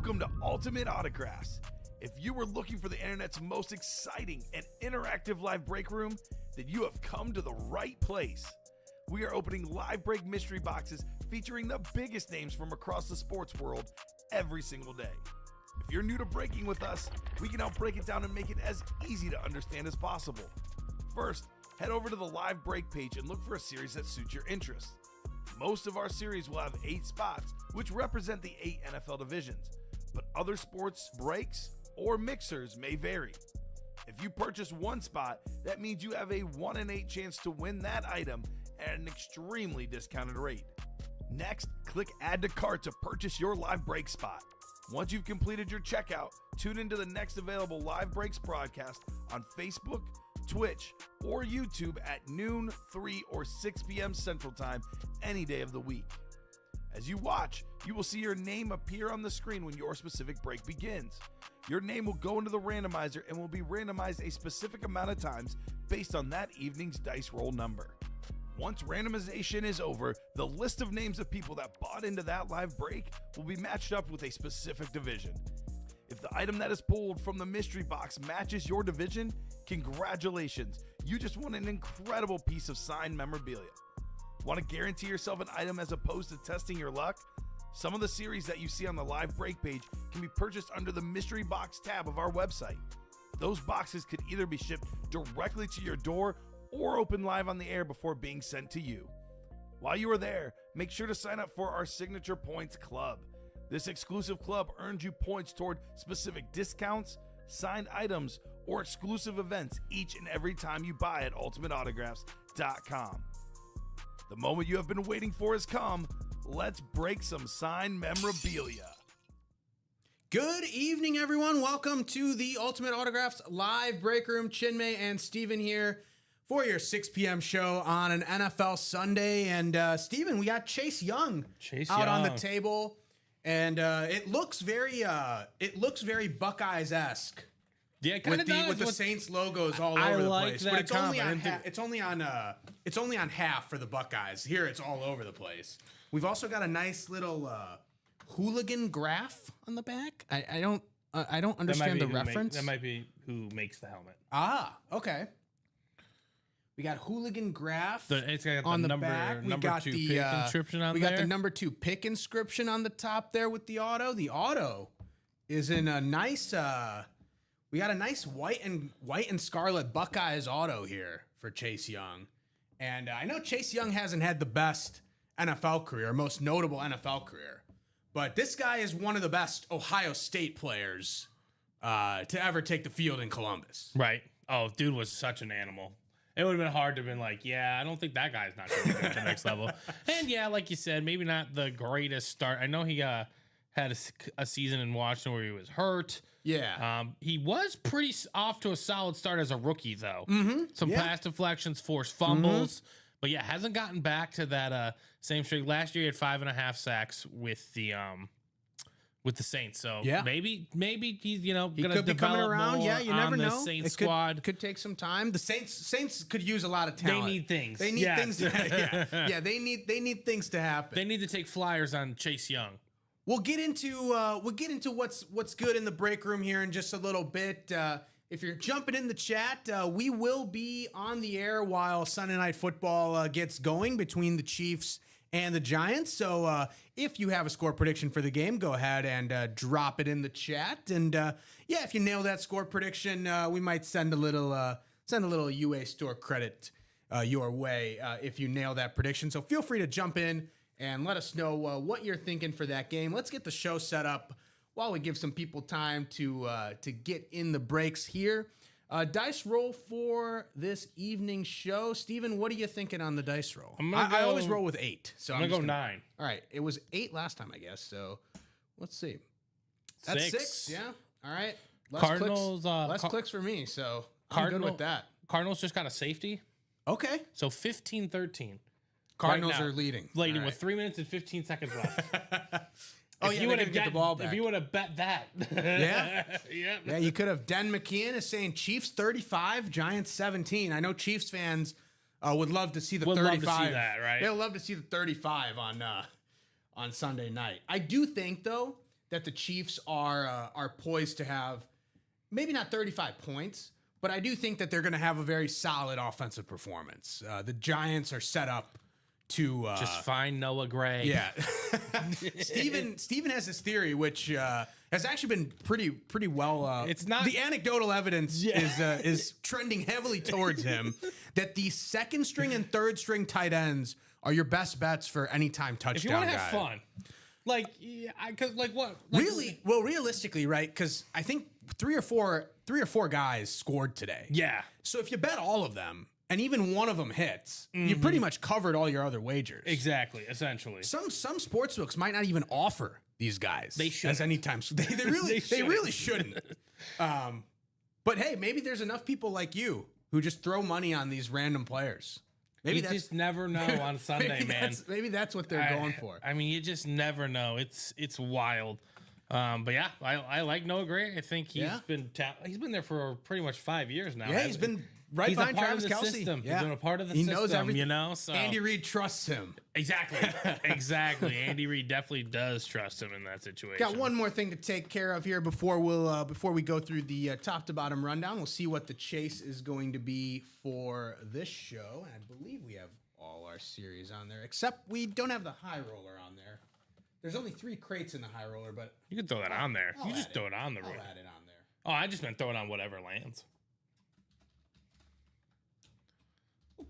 Welcome to Ultimate Autographs. If you were looking for the internet's most exciting and interactive live break room, then you have come to the right place. We are opening live break mystery boxes featuring the biggest names from across the sports world every single day. If you're new to breaking with us, we can help break it down and make it as easy to understand as possible. First, head over to the live break page and look for a series that suits your interests. Most of our series will have 8 spots, which represent the 8 NFL divisions, but other sports breaks or mixers may vary. If you purchase one spot, that means you have a 1 in 8 chance to win that item at an extremely discounted rate. Next, click Add to Cart to purchase your live break spot. Once you've completed your checkout, tune into the next available live breaks broadcast on Facebook, Twitch, or YouTube at noon, 3, or 6 p.m. Central Time any day of the week. As you watch, you will see your name appear on the screen when your specific break begins. Your name will go into the randomizer and will be randomized a specific amount of times based on that evening's dice roll number. Once randomization is over, the list of names of people that bought into that live break will be matched up with a specific division. If the item that is pulled from the mystery box matches your division, congratulations, you just won an incredible piece of signed memorabilia. Want to guarantee yourself an item as opposed to testing your luck? Some of the series that you see on the live break page can be purchased under the mystery box tab of our website. Those boxes could either be shipped directly to your door or open live on the air before being sent to you. While you are there, make sure to sign up for our Signature Points Club. This exclusive club earns you points toward specific discounts, signed items, or exclusive events each and every time you buy at ultimateautographs.com. The moment you have been waiting for has come. Let's break some signed memorabilia. Good evening, everyone. Welcome to the Ultimate Autographs live break room. Chinmay and Steven here for your 6 p.m. show on an NFL Sunday. And Steven, we got Chase Young out on the table. And it looks very Buckeyes-esque. Yeah, it kind of does. With the Saints logos all over the place. But it's only on half for the Buckeyes. Here it's all over the place. We've also got a nice little hooligan graph on the back. I don't understand the reference. That might be who makes the helmet. Ah, okay. We got hooligan graph It's got on the number, back. Number 2 pick inscription on there. We got the number 2 pick inscription on the top there with the auto. The auto is in a nice. We got a nice white and scarlet Buckeyes auto here for Chase Young, and I know Chase Young hasn't had the best NFL career, most notable NFL career, but this guy is one of the best Ohio State players to ever take the field in Columbus. Right. Oh, dude was such an animal. It would have been hard to have been like, yeah, I don't think that guy's not going to get to the next level. And yeah, like you said, maybe not the greatest start. I know he had a season in Washington where he was hurt. Yeah. He was pretty off to a solid start as a rookie, though. Mm-hmm. Some pass deflections, forced fumbles. Mm-hmm. But yeah, hasn't gotten back to that same streak. Last year he had 5.5 sacks with the Saints. So yeah. maybe he's he gonna could be coming around. Yeah, you never know. Saints squad could take some time. The Saints could use a lot of talent. They need things. They need things. Yeah, they need things to happen. They need to take flyers on Chase Young. We'll get into what's good in the break room here in just a little bit. If you're jumping in the chat, we will be on the air while Sunday Night Football gets going between the Chiefs and the Giants. So if you have a score prediction for the game, go ahead and drop it in the chat. And if you nail that score prediction, we might send a little UA Store credit your way if you nail that prediction. So feel free to jump in and let us know what you're thinking for that game. Let's get the show set up while we give some people time to get in the breaks here. Dice roll for this evening's show. Steven, what are you thinking on the dice roll? I always roll with 8. So I'm going to go 9. All right. It was 8 last time, I guess. So let's see. That's 6. Yeah. All right. Less clicks for me. So I'm good with that. Cardinals just got a safety. Okay. So 15-13. Cardinals are leading. Leading with 3 minutes and 15 seconds left. If you would have get the ball back. If you would have bet that. Yeah, you could have. Den McKeon is saying Chiefs 35, Giants 17. I know Chiefs fans would love to see the 35. Love to see that, right? They'll love to see the 35 on Sunday night. I do think, though, that the Chiefs are poised to have maybe not 35 points, but I do think that they're going to have a very solid offensive performance. The Giants are set up to Just find Noah Gray. yeah. Steven has this theory, which has actually been pretty well. It's not- the anecdotal evidence is trending heavily towards him. That the second string and third string tight ends are your best bets for anytime touchdown. If you want to have guy. fun, like, because like what? Like, Really? Well, realistically, right? Because I think three or four guys scored today. Yeah. So if you bet all of them, and even one of them hits, you pretty much covered all your other wagers. Exactly. Essentially. Some sportsbooks might not even offer these guys. They shouldn't. As any time. They really They they really shouldn't. But hey, maybe there's enough people like you who just throw money on these random players. Maybe You just never know on Sunday, man. Maybe that's what they're going for. I mean, you just never know. It's wild. But yeah, I like Noah Gray. I think he's been there for pretty much 5 years now. Yeah, he's been right He's a behind part Travis of the Kelce. system. Yeah. He's been a part of the He system. knows everything. You know, so Andy Reid trusts him. exactly. Andy Reid definitely does trust him in that situation. Got one more thing to take care of here before we go through the top to bottom rundown. We'll see what the chase is going to be for this show. And I believe we have all our series on there, except we don't have the high roller on there. There's only 3 crates in the high roller, but You can throw that on there. I'll You just add throw it on the I'll road. add it on there. Oh, I just meant throw it on whatever lands.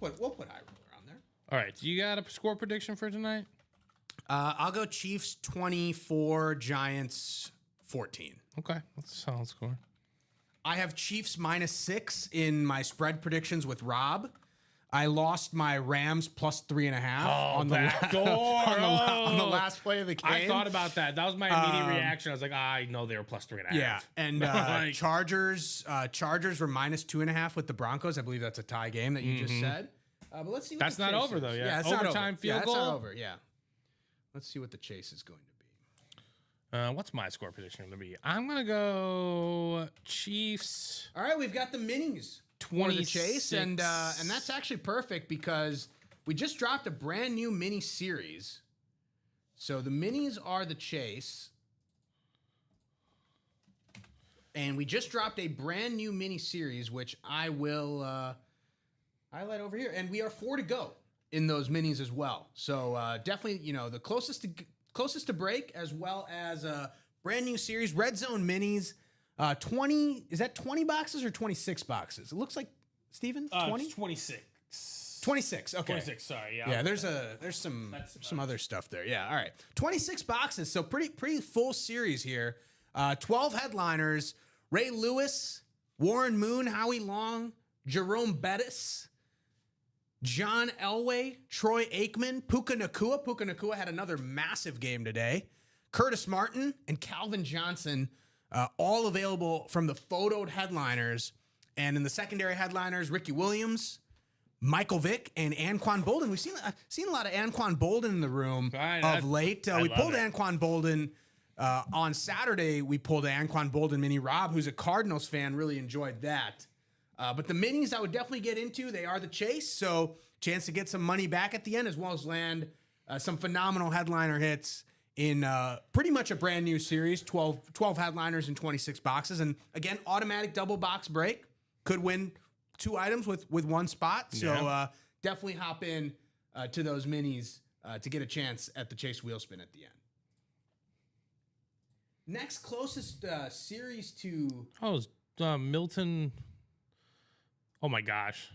We'll put high roller on there. All right. Do you got a score prediction for tonight? I'll go Chiefs 24, Giants 14. Okay. That's a solid score. I have Chiefs -6 in my spread predictions with Rob. I lost my Rams +3.5 on the backdoor. on the last play of the game. I thought about that. That was my immediate reaction. I was like, I know they were +3.5. Yeah, and Like- Chargers were -2.5 with the Broncos. I believe that's a tie game that you just said. But let's see. What That's the not chase over, is. though, yeah. it's not Overtime over. field That's goal? not over. Yeah. Let's see what the chase is going to be. What's my score prediction going to be? I'm going to go Chiefs. All right, we've got the minis for the chase, and that's actually perfect because we just dropped a brand new mini series. So the minis are the chase, and we just dropped a brand new mini series, which I will highlight over here, and we are 4 to go in those minis as well. So definitely, the closest to break, as well as a brand new series, Red Zone minis. 20 is that 20 boxes or 26 boxes? It looks like Steven 20 26. 26. Okay. 26, sorry. Yeah. Yeah, there's some other stuff there. Yeah, all right. 26 boxes, so pretty full series here. 12 headliners: Ray Lewis, Warren Moon, Howie Long, Jerome Bettis, John Elway, Troy Aikman, Puka Nacua. Puka Nacua had another massive game today. Curtis Martin and Calvin Johnson, all available from the photoed headliners. And in the secondary headliners, Ricky Williams, Michael Vick, and Anquan Bolden. We've seen a lot of Anquan Bolden in the room of late. We pulled Anquan Bolden on Saturday. We pulled Anquan Bolden mini. Rob, who's a Cardinals fan, really enjoyed that. But the minis I would definitely get into. They are the chase, so chance to get some money back at the end, as well as land some phenomenal headliner hits in pretty much a brand new series, 12 headliners and 26 boxes. And again, automatic double box break. Could win 2 items with one spot. So definitely hop in to those minis to get a chance at the chase wheel spin at the end. Next closest series to... Oh, it's Milton. Oh my gosh.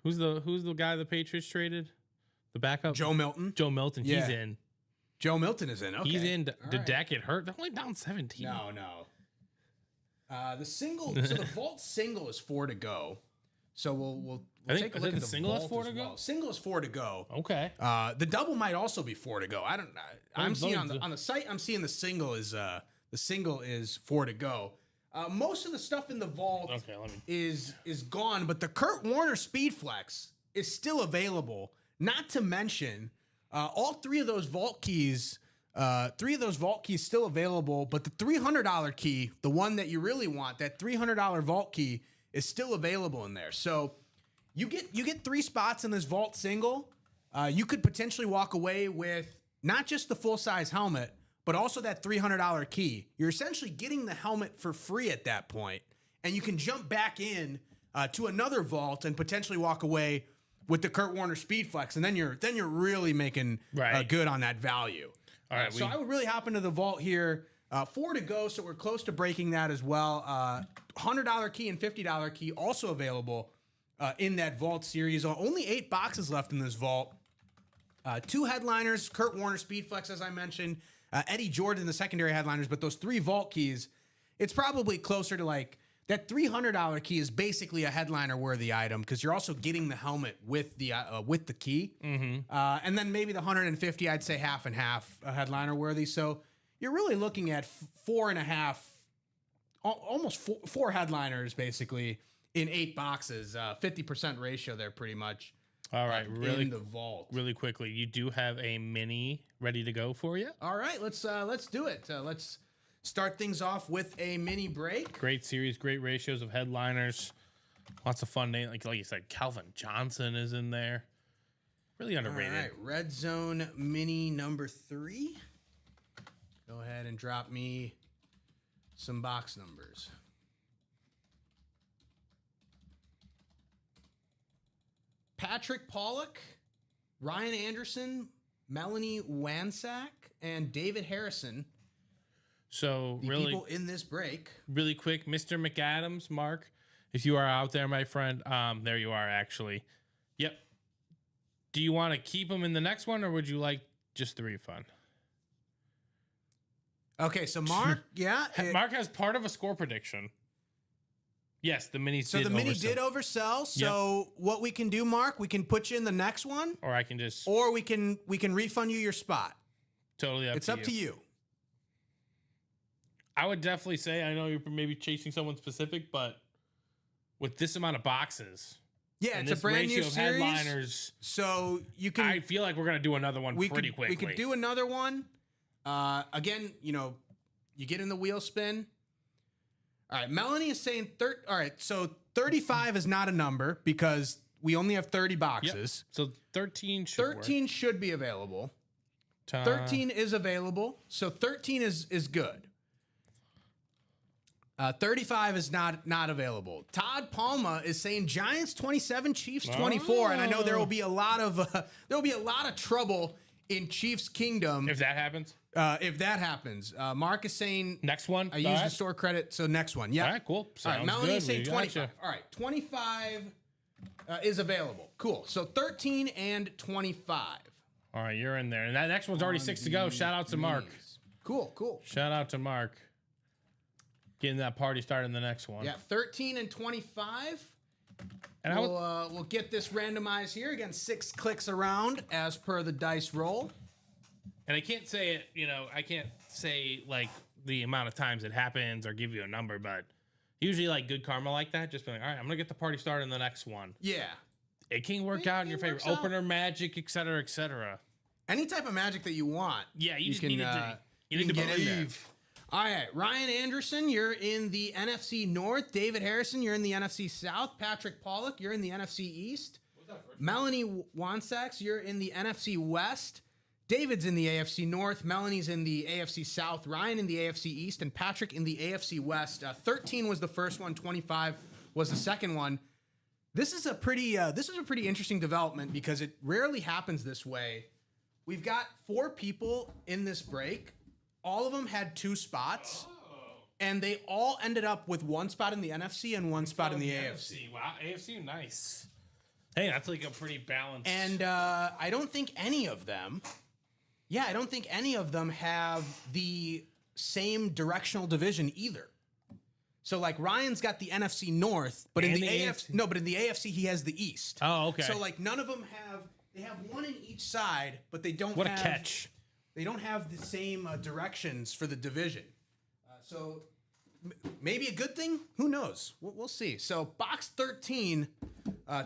Who's the guy the Patriots traded? The backup? Joe Milton. Joe Milton. Yeah. He's in. Joe Milton is in. Okay. He's in. All Did right. Dak get hurt? They're only down 17. No. The single, so the vault single is 4 to go. So we'll I think- take a I look think at the single is vault 4 as to go? well. Single is 4 to go. Okay. The double might also be 4 to go. I'm seeing both. on the site. I'm seeing the single is 4 to go. Most of the stuff in the vault Okay, let me. is gone, but the Kurt Warner Speed Flex is still available. Not to mention, all 3 of those vault keys. 3 of those vault keys still available, but the $300 key, the one that you really want, that $300 vault key, is still available in there. So you get 3 spots in this vault single. You could potentially walk away with not just the full size helmet, but also that $300 key. You're essentially getting the helmet for free at that point, and you can jump back in to another vault and potentially walk away with the Kurt Warner Speed Flex, and then you're really making good on that value. All right, so I would really hop into the vault here. 4 to go, so we're close to breaking that as well. $100 key and $50 key also available in that vault series. Only 8 boxes left in this vault. 2 headliners, Kurt Warner Speed Flex, as I mentioned, Eddie Jordan, the secondary headliners, but those 3 vault keys, it's probably closer to like that $300 key is basically a headliner worthy item because you're also getting the helmet with the key. And then maybe the 150, I'd say half and half headliner worthy. So you're really looking at 4.5, almost 4 headliners basically in 8 boxes, 50% ratio there pretty much. All right, in the vault. Really quickly, you do have a mini ready to go for you. All right, let's do it. Let's start things off with a mini break. Great series, great ratios of headliners. Lots of fun names. Like you said, Calvin Johnson is in there. Really underrated. All right, Red Zone mini number 3. Go ahead and drop me some box numbers. Patrick Pollock, Ryan Anderson, Melanie Wansack, and David Harrison. So the really, people in this break. Really quick, Mr. McAdams, Mark, if you are out there, my friend, there you are actually. Yep. Do you want to keep them in the next one, or would you like just the refund? Okay, so Mark, Mark has part of a score prediction. Yes, the mini. So the mini did oversell. So what we can do, Mark, we can put you in the next one, or I can just, or we can refund you your spot. Totally up. It's up to you. I would definitely say, I know you're maybe chasing someone specific, but with this amount of boxes, yeah, it's a brand new series. Headliners, so you can. I feel like we're gonna do another one pretty quickly. We could do another one. Again, you get in the wheel spin. All right, Melanie is saying all right, so 35 is not a number because we only have 30 boxes. Yep. So 13 should 13 should be available. 13 is available, so 13 is good. 35 is not available. Todd Palma is saying Giants 27, Chiefs 24, and I know there will be a lot of trouble in Chiefs Kingdom if that happens. Mark is saying next one. I use the store credit, so next one. Yeah. All right, cool. Sounds all right, Melanie good. is saying 25. All right, 25 is available. Cool. So 13 and 25. All right, you're in there, and that next one's already 6 to go. Shout out to Mark. Cool. Shout out to Mark. Getting that party started in the next one. Yeah, 13 and 25. And we'll get this randomized here. Again, 6 clicks around as per the dice roll. And I can't say it, I can't say like the amount of times it happens or give you a number, but usually like good karma like that, just be like, all right, I'm gonna get the party started in the next one. Yeah. It can work out in your favor. Opener magic, et cetera, et cetera. Any type of magic that you want. Yeah, you need to believe. All right, Ryan Anderson, you're in the NFC North. David Harrison, you're in the NFC South. Patrick Pollock, you're in the NFC East. Melanie Wansack, you're in the NFC West. David's in the AFC North. Melanie's in the AFC South. Ryan in the AFC East, and Patrick in the AFC West. 13 was the first one. 25 was the second one. This is a pretty interesting development because it rarely happens this way. We've got 4 people in this break. All of them had 2 spots, and they all ended up with 1 spot in the NFC and 1 spot in the AFC. Wow, AFC, nice. Hey, that's like a pretty balanced. And I don't think any of them have the same directional division either. So like Ryan's got the NFC North, but in the AFC he has the East. Oh, okay. So like none of them they have 1 in each side, but they don't. What a catch! They don't have the same directions for the division. So maybe a good thing. Who knows? We'll see. So box 13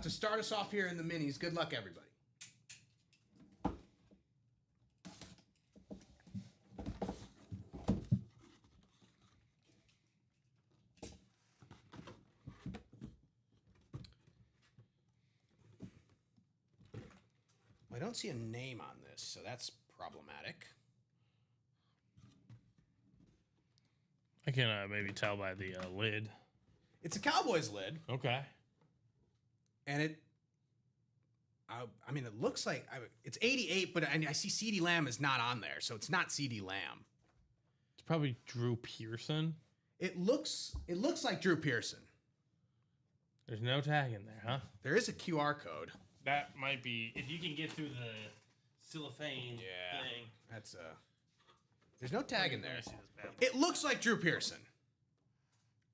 to start us off here in the minis. Good luck, everybody. I don't see a name on this, so that's problematic. I can maybe tell by the lid. It's a Cowboys lid, Okay. and it looks like it's 88, but I see CeeDee Lamb is not on there, so it's not CeeDee Lamb. It's probably Drew Pearson. It looks like Drew Pearson. There's no tag in there, huh? There is a QR code. That might be if you can get through the cellophane thing. That's there's no tag in Let there. me see this bad boy. It looks like Drew Pearson.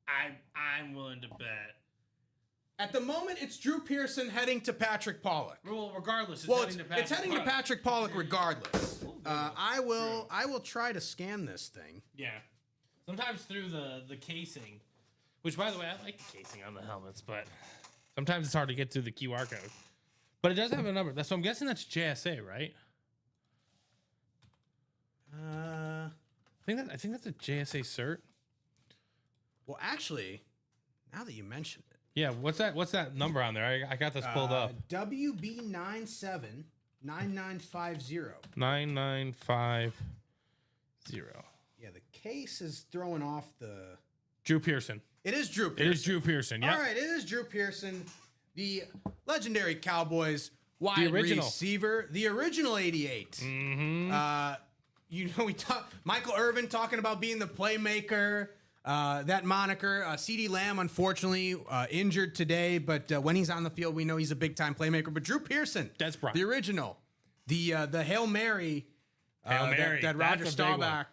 I'm willing to bet. At the moment, it's Drew Pearson heading to Patrick Pollock. Well, regardless, It's heading to Patrick Pollock regardless. I will try to scan this thing. Yeah. Sometimes through the casing, which by the way, I like the casing on the helmets, but sometimes it's hard to get through the QR code. But it does have a number. So I'm guessing that's JSA, right? I think that's a JSA cert. Well, actually, now that you mention it, Yeah, what's that number on there? I got this pulled up. WB979950. 9950. Yeah, the case is throwing off the. Drew Pearson. It is Drew It Pearson. is Drew Pearson. Yeah. All right, it is Drew Pearson, the legendary Cowboys wide The original. receiver, the original 88. Mm-hmm. We talk Michael Irvin talking about being the playmaker. That moniker, CeeDee Lamb, unfortunately injured today, but when he's on the field, we know he's a big time playmaker. But Drew Pearson, That's right. the original, the Hail Mary, Hail Mary. that Roger That's a big one.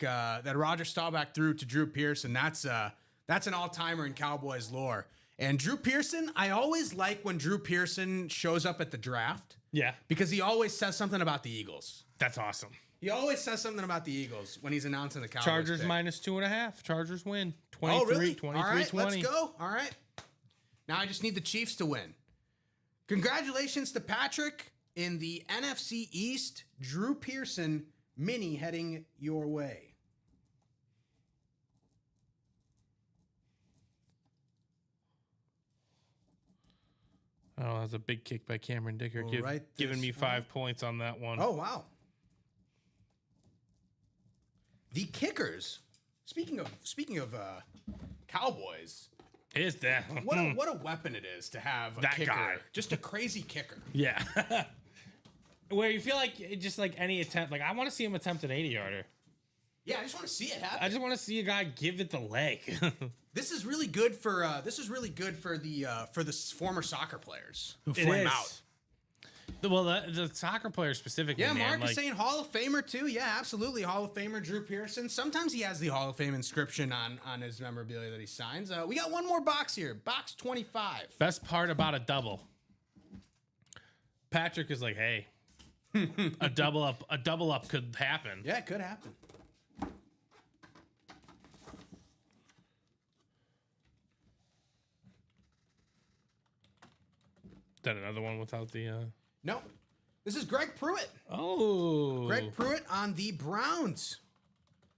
Staubach threw to Drew Pearson. That's an all timer in Cowboys lore. And Drew Pearson, I always like when Drew Pearson shows up at the draft Yeah. because he always says something about the Eagles. That's awesome. He always says something about the Eagles when he's announcing the Cowboys. Chargers pick. -2.5. Chargers win. 23, Oh, really? 23, All right, 20. let's go. All right. Now I just need the Chiefs to win. Congratulations to Patrick in the NFC East. Drew Pearson mini heading your way. Oh, that's a big kick by Cameron Dicker. We'll write Giving this me 5 points on that one. Oh, wow. The kickers. Speaking of Cowboys, Is that what a weapon it is to have a That kicker. guy. Just a crazy kicker. Yeah. Where you feel like just like any attempt, like I want to see him attempt an 80-yarder. Yeah, I just want to see it happen. I just want to see a guy give it the leg. This is really good for the former soccer players who It flame is. out. Well, the soccer player specifically. Yeah, man, Mark like, is saying Hall of Famer too. Yeah, absolutely, Hall of Famer Drew Pearson. Sometimes he has the Hall of Fame inscription on his memorabilia that he signs. We got one more box here, box 25. best part about a double. Patrick is like, hey, a double up could happen. Yeah, it could happen. Is that another one without the? No, this is Greg Pruitt. Oh, Greg Pruitt on the Browns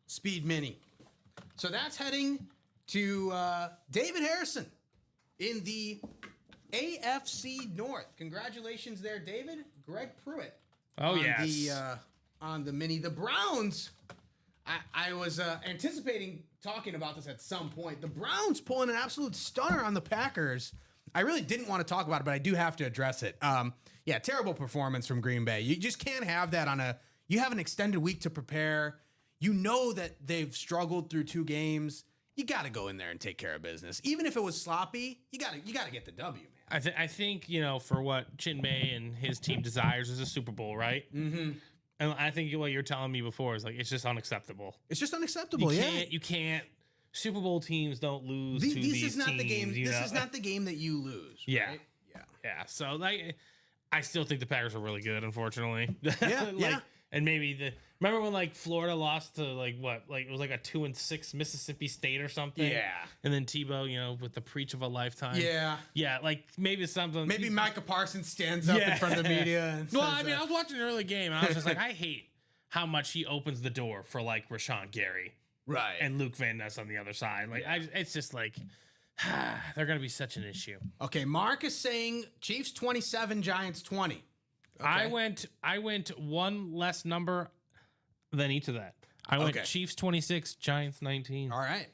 Speed Mini. So that's heading to David Harrison in the AFC North. Congratulations there, David. Greg Pruitt. Oh, on yes. On the Mini. The Browns, I was anticipating talking about this at some point. The Browns pulling an absolute stunner on the Packers. I really didn't want to talk about it, but I do have to address it. Yeah, terrible performance from Green Bay. You just can't have that you have an extended week to prepare. You know that they've struggled through 2 games. You got to go in there and take care of business. Even if it was sloppy, you got to get the W, man. I think for what Chin May and his team desires is a Super Bowl, right? Mm-hmm. And I think what you're telling me before is like it's just unacceptable. It's just unacceptable. You can't. Super Bowl teams don't lose to This these is not teams, the game. you This know? is not the game that you lose. Yeah. Right? Yeah. So like, I still think the Packers are really good, unfortunately. Yeah, yeah. And maybe remember when like Florida lost to like it was like a 2-6 Mississippi State or something. Yeah. And then Tebow, with the preach of a lifetime. Yeah. Yeah, like maybe something. Maybe Micah Parsons stands up in front of the media. And Well, says, I mean, I was watching an early game and I was just like, I hate how much he opens the door for like Rashawn Gary right. and Luke Van Ness on the other side. Like, it's just like they're gonna be such an issue. Okay, Mark is saying Chiefs 27, Giants 20. Okay. I went one less number than each of that. I went Okay. Chiefs 26, Giants 19. All right.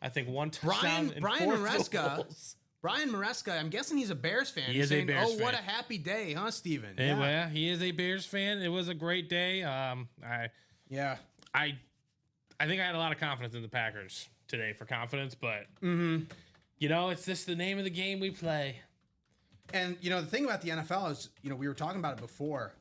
I think one touchdown and Brian 4 Maresca. field goals. Brian Maresca, I'm guessing he's a Bears fan. He He's is a saying, Bears "Oh, what a fan. happy day, huh, Steven?" Hey, well, he is a Bears fan. It was a great day. Yeah. I think I had a lot of confidence in the Packers today for confidence, but it's just the name of the game we play. And the thing about the NFL is, we were talking about it before.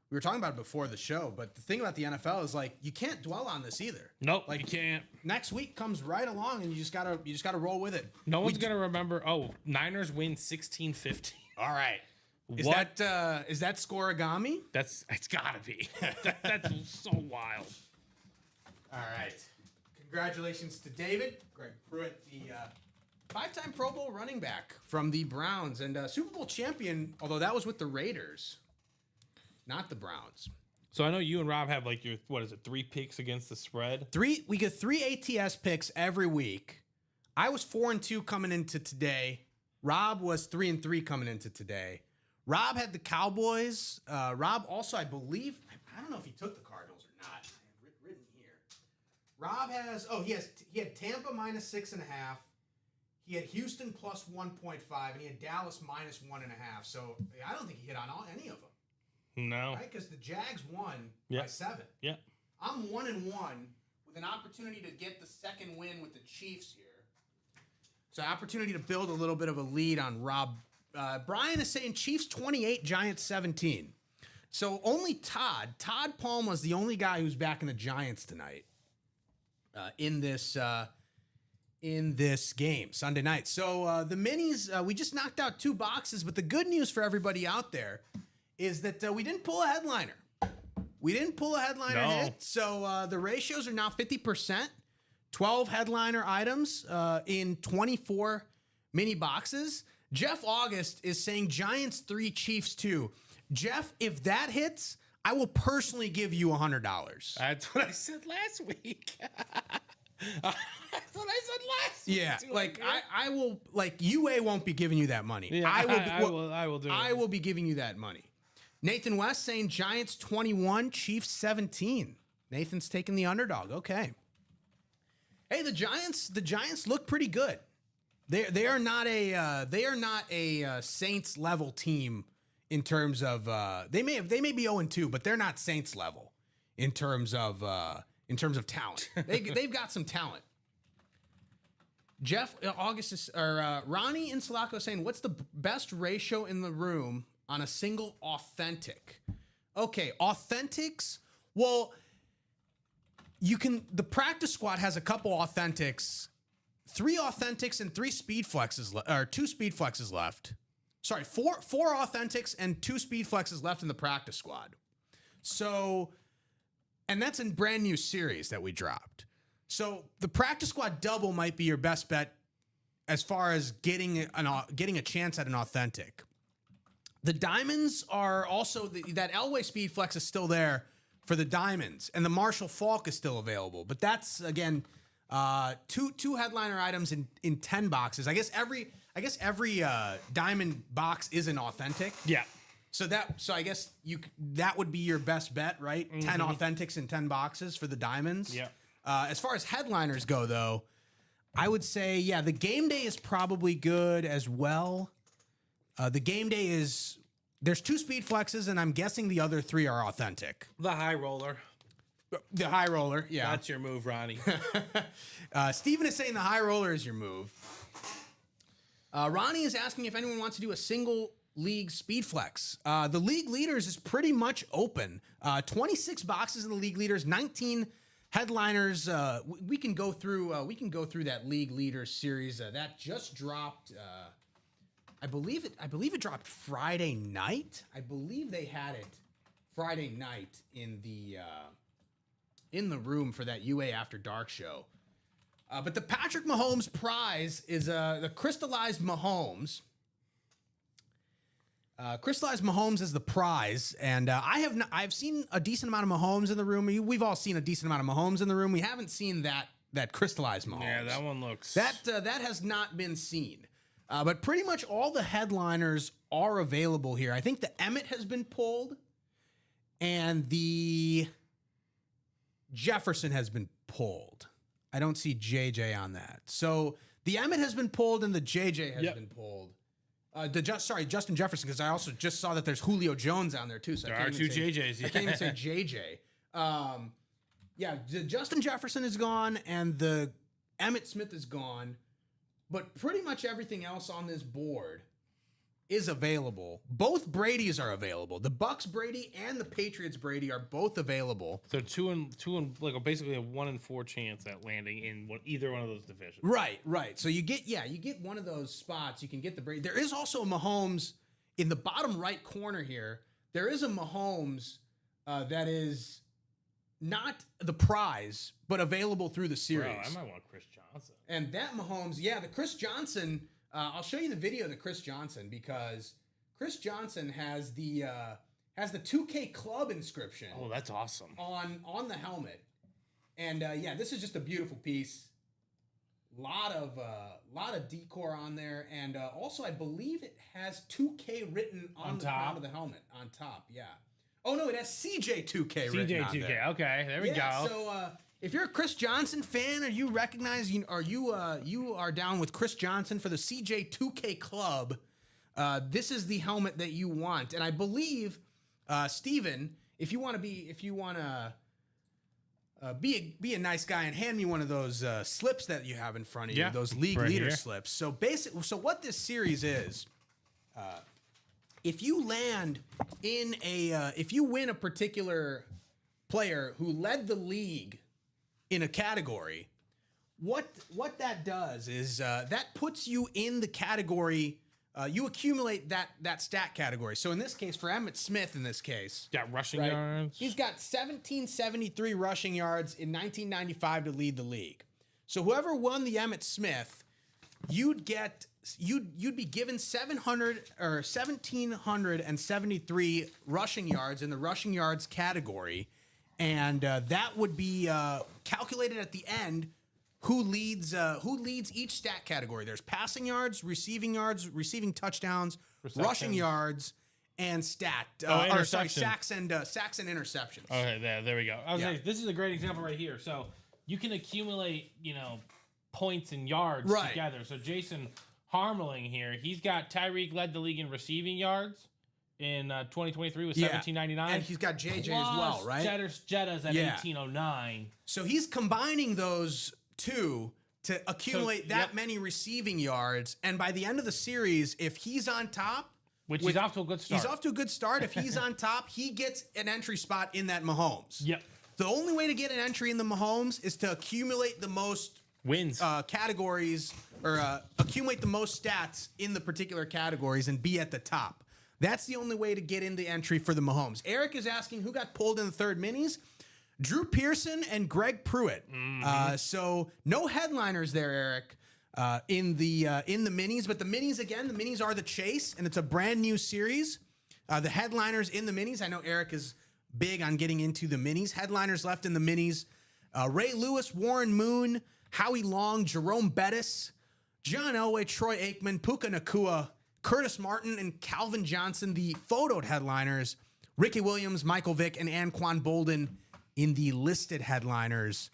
We were talking about it before the show, but the thing about the NFL is like you can't dwell on this either. Nope, like you can't. Next week comes right along, and you just gotta roll with it. No one's gonna remember. Oh, Niners win 16-15. All right. Is What? that scoreagami? It's gotta be. That's so wild. All right. Congratulations to David Greg Pruitt, the 5-time Pro Bowl running back from the Browns and Super Bowl champion. Although that was with the Raiders, not the Browns. So I know you and Rob have like your 3 picks against the spread. We get 3 ATS picks every week. I was 4-2 coming into today. Rob was 3-3 coming into today. Rob had the Cowboys. Rob also, I believe, I don't know if he took the Cardinals or not. I have written here. Rob has, he had Tampa -6.5. He had Houston +1.5, and he had Dallas -1.5. So I don't think he hit on any of them. No. Right? Because the Jags won by 7. Yeah. I'm 1-1 with an opportunity to get the second win with the Chiefs here. So opportunity to build a little bit of a lead on Rob. Brian is saying Chiefs 28, Giants 17. So only Todd Palm was the only guy who's backing the Giants tonight in this game Sunday night. So the minis, we just knocked out 2 boxes, but the good news for everybody out there is that we didn't pull a headliner. We didn't pull a headliner hit. So the ratios are now 50%. 12 headliner items in 24 mini boxes. Jeff August is saying Giants 3, Chiefs 2. Jeff, if that hits, I will personally give you $100. That's what I said last week. That's what I said last week. Yeah, like I will, like UA won't be giving you that money. Yeah, I will do it. I will be giving you that money. Nathan West saying Giants 21, Chiefs 17. Nathan's taking the underdog. Okay. Hey, the Giants look pretty good. They are not a Saints level team in terms of they may be 0-2, but they're not Saints level in terms of talent. They've got some talent. Jeff Augustus or Ronnie Insulaco saying, what's the best ratio in the room on a single authentic? Okay, authentics. Well, the practice squad has a couple authentics, 3 authentics and 3 speed flexes, or 2 speed flexes left. Sorry, 4 authentics and 2 speed flexes left in the practice squad. So, and that's a brand new series that we dropped. So the practice squad double might be your best bet as far as getting a chance at an authentic. The diamonds are also that Elway speed flex is still there for the diamonds, and the Marshall Falk is still available. But that's again two headliner items in 10 boxes. I guess every diamond box is an authentic. Yeah. So I guess that would be your best bet, right? 10 authentics in 10 boxes for the diamonds. Yeah. As far as headliners go, though, I would say the game day is probably good as well. The game day there's 2 speed flexes, and I'm guessing the other 3 are authentic. The high roller. The high roller, yeah. That's your move, Ronnie. Steven is saying the high roller is your move. Ronnie is asking if anyone wants to do a single league speed flex. The league leaders is pretty much open. 26 boxes in the league leaders, 19 headliners. We can go through that league leaders series that just dropped. I believe it dropped Friday night. I believe they had it Friday night in the room for that UA After Dark show. But the Patrick Mahomes prize is the Crystallized Mahomes. Crystallized Mahomes is the prize, and I've seen a decent amount of Mahomes in the room. We've all seen a decent amount of Mahomes in the room. We haven't seen that Crystallized Mahomes. Yeah, that one looks that has not been seen. But pretty much all the headliners are available here. I think the Emmett has been pulled, and the Jefferson has been pulled. I don't see JJ on that. So the Emmett has been pulled and the JJ has been pulled. Justin Jefferson, because I also just saw that there's Julio Jones on there too. So There are two JJs. I can't even say JJ. The Justin Jefferson is gone and the Emmitt Smith is gone, but pretty much everything else on this board is available. Both Bradys are available. The Bucks Brady and the Patriots Brady are both available. So two and like basically a 1 in 4 chance at landing in either one of those divisions. Right. So you get one of those spots. You can get the Brady. There is also a Mahomes in the bottom right corner here. There is a Mahomes that is not the prize, but available through the series. Bro, I might want Chris Johnson. And that Mahomes, the Chris Johnson. I'll show you the video of the Chris Johnson because Chris Johnson has the 2K Club inscription. Oh, that's awesome. On the helmet, and this is just a beautiful piece. Lot of decor on there, and also I believe it has 2K written on the front of the helmet on top. Yeah. Oh no, it has CJ2K written on there. CJ2K. Okay, there we go. So if you're a Chris Johnson fan, or you recognize, or you are down with Chris Johnson for the CJ2K Club, this is the helmet that you want. And I believe, Steven, if you want to be a nice guy and hand me one of those slips that you have in front of you, those league leader slips. So so what this series is, if you land in if you win a particular player who led the league in a category, what that does is that puts you in the category. You accumulate that stat category. So in this case, for Emmitt Smith, Got rushing yards. He's got 1773 rushing yards in 1995 to lead the league. So whoever won the Emmitt Smith, you'd be given 1773 rushing yards in the rushing yards category. And that would be calculated at the end. Who leads each stat category? There's passing yards, receiving touchdowns, rushing yards, and sacks and interceptions. Okay, there we go. I was saying, this is a great example right here. So you can accumulate, points and yards together. So Jason Harmeling here, he's got Tyreek led the league in receiving yards in 2023 with 1799. And he's got JJ as well, right? Jettas at 1809. So he's combining those two to accumulate many receiving yards. And by the end of the series, if he's on top, he's off to a good start. He's off to a good start. If he's on top, he gets an entry spot in that Mahomes. Yep. The only way to get an entry in the Mahomes is to accumulate the most wins categories, or accumulate the most stats in the particular categories and be at the top. That's the only way to get in the entry for the Mahomes. Eric is asking who got pulled in the third minis. Drew Pearson and Greg Pruitt. So no headliners there, Eric, in the minis. But the minis are the chase, and it's a brand new series. The headliners in the minis. I know Eric is big on getting into the minis. Headliners left in the minis: Ray Lewis, Warren Moon, Howie Long, Jerome Bettis, John Elway, Troy Aikman, Puka Nacua, Curtis Martin, and Calvin Johnson. The photoed headliners: Ricky Williams, Michael Vick, and Anquan Bolden in the listed headliners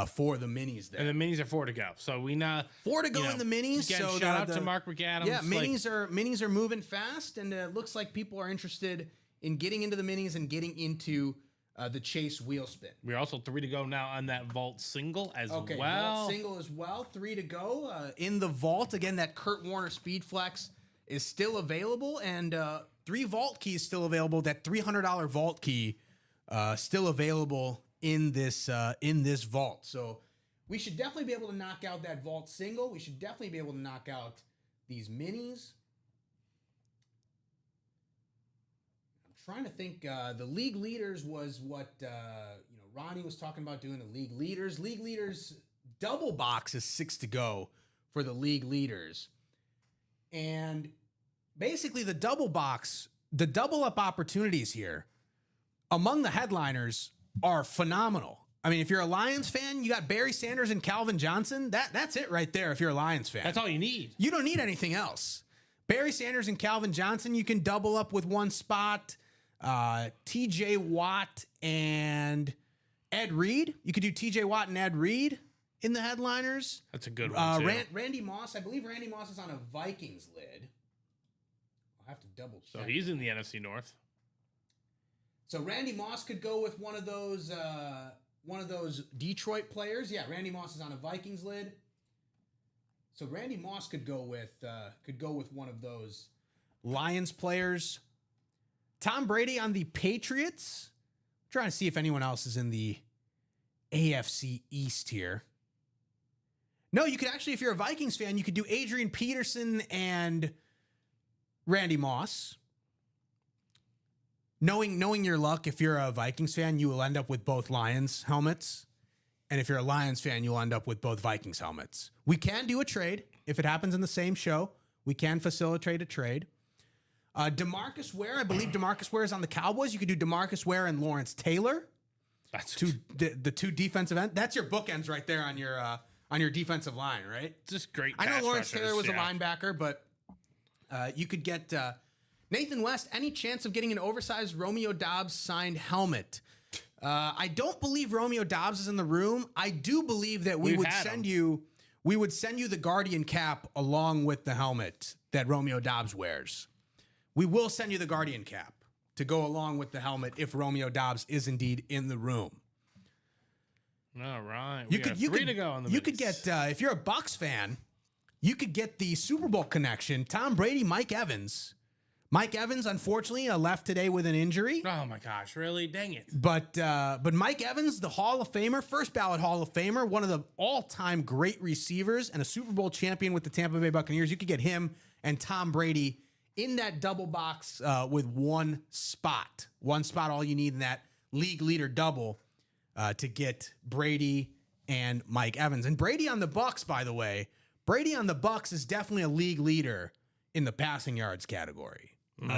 for the minis there. And the minis are 4 to go. So we know 4 to go in the minis. Again, so shout out to Mark McAdams. Yeah, minis are moving fast, and it looks like people are interested in getting into the minis and getting into the Chase wheel spin. We're also 3 to go now on that vault single as well. Vault single as well. 3 to go in the vault. Again, that Kurt Warner Speed Flex is still available, and 3 vault keys still available. That $300 vault key still available in this vault. So we should definitely be able to knock out that vault single. We should definitely be able to knock out these minis. I'm trying to think. The league leaders was what Ronnie was talking about doing. The league leaders. League leaders double box is 6 to go for the league leaders, and basically the double box, the double up opportunities here among the headliners are phenomenal. I mean, if you're a Lions fan, you got Barry Sanders and Calvin Johnson. That's it right there if you're a Lions fan. That's all you need. You don't need anything else. Barry Sanders and Calvin Johnson, you can double up with one spot. TJ Watt and Ed Reed. You could do TJ Watt and Ed Reed in the headliners. That's a good one, too. Randy Moss, I believe Randy Moss is on a Vikings lid. I'll have to double check. So he's in the NFC North. So Randy Moss could go with one of those Detroit players. Yeah, Randy Moss is on a Vikings lid. So Randy Moss could go with one of those Lions players. Tom Brady on the Patriots. I'm trying to see if anyone else is in the AFC East here. No, you could actually, if you're a Vikings fan, you could do Adrian Peterson and Randy Moss. Knowing your luck, if you're a Vikings fan, you will end up with both Lions helmets. And if you're a Lions fan, you'll end up with both Vikings helmets. We can do a trade. If it happens in the same show, we can facilitate a trade. DeMarcus Ware, I believe DeMarcus Ware is on the Cowboys. You could do DeMarcus Ware and Lawrence Taylor. That's the two defensive ends. That's your bookends right there on your defensive line, right? just great. I know pass Lawrence rushers, Taylor was a yeah. linebacker, but you could get Nathan West. Any chance of getting an oversized Romeo Doubs signed helmet? I don't believe Romeo Doubs is in the room. I do believe that we would send you the Guardian cap along with the helmet that Romeo Doubs wears. We will send you the Guardian cap to go along with the helmet if Romeo Doubs is indeed in the room. All right. You We could got three to go on the you could minutes. get if you're a Bucks fan, you could get the Super Bowl connection. Tom Brady, Mike Evans. Mike Evans, unfortunately, left today with an injury. Oh my gosh! Really? Dang it! But Mike Evans, the Hall of Famer, first ballot Hall of Famer, one of the all-time great receivers, and a Super Bowl champion with the Tampa Bay Buccaneers. You could get him and Tom Brady in that double box with one spot. One spot, all you need in that league leader double to get Brady and Mike Evans. And Brady on the Bucks, by the way, Brady on the Bucks is definitely a league leader in the passing yards category.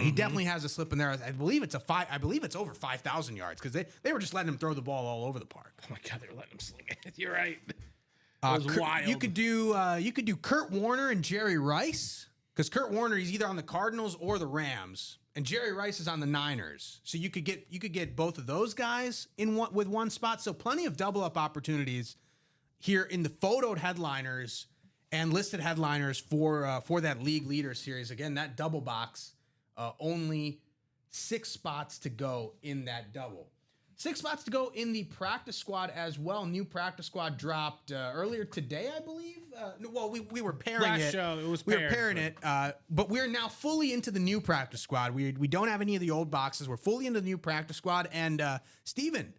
He definitely has a slip in there. I believe it's over 5,000 yards because they were just letting him throw the ball all over the park. Oh my god! They were letting him sling it. You're right. It was wild. You could do Kurt Warner and Jerry Rice because Kurt Warner is either on the Cardinals or the Rams, and Jerry Rice is on the Niners. So you could get both of those guys in with one spot. So plenty of double up opportunities here in the photoed headliners and listed headliners for that league leader series. Again, that double box. Only 6 spots to go in that double. 6 spots to go in the practice squad as well. New practice squad dropped earlier today, I believe. We were pairing Last it. show, it was we paired, were pairing it, but we're now fully into the new practice squad. We don't have any of the old boxes. We're fully into the new practice squad. And Steven,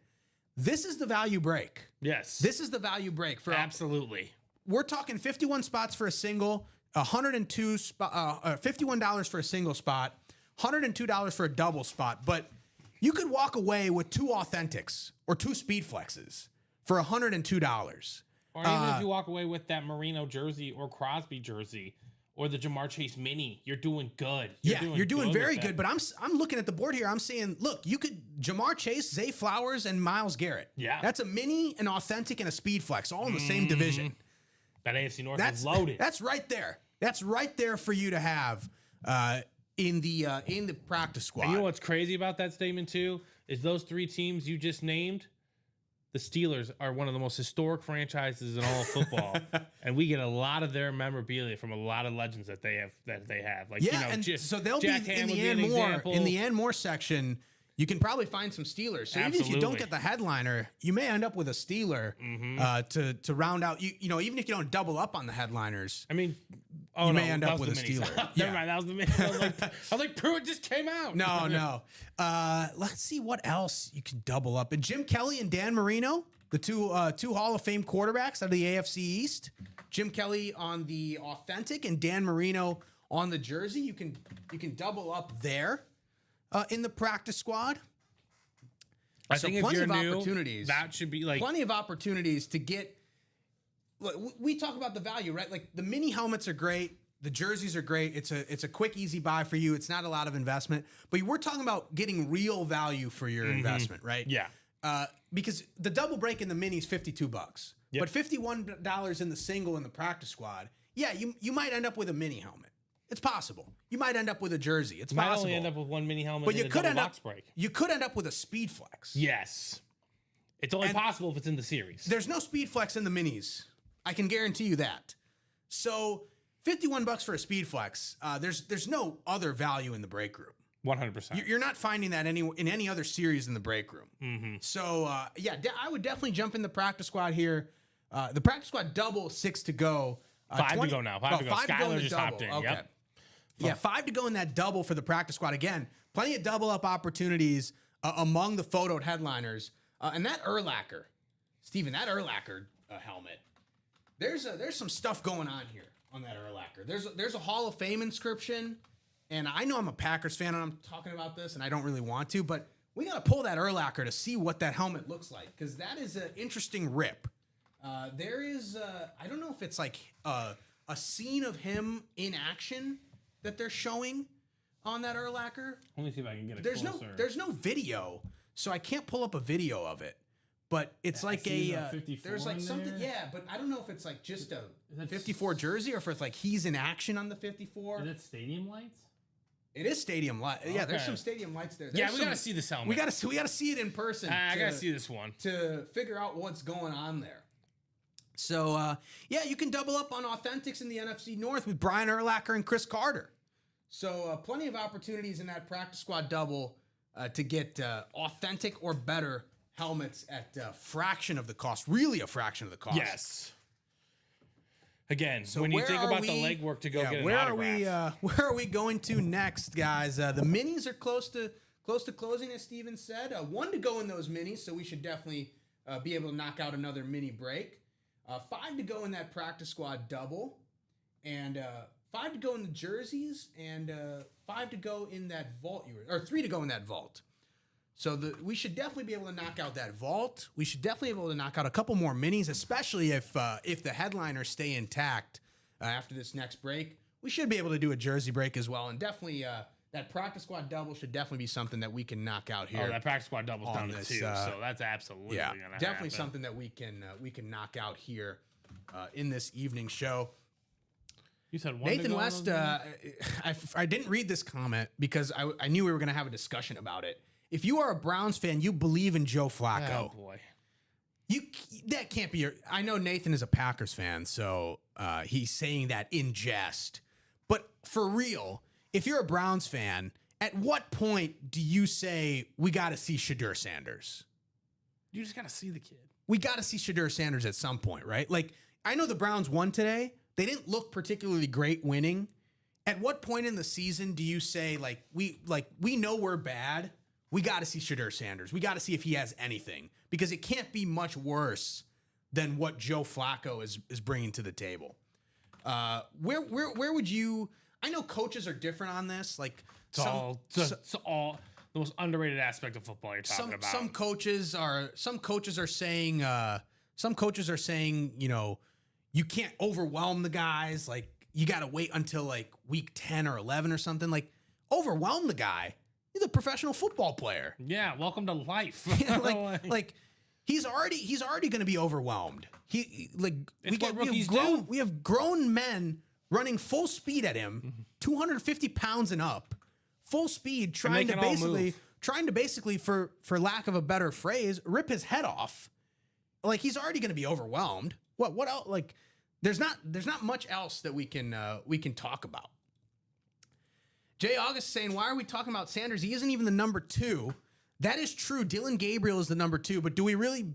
this is the value break. Yes. This is the value break for Absolutely. We're talking 51 spots for a single, $51 for a single spot, $102 for a double spot. But you could walk away with 2 authentics or 2 speed flexes for $102. Or even if you walk away with that Marino jersey or Crosby jersey or the Jamar Chase mini, you're doing good. You're doing very with good. But I'm looking at the board here. I'm saying, look, you could Jamar Chase, Zay Flowers, and Myles Garrett. Yeah. That's a mini, an authentic, and a speed flex, all in the same division. That AFC North is loaded. That's right there. That's right there for you to have in the practice squad. And you know what's crazy about that statement too is those 3 teams you just named. The Steelers are one of the most historic franchises in all of football, and we get a lot of their memorabilia from a lot of legends that they have. Like, so they'll Jack be Ham in would the an and more example. in the and more section. You can probably find some Steelers. So even if you don't Absolutely. get the headliner, you may end up with a Steeler to round out. You know, even if you don't double up on the headliners. I mean, you may end up with a Steeler. Never mind, that was the mini. I was like, Pruitt just came out. No. Let's see what else you can double up. And Jim Kelly and Dan Marino, the two Hall of Fame quarterbacks out of the AFC East. Jim Kelly on the authentic and Dan Marino on the jersey. You can double up there in the practice squad. I think if you're new, opportunities. that should be like Plenty of opportunities to get. Look, we talk about the value, right? Like the mini helmets are great. The jerseys are great. It's a quick, easy buy for you. It's not a lot of investment, but we're talking about getting real value for your investment, right? Yeah. Because the double break in the mini is $52, Yep. but $51 in the single in the practice squad. Yeah, you might end up with a mini helmet. It's possible. You might end up with a jersey. It's might possible. only end up with 1 mini helmet, but and you a could double end box up. break. You could end up with a speed flex. Yes, it's only possible if it's in the series. There's no speed flex in the minis I can guarantee you that. So $51 for a Speed Flex. There's no other value in the break room. 100%. You're not finding that in any other series in the break room. Mm-hmm. So I would definitely jump in the practice squad here. The practice squad double, 6 to go. 5 to go now. 5 to go. Skyler just hopped in. Okay. Yep. Yeah, 5 to go in that double for the practice squad. Again, plenty of double up opportunities among the photoed headliners. And that Urlacher, Steven, that Urlacher helmet, there's some stuff going on here on that Urlacher. There's a Hall of Fame inscription. And I know I'm a Packers fan and I'm talking about this and I don't really want to, but we got to pull that Urlacher to see what that helmet looks like because that is an interesting rip. There is, I don't know if it's like a scene of him in action that they're showing on that Urlacher. Let me see if I can get it There's closer. there's no video, so I can't pull up a video of it. But it's like there's like something, yeah. But I don't know if it's like just a 54 jersey or if it's like he's in action on the 54. Is that stadium lights? It is stadium light. Yeah, Okay. there's some stadium lights there. Yeah, we gotta see this helmet. We gotta see it in person. I gotta see this one to figure out what's going on there. So yeah, you can double up on authentics in the NFC North with Brian Urlacher and Chris Carter. So plenty of opportunities in that practice squad double to get authentic or better helmets at a fraction of the cost. Really, a fraction of the cost. Yes. Again, So when you where think are about we- the legwork to go get an where autograph. are we? Where are we going to next, guys? The minis are close to closing, as Steven said. 1 to go in those minis, so we should definitely be able to knock out another mini break. 5 to go in that practice squad double, and 5 to go in the jerseys, and 5 to go in that vault. Or 3 to go in that vault. So we should definitely be able to knock out that vault. We should definitely be able to knock out a couple more minis, especially if the headliners stay intact after this next break. We should be able to do a jersey break as well, and definitely that practice squad double should definitely be something that we can knock out here. Oh, that practice squad doubles on down to this, 2, so that's absolutely yeah, gonna definitely happen. something that we can knock out here in this evening show. You said 1 Nathan to go West, on those I didn't read this comment because I knew we were going to have a discussion about it. If you are a Browns fan, you believe in Joe Flacco. Oh boy. That can't be I know Nathan is a Packers fan, so he's saying that in jest. But for real, if you're a Browns fan, at what point do you say we got to see Shadur Sanders? You just gotta see the kid. We got to see Shadur Sanders at some point, right? Like, I know the Browns won today. They didn't look particularly great winning. At what point in the season do you say, we know we're bad? We got to see Shadur Sanders. We got to see if he has anything, because it can't be much worse than what Joe Flacco is bringing to the table. Where would you? I know coaches are different on this. Like It's all the most underrated aspect of football you're talking about. some coaches are saying you can't overwhelm the guys. Like, you got to wait until like week 10 or 11 or something. Like, overwhelm the guy. He's a professional football player. Yeah, welcome to life. like he's already going to be overwhelmed. We have grown men running full speed at him, 250 pounds and up, full speed, trying to basically, for lack of a better phrase, rip his head off. Like, he's already going to be overwhelmed. What else? Like, there's not much else that we can talk about. Jay August saying, why are we talking about Sanders? He isn't even the number 2. That is true. Dylan Gabriel is the number 2, but do we really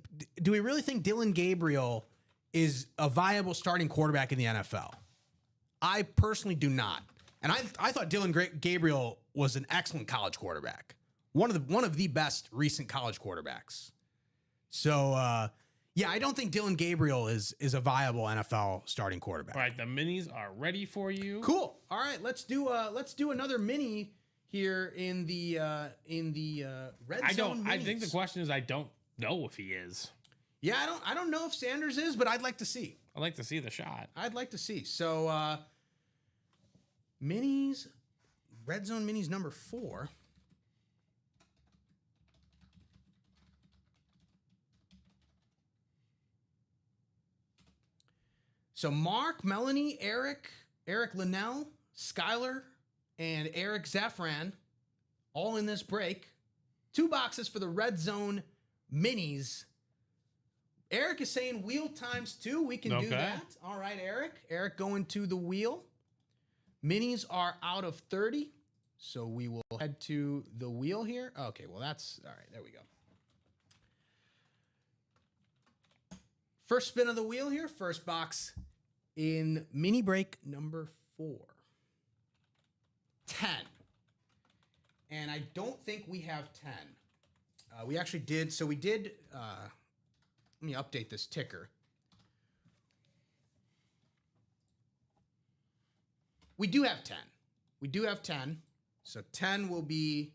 think Dylan Gabriel is a viable starting quarterback in the NFL? I personally do not. And I thought Dylan Gabriel was an excellent college quarterback. One of the best recent college quarterbacks. So yeah, I don't think Dylan Gabriel is a viable NFL starting quarterback. All right, the minis are ready for you. Cool. All right, let's do another mini here in the red zone. I think the question is, I don't know if he is. Yeah, I don't know if Sanders is, but I'd like to see. I'd like to see the shot. I'd like to see. So minis, red zone minis number 4. So Mark, Melanie, Eric Linnell, Skylar, and Eric Zafran, all in this break. 2 boxes for the red zone minis. Eric is saying wheel times 2. We can do Okay. that. All right, Eric. Eric going to the wheel. Minis are out of 30. So we will head to the wheel here. Okay, well, that's all right. There we go. First spin of the wheel here. First box in mini break number 4. 10. And I don't think we have 10. We actually did. So we did. Let me update this ticker. We do have 10. We do have 10. So 10 will be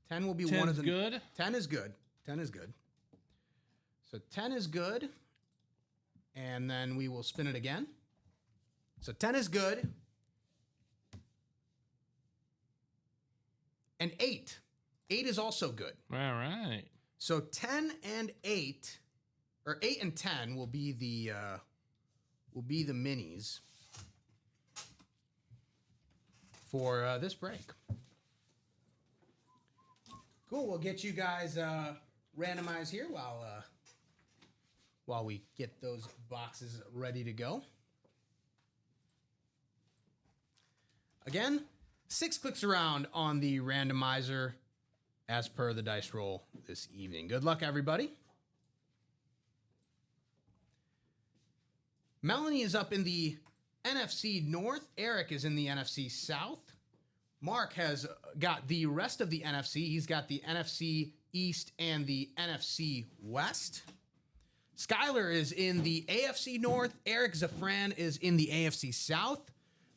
one of 10's the good. 10 is good. 10 is good. So 10 is good. And then we will spin it again. So 10 is good. And 8. 8 is also good. All right. So 10 and 8, or 8 and 10 will be the minis for this break. Cool. We'll get you guys randomized here while we get those boxes ready to go. Again, 6 clicks around on the randomizer as per the dice roll this evening. Good luck, everybody. Melanie is up in the NFC North. Eric is in the NFC South. Mark has got the rest of the NFC. He's got the NFC East and the NFC West. Skylar is in the AFC North. Eric Zafran is in the AFC South.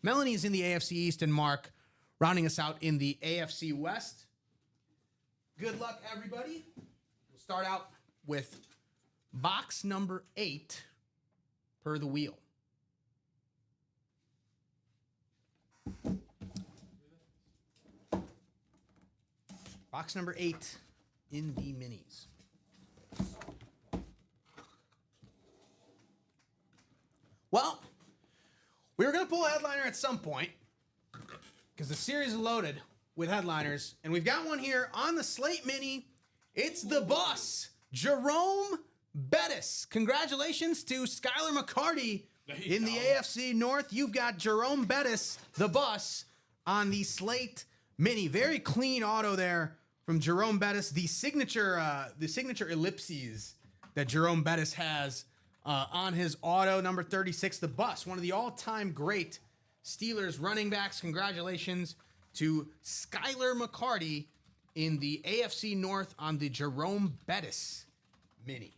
Melanie is in the AFC East, and Mark rounding us out in the AFC West. Good luck, everybody. We'll start out with box number 8 per the wheel. Box number 8 in the minis. Well, we were going to pull a headliner at some point because the series is loaded with headliners, and we've got one here on the slate mini. It's the boss, Jerome Bettis. Congratulations to Skylar McCarty in the AFC North. You've got Jerome Bettis, the boss, on the slate mini. Very clean auto there from Jerome Bettis. The signature ellipses that Jerome Bettis has on his auto, number 36, the bus, one of the all-time great Steelers running backs. Congratulations to Skylar McCarty in the AFC North on the Jerome Bettis mini.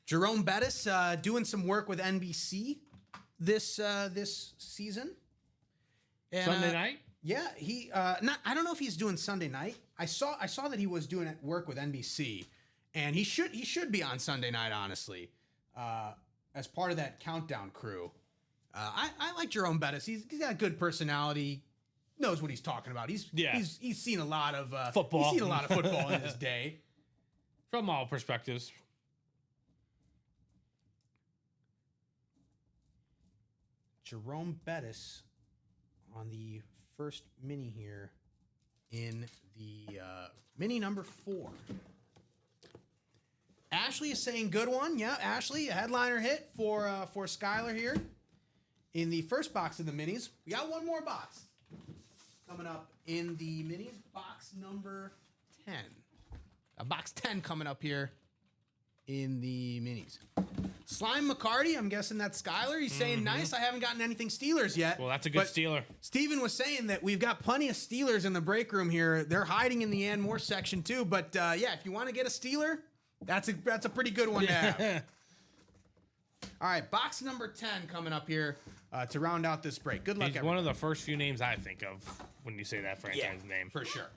Jerome Bettis doing some work with NBC this season. And, Sunday night? Yeah, he I don't know if he's doing Sunday night. I saw that he was doing work with NBC, and he should be on Sunday night, honestly, as part of that countdown crew. I like Jerome Bettis. He's got a good personality, knows what he's talking about. He's seen a lot of football. He's seen a lot of football in his day. From all perspectives. Jerome Bettis on the first mini here in the mini number 4. Ashley is saying good one. Yeah, Ashley, a headliner hit for Skylar here in the first box of the minis. We got one more box coming up in the minis. Box number 10. Box 10 coming up here in the minis. Slime McCarty, I'm guessing that's Skylar. He's saying, nice, I haven't gotten anything Steelers yet. Well, that's a good Steeler. Steven was saying that we've got plenty of Steelers in the break room here. They're hiding in the and more section too. But yeah, if you want to get a Steeler, that's a pretty good one to have. All right, box number 10 coming up here to round out this break. Good luck, He's everyone. one of the first few names I think of when you say that franchise name. For sure.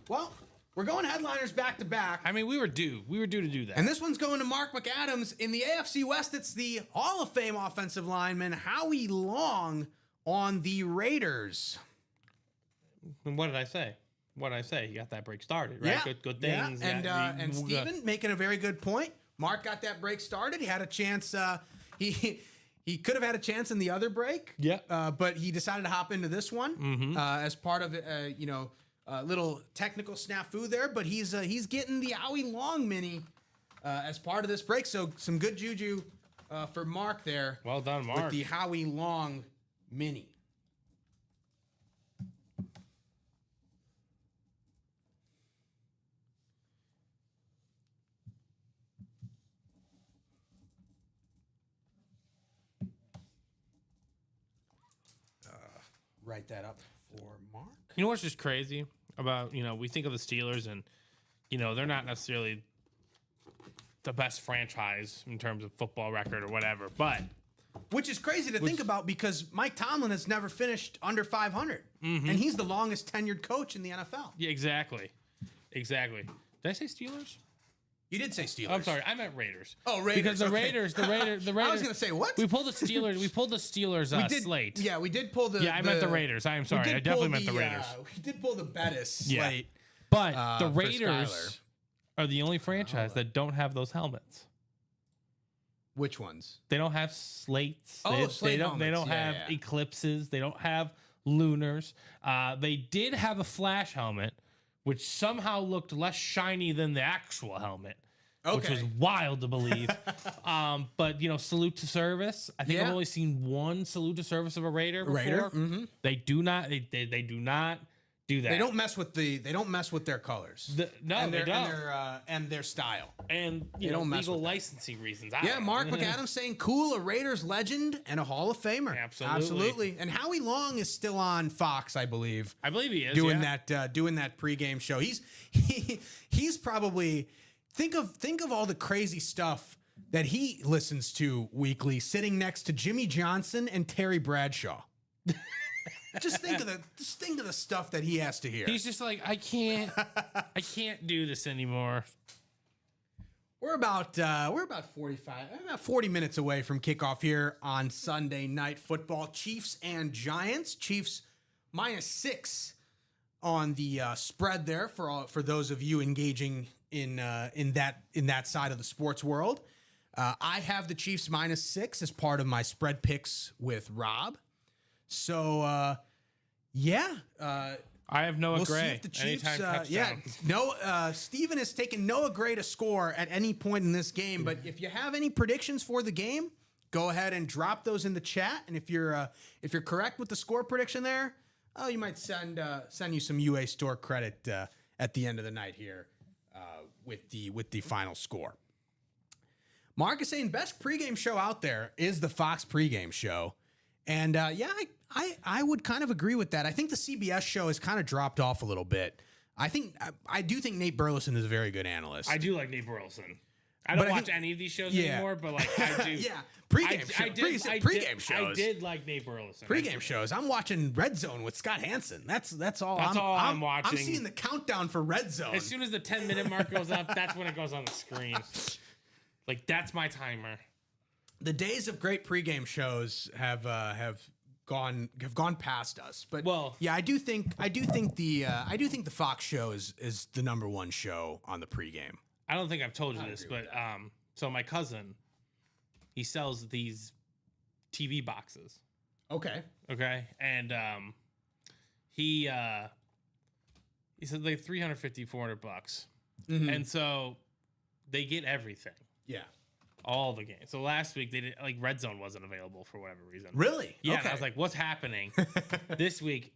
Well, we're going headliners back to back. I mean, we were due to do that. And this one's going to Mark McAdams. In the AFC West, it's the Hall of Fame offensive lineman, Howie Long, on the Raiders. And what did I say? What did I say? You got that break started, right? Yeah. Good things. Yeah. And Steven making a very good point. Mark got that break started. He had a chance. He could have had a chance in the other break. Yeah. But he decided to hop into this one as part of a little technical snafu there. But he's getting the Howie Long mini as part of this break. So some good juju for Mark there. Well done, Mark. With the Howie Long mini. Write that up for Mark. You know what's just crazy about, we think of the Steelers and, they're not necessarily the best franchise in terms of football record or whatever, but. Which is crazy to think about because Mike Tomlin has never finished under 500. And he's the longest tenured coach in the NFL. Yeah, exactly. Exactly. Did I say Steelers? You did say Steelers. I'm sorry, I meant Raiders. Oh, Raiders. Because the Raiders. I was going to say, what? We pulled the Steelers slate. Yeah, we did pull the. Yeah, I meant the Raiders. I am sorry. I definitely meant the Raiders. We did pull the Bettis slate. But the for Raiders Skyler. are the only franchise that don't have those helmets. Which ones? They don't have slates. Oh, slate They don't helmets. have eclipses. They don't have lunars. They did have a flash helmet, which somehow looked less shiny than the actual helmet. Which was wild to believe. But, salute to service. I think I've only seen one salute to service of a Raider before. They do not they do not do that. They don't mess with their colors. And their style. And don't mess legal with that. licensing reasons. Mark McAdams saying cool, a Raiders legend and a Hall of Famer. Absolutely. And Howie Long is still on Fox, I believe. I believe he is doing that pregame show. He's probably think of all the crazy stuff that he listens to weekly, sitting next to Jimmy Johnson and Terry Bradshaw. Just think of the stuff that he has to hear. He's just like, I can't do this anymore. We're about 40 minutes away from kickoff here on Sunday Night Football. Chiefs and Giants. Chiefs -6 on the spread there for those of you engaging in that side of the sports world. I have the Chiefs -6 as part of my spread picks with Rob. So I have Noah we'll Gray. See if the Chiefs, Anytime Steven has taken Noah Gray to score at any point in this game. But if you have any predictions for the game, go ahead and drop those in the chat. And if you're correct with the score prediction there, you might send you some UA Store credit at the end of the night here with the final score. Mark is saying best pregame show out there is the Fox pregame show. And I would kind of agree with that. I think the CBS show has kind of dropped off a little bit. I do think Nate Burleson is a very good analyst. I do like Nate Burleson. I don't watch any of these shows anymore, but I do. Pregame shows. I did like Nate Burleson. Pregame shows. I'm watching Red Zone with Scott Hansen. That's all. That's all I'm watching. I'm seeing the countdown for Red Zone. As soon as the 10-minute mark goes up, that's when it goes on the screen. That's my timer. The days of great pregame shows have gone past us. But I do think the Fox show is the number one show on the pregame. I don't think I've told you this, but so my cousin, he sells these TV boxes. Okay. And he said like $350, $400. And so they get everything. Yeah. All the games. So last week they did Red Zone wasn't available for whatever reason. Really? Yeah. Okay. And I was like, what's happening? This week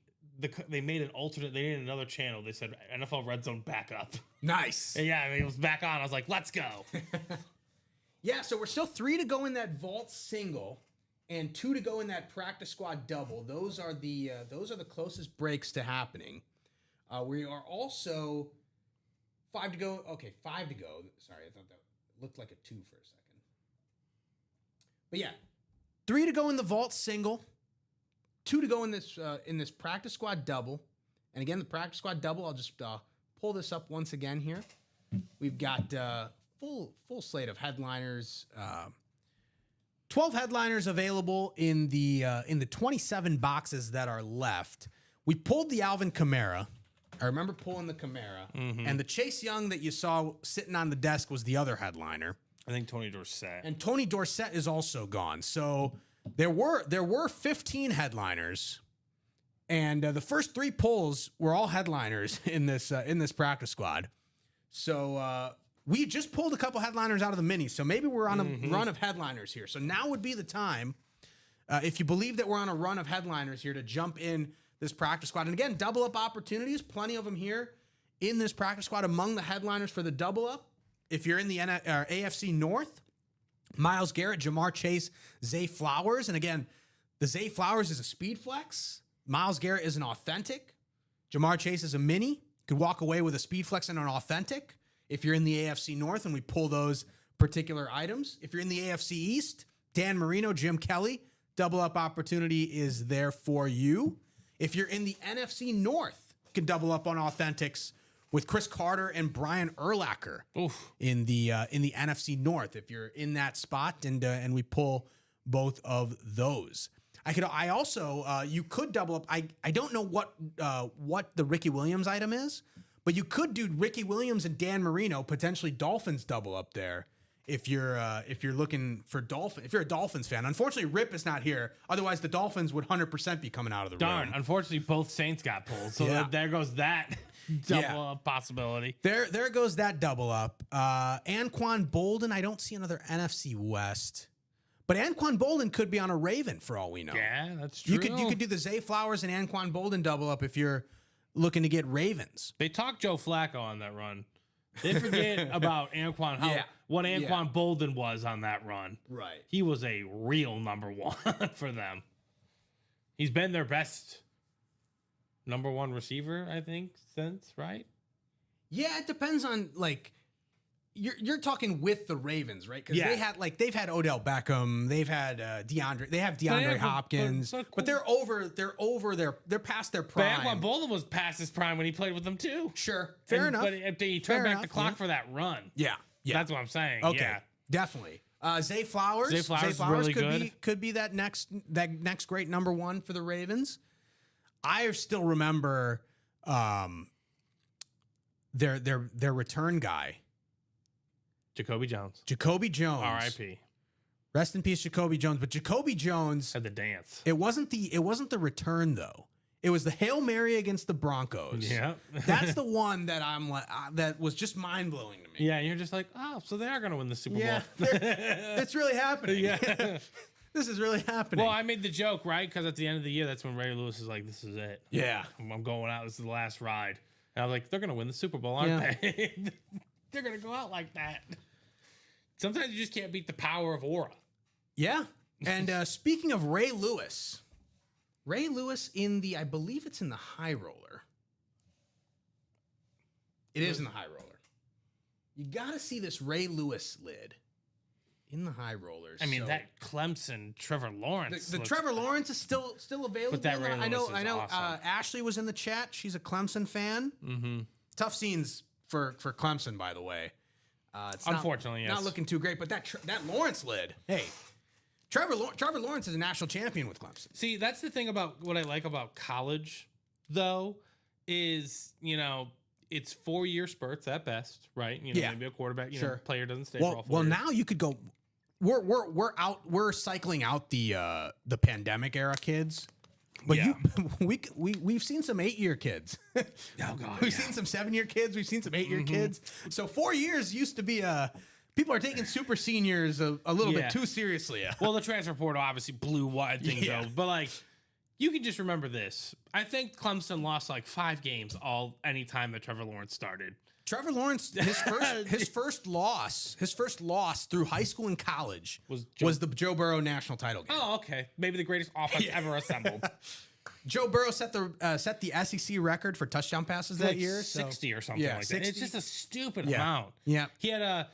they made an alternate. They made another channel. They said NFL Red Zone back up. Nice. And it was back on. I was like, let's go. Yeah. So we're still 3 to go in that vault single, and 2 to go in that practice squad double. Those are the closest breaks to happening. We are also 5 to go. Okay, 5 to go. Sorry, I thought that looked like a 2 for a second. But yeah, 3 to go in the vault single, 2 to go in this practice squad double. And again, the practice squad double, I'll just pull this up once again here. We've got full slate of headliners. 12 headliners available in the 27 boxes that are left. We pulled the Alvin Kamara. I remember pulling the Kamara. And the Chase Young that you saw sitting on the desk was the other headliner. I think Tony Dorsett. And Tony Dorsett is also gone. So There were 15 headliners, and the first 3 polls were all headliners in this practice squad. So we just pulled a couple headliners out of the minis. So maybe we're on a run of headliners here. So now would be the time, if you believe that we're on a run of headliners here, to jump in this practice squad. And again, double up opportunities, plenty of them here in this practice squad. Among the headliners for the double up, if you're in the AFC North, Myles Garrett, Jamar Chase, Zay Flowers. And again, the Zay Flowers is a speed flex. Myles Garrett is an authentic. Jamar Chase is a mini. Could walk away with a speed flex and an authentic if you're in the AFC North and we pull those particular items. If you're in the AFC East, Dan Marino, Jim Kelly, double up opportunity is there for you. If you're in the NFC North, you can double up on authentics with Chris Carter and Brian Urlacher in the NFC North. If you're in that spot and we pull both of those. I also you could double up. I don't know what the Ricky Williams item is, but you could do Ricky Williams and Dan Marino, potentially Dolphins double up there if you're looking for if you're a Dolphins fan. Unfortunately, Rip is not here. Otherwise, the Dolphins would 100% be coming out of the room. Unfortunately, both Saints got pulled, so there goes that double up possibility. There goes that double up. Anquan Bolden, I don't see another NFC West. But Anquan Bolden could be on a Raven for all we know. Yeah, that's true. You could do the Zay Flowers and Anquan Bolden double up if you're looking to get Ravens. They talked Joe Flacco on that run. They forget about Anquan, what Anquan Bolden was on that run. Right. He was a real number 1 for them. He's been their best number 1 receiver, I think, since, right? Yeah, it depends on you're talking with the Ravens, right? Because they've had Odell Beckham, they've had DeAndre Hopkins, but they're past their prime. But Anquan Bolden was past his prime when he played with them too. Sure, fair enough. But if they turn back the clock for that run, that's what I'm saying. Okay, definitely. Zay Flowers is really could be that next great number 1 for the Ravens. I still remember their return guy. Jacoby Jones. R.I.P. Rest in peace, Jacoby Jones. But Jacoby Jones had the dance. It wasn't the return though. It was the Hail Mary against the Broncos. Yeah, that's the one that I'm like that was just mind blowing to me. Yeah, you're just like, oh, so they are going to win the Super Bowl. It's really happening. Yeah, this is really happening. Well, I made the joke right because at the end of the year, that's when Ray Lewis is like, this is it. Yeah, I'm going out. This is the last ride. And I was like, they're going to win the Super Bowl, aren't they? They're going to go out like that. Sometimes you just can't beat the power of aura. Yeah. And speaking of Ray Lewis in I believe it's in the high roller. It is in the high roller. You got to see this Ray Lewis lid in the high rollers. I mean, that Clemson Trevor Lawrence. The Trevor Lawrence is still available. But that Ray Lewis I know. Awesome. Ashley was in the chat. She's a Clemson fan. Mm-hmm. Tough scenes for Clemson, by the way. It's unfortunately, not looking too great. But that Lawrence lid, hey, Trevor Lawrence is a national champion with Clemson. See, that's the thing about what I like about college, though, is it's 4-year spurts at best, right? Maybe a quarterback, player doesn't stay for all 4 years. Well, now you could go. We're cycling out the pandemic era kids. But we've seen some 8-year kids. Oh God, we've seen some 7-year kids. We've seen some 8-year kids. So 4 years used to be people are taking super seniors a little bit too seriously. Well, the transfer portal obviously blew wide things out, but you can just remember this. I think Clemson lost 5 games anytime that Trevor Lawrence started. Trevor Lawrence, his first loss through high school and college was the Joe Burrow national title game. Oh, okay. Maybe the greatest offense ever assembled. Joe Burrow set the SEC record for touchdown passes that year, 60 or something like 60. that. It's just a stupid amount. Yeah, he had a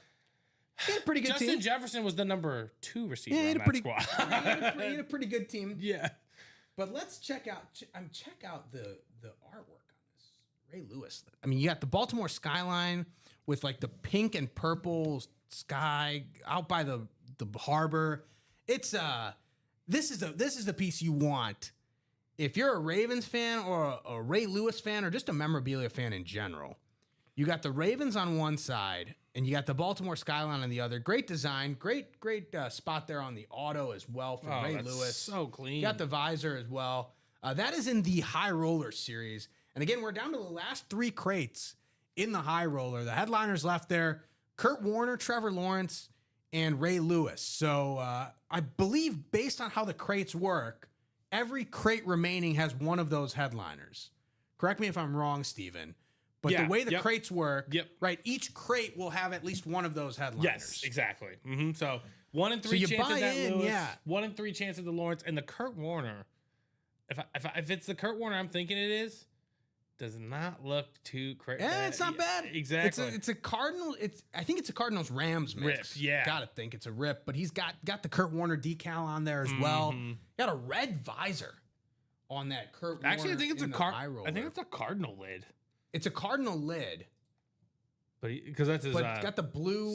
pretty good Justin team. Jefferson was the number 2 receiver on that squad. He had a pretty good team. Yeah, but let's check out the artwork. Ray Lewis. I mean, you got the Baltimore skyline with the pink and purple sky out by the harbor. It's this is the piece you want if you're a Ravens fan or a Ray Lewis fan or just a memorabilia fan in general. You got the Ravens on one side And you got the Baltimore Skyline on the other. Great design. Great spot there on the auto as well for Ray that's Lewis. so clean. You got the visor as well. That is in the High Roller series. And again, we're down to the last 3 crates in the High Roller. The headliners left there, Kurt Warner, Trevor Lawrence, and Ray Lewis. So I believe based on how the crates work, every crate remaining has one of those headliners. Correct me if I'm wrong, Steven. But Yeah, the way the yep. crates work, Yep. right, each crate will have at least one of those headliners. Yes, exactly. So 1 in 3 you chance buy of that in, Lewis. yeah. 1 in 3 chance of the Lawrence, and the Kurt Warner. If it's the Kurt Warner I'm thinking it is, does not look too crazy. Yeah, it's not bad. Exactly. It's a Cardinal. I think it's a Cardinals Rams mix. Rip, yeah. Gotta think it's a rip. But he's got the Kurt Warner decal on there as well. Got a red visor on that Kurt Warner. Actually, I think it's in a the High Roller. I think it's a Cardinal lid, It's a Cardinal lid, but because that's his. but it's got the blue.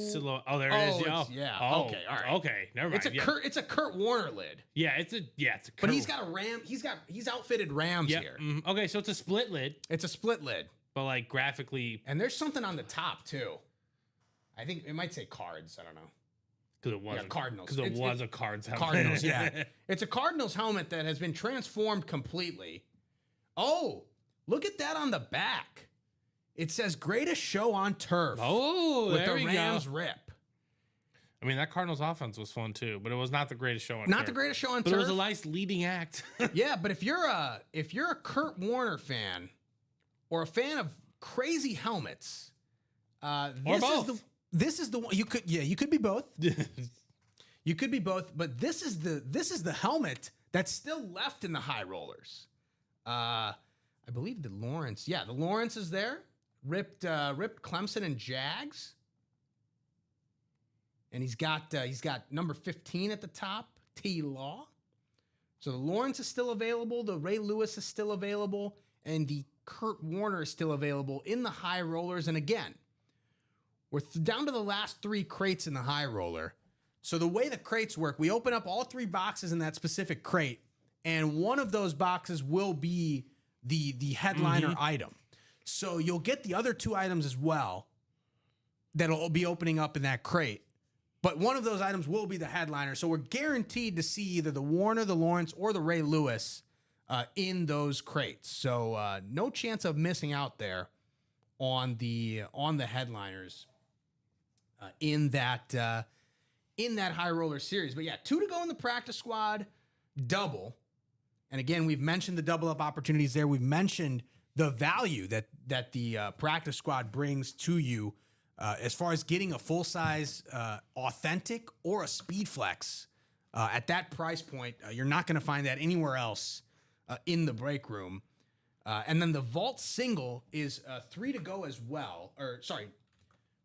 Oh, there it is. it's- yeah. Oh, Okay, all right. Okay, never mind. It's a Kurt Warner lid. It's a Kurt. But he's got a Ram. He's outfitted Rams Yep. here. Okay, so it's a split lid, It's a split lid, but like graphically, and there's something on the top too. I think it might say Cards. I don't know. because it was Cardinals. Because it It's- was a Cards helmet. Cardinals, yeah. It's a Cardinals helmet that has been transformed completely. Oh, look at that on the back. It says greatest show on turf Oh, with there the we Rams go. rip. I mean, that Cardinals offense was fun too, but it was not the greatest show on Not turf. the greatest show on But turf. it was a nice leading act. Yeah, but if you're a Kurt Warner fan or a fan of crazy helmets, this is the one you could be both. You could be both, but this is the helmet that's still left in the High Rollers. I believe the Lawrence is there. Ripped Clemson and Jags. And he's got number 15 at the top, T Law. So the Lawrence is still available, the Ray Lewis is still available, and the Kurt Warner is still available in the High Rollers. And again, we're down to the last 3 crates in the High Roller. So the way the crates work, we open up all 3 boxes in that specific crate, and one of those boxes will be the headliner item. So you'll get the other 2 items as well that'll be opening up in that crate. But one of those items will be the headliner. So we're guaranteed to see either the Warner, the Lawrence, or the Ray Lewis in those crates. So no chance of missing out there on the headliners in that High Roller series. But yeah, 2 to go in the practice squad, double. And again, we've mentioned the double up opportunities there. We've mentioned the value that the practice squad brings to you as far as getting a full size authentic or a speed flex at that price point. You're not going to find that anywhere else in the break room. And then the vault single is 3 to go as well. Or sorry,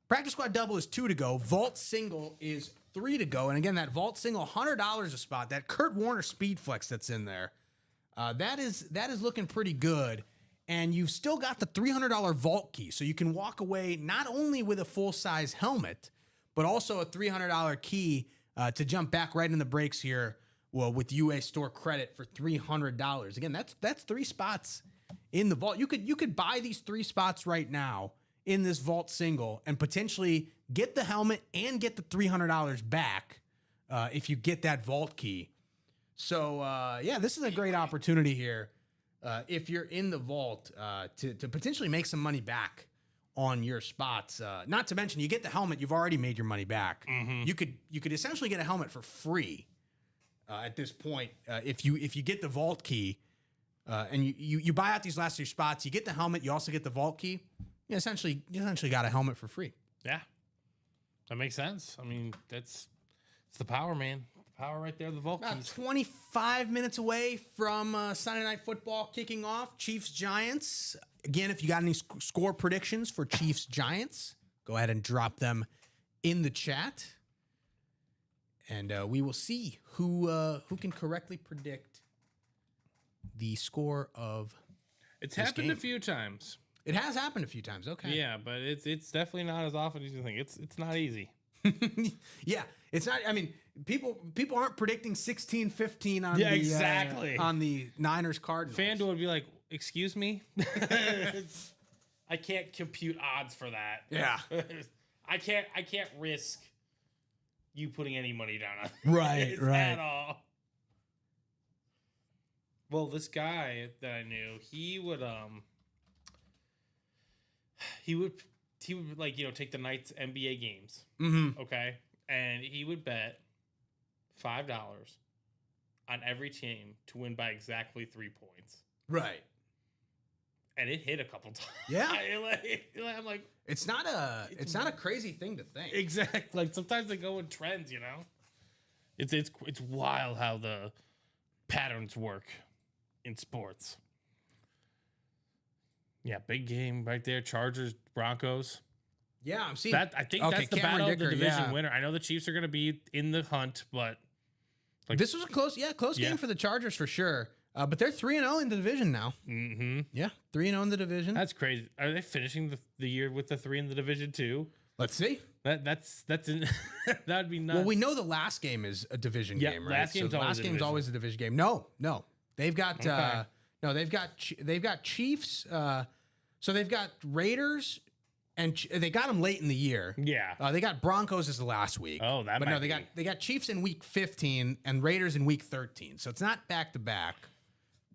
practice squad double is 2 to go. Vault single is 3 to go. And again, that vault single, $100 a spot. That Kurt Warner speed flex that's in there, that is looking pretty good. And you've still got the $300 vault key. So you can walk away not only with a full-size helmet, but also a $300 key to jump back right in the breaks here, well, with UA Store credit for $300. Again, that's 3 spots in the vault. You could buy these 3 spots right now in this vault single and potentially get the helmet and get the $300 back if you get that vault key. So, yeah, this is a great opportunity here. If you're in the vault, to potentially make some money back on your spots. Not to mention, you get the helmet, you've already made your money back. You could essentially get a helmet for free at this point if you get the vault key and you buy out these last 3 spots. You get the helmet, you also get the vault key. You essentially got a helmet for free. Yeah, that makes sense. I mean, it's the power, man. Power right there, the vault About keys. 25 minutes away from Sunday Night Football kicking off. Chiefs-Giants. Again, if you got any score predictions for Chiefs-Giants, go ahead and drop them in the chat. And we will see who can correctly predict the score of It's this happened game. a few times. It has happened a few times. Okay. Yeah, but it's definitely not as often as you think. It's not easy. Yeah, it's not. I mean, people aren't predicting 16-15 on exactly on the Niners Cardinals. FanDuel would be like, "Excuse me, I can't compute odds for that." Yeah. I can't risk you putting any money down on Right, this right. at all. Well, this guy that I knew, he would like, take the night's NBA games, okay, and he would bet $5 on every team to win by exactly 3 points, Right. and it hit a couple times. Yeah. I'm like, It's not a crazy thing to think. exactly. Like sometimes they go in trends, It's wild how the patterns work in sports. Yeah, big game right there. Chargers, Broncos. Yeah, I'm seeing That I think Okay, that's the Cameron battle of the Dicker, division yeah. winner. I know the Chiefs are going to be in the hunt, but This was a close Yeah. game for the Chargers for sure. But they're 3-0 in the division now. Yeah, 3-0 in the division. that's crazy. Are they finishing the year with the 3 in the division too? Let's see. That's that'd be nuts. Well, we know the last game is a division Yeah, game, right? last game's the always last a game's division. always a division game. No. They've got Okay. they've got Chiefs. So they've got Raiders, and they got them late in the year. Yeah. They got Broncos as the last week. Oh, that But might no, be. they got Chiefs in week 15 and Raiders in week 13. So it's not back to back.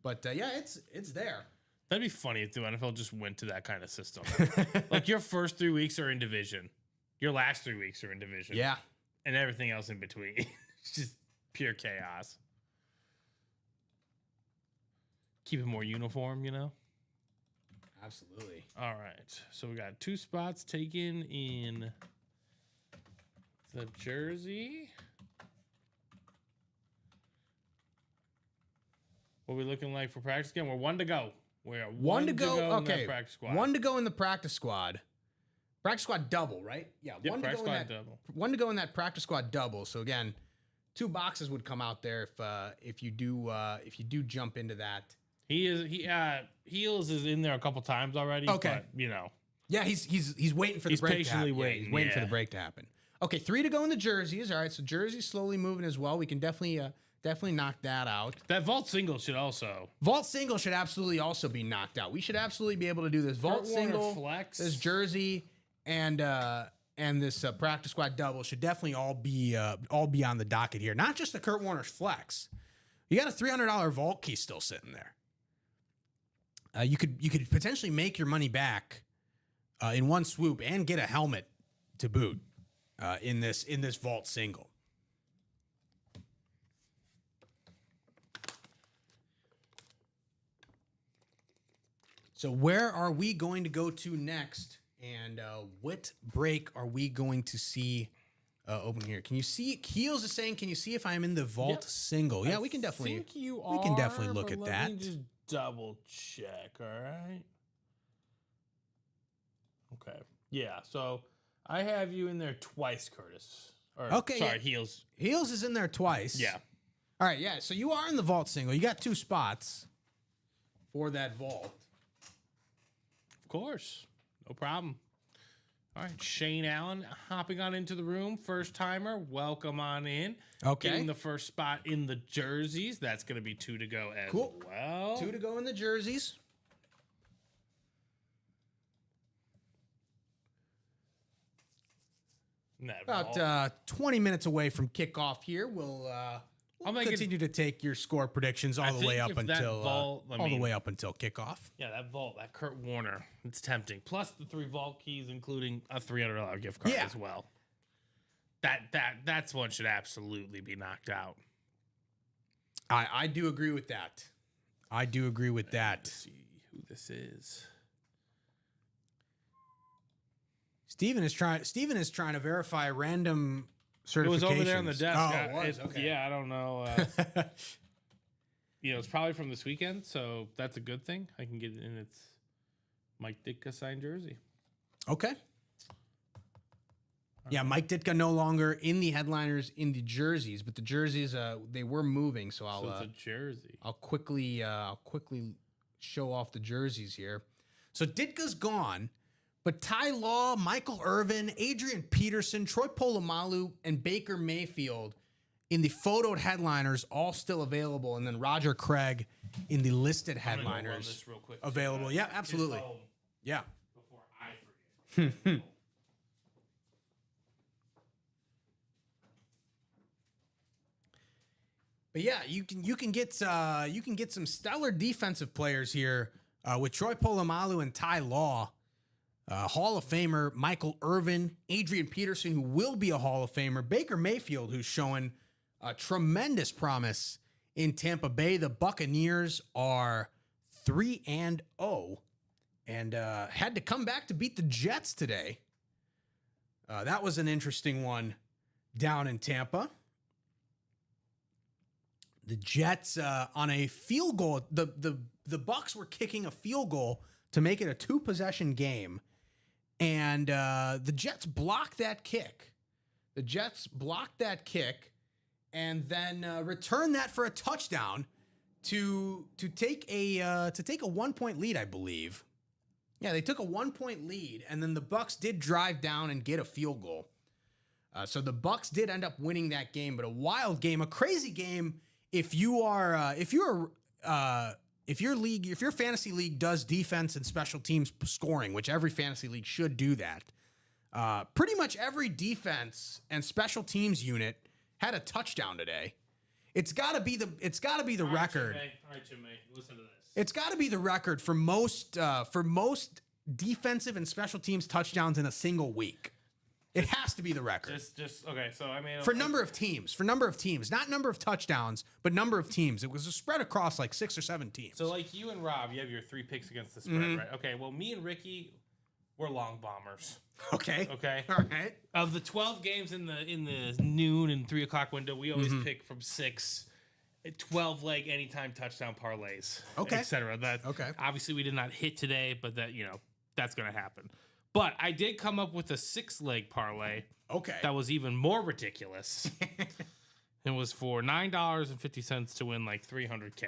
But yeah, it's there. That'd be funny if the NFL just went to that kind of system. Like your first 3 weeks are in division, your last 3 weeks are in division. Yeah. And everything else in between. It's just pure chaos. Keep it more uniform, Absolutely. All right. So we got 2 spots taken in the jersey. What are we looking like for practice again? We're 1 to go. We're One to go. in that Okay. practice squad. One to go in the practice squad. Practice squad double, right? Yeah. Yep, one to practice go in squad that. double. One to go in that practice squad double. So again, 2 boxes would come out there if you do jump into that. Heels is in there a couple times already. Okay. But, Yeah, he's waiting for the He's break patiently to happen. Yeah, waiting, he's waiting for yeah. the break to happen. Okay, 3 to go in the jerseys. All right, so jerseys slowly moving as well. We can definitely knock that out. that vault single should also. Vault single should absolutely also be knocked out. We should absolutely be able to do this vault Kurt Warner single, flex. this jersey, and this practice squad double should definitely all be on the docket here. Not just the Kurt Warner flex. You got a $300 vault key still sitting there. You could potentially make your money back in one swoop and get a helmet to boot in this vault single. So where are we going to go to next? And what break are we going to see open here? Can you see? Keels is saying, can you see if I'm in the vault Yep. single? Yeah, we can definitely. we can definitely look at that. Let me just double check. All right. Okay. Yeah. So I have you in there twice, Curtis. Or, Okay, Sorry, yeah. Heels. Heels is in there twice. Yeah. All right, yeah. So you are in the vault single. You got 2 spots for that vault. Of course. No problem. All right. Shane Allen hopping on into the room. First timer. Welcome on in. Okay. Getting the first spot in the jerseys. That's going to be 2 to go as Cool. well. 2 to go in the jerseys. And that About vault. 20 minutes away from kickoff here. We'll I'll make it- continue to take your score predictions all I the think way up if that until vault- I all the mean- way up until kickoff. Yeah, that vault, that Kurt Warner, it's tempting. Plus the 3 vault keys, including a $300 gift card Yeah. as well. That's one should absolutely be knocked out. I do agree with that. I do agree with that. Let's see who this is. Steven is trying to verify random certifications. It was over there on the desk. Oh, it was? Okay. Yeah, I don't know. It's probably from this weekend, so that's a good thing. I can get it in its Mike Ditka signed jersey. Okay. Yeah, Mike Ditka no longer in the headliners in the jerseys, but the jerseys they were moving, so So it's a jersey. I'll quickly show off the jerseys here. So Ditka's gone, but Ty Law, Michael Irvin, Adrian Peterson, Troy Polamalu, and Baker Mayfield in the photoed headliners all still available, and then Roger Craig in the listed I'm gonna go run headliners this real quick, available. too, Yeah, guys. absolutely. Just home Yeah. before I forget. But yeah, you can get some stellar defensive players here with Troy Polamalu and Ty Law, Hall of Famer Michael Irvin, Adrian Peterson, who will be a Hall of Famer, Baker Mayfield, who's showing tremendous promise in Tampa Bay. The Buccaneers are 3-0 and had to come back to beat the Jets today. That was an interesting one down in Tampa. The Jets on a field goal. The Bucs were kicking a field goal to make it a 2-possession game, and the Jets blocked that kick. The Jets blocked that kick, and then returned that for a touchdown to take a 1-point lead, I believe. Yeah, they took a 1-point lead, and then the Bucs did drive down and get a field goal. So the Bucs did end up winning that game, but a wild game, a crazy game. If your fantasy league does defense and special teams scoring, which every fantasy league should do that, pretty much every defense and special teams unit had a touchdown today. It's got to be the record. All right, Jimmy, listen to this. It's got to be the record for most defensive and special teams touchdowns in a single week. It has to be the record. Just okay. So I mean, for number of teams, not number of touchdowns, but number of teams. It was a spread across like 6 or 7 teams. So like you and Rob, you have your 3 picks against the spread, right? Okay. Well, me and Ricky, we're long bombers. Okay. All right. Of the 12 games in the noon and 3 o'clock window, we always pick from 6, 12 leg anytime touchdown parlays. Okay. Etc. That okay. Obviously, we did not hit today, but that's going to happen. But I did come up with a 6-leg parlay. Okay. That was even more ridiculous. It was for $9.50 to win like $300K.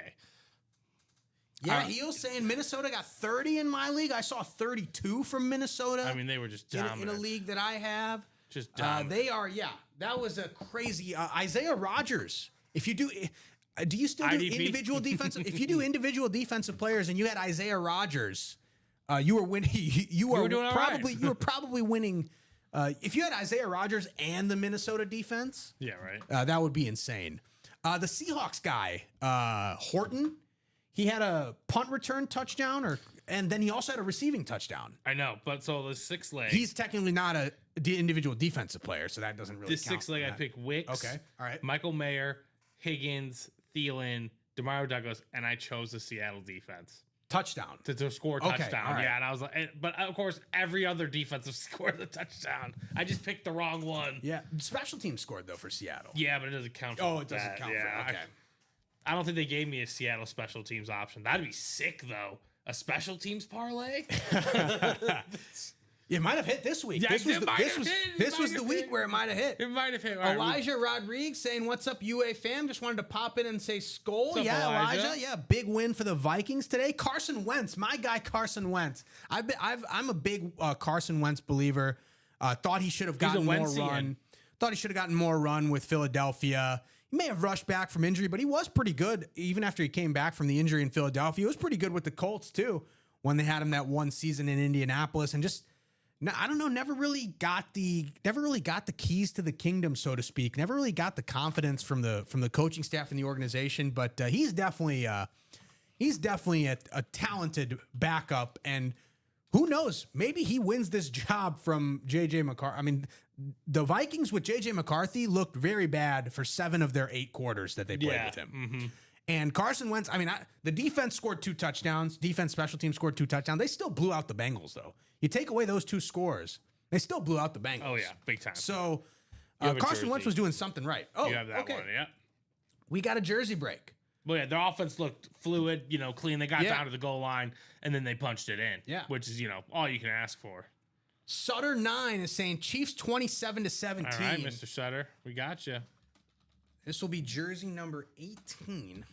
Yeah, Heel's saying Minnesota got 30 in my league. I saw 32 from Minnesota. I mean, they were just dominant. In a league that I have. Just dominant. They are, yeah. That was a crazy Isaiah Rodgers. If you do you still do IDP? Individual defensive? If you do individual defensive players and you had Isaiah Rodgers, you were winning. You were probably winning. If you had Isaiah Rodgers and the Minnesota defense, yeah, right. That would be insane. The Seahawks guy, Horton, he had a punt return touchdown, and then he also had a receiving touchdown. I know, but so the 6-leg. He's technically not a individual defensive player, so that doesn't really count. The 6-leg, I picked Wicks. Okay, all right. Michael Mayer, Higgins, Thielen, Demario Douglas, and I chose the Seattle defense. Touchdown. To score a touchdown. Right. Yeah, and I was like, but of course, every other defensive scored the touchdown. I just picked the wrong one. Yeah. Special teams scored, though, for Seattle. Yeah, but it doesn't count for it doesn't count yeah, for okay. I don't think they gave me a Seattle special teams option. That'd be sick, though. A special teams parlay? It might have hit this week. Yeah, this was the week where it might have hit. It might have hit. Elijah Rodriguez saying, "What's up, UA fam? Just wanted to pop in and say skol." What's Yeah, up, Elijah. Yeah, big win for the Vikings today. Carson Wentz, my guy, Carson Wentz. I'm a big Carson Wentz believer. Thought he should have gotten more run. Thought he should have gotten more run with Philadelphia. He may have rushed back from injury, but he was pretty good even after he came back from the injury in Philadelphia. He was pretty good with the Colts too when they had him that one season in Indianapolis, and just. No, I don't know. Never really got the keys to the kingdom, so to speak. Never really got the confidence from the coaching staff and the organization. But he's definitely a talented backup, and who knows? Maybe he wins this job from JJ McCarthy. I mean, the Vikings with JJ McCarthy looked very bad for 7 of their 8 quarters that they played with him. Mm-hmm. And Carson Wentz, I mean, the defense scored 2 touchdowns. Defense, special teams scored 2 touchdowns. They still blew out the Bengals, though. You take away those 2 scores, they still blew out the Bengals. Oh, yeah, big time. So Carson Wentz was doing something right. Oh, you have that okay. one, yeah. We got a jersey break. Well, yeah, their offense looked fluid, clean. They got down to the goal line, and then they punched it in. Yeah. Which is, all you can ask for. Sutter 9 is saying Chiefs 27-17. All right, Mr. Sutter, we got you. This will be jersey number 18.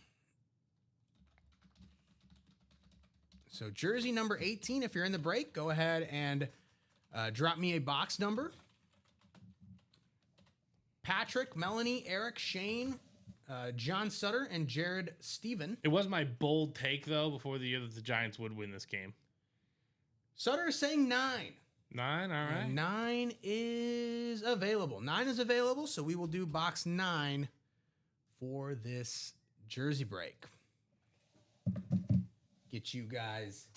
So jersey number 18, if you're in the break, go ahead and drop me a box number. Patrick, Melanie, Eric, Shane, John Sutter, and Jared Steven. It was my bold take, though, before the year that the Giants would win this game. Sutter is saying 9. 9, all right. 9 is available. 9 is available, so we will do box 9 for this jersey break. Get you guys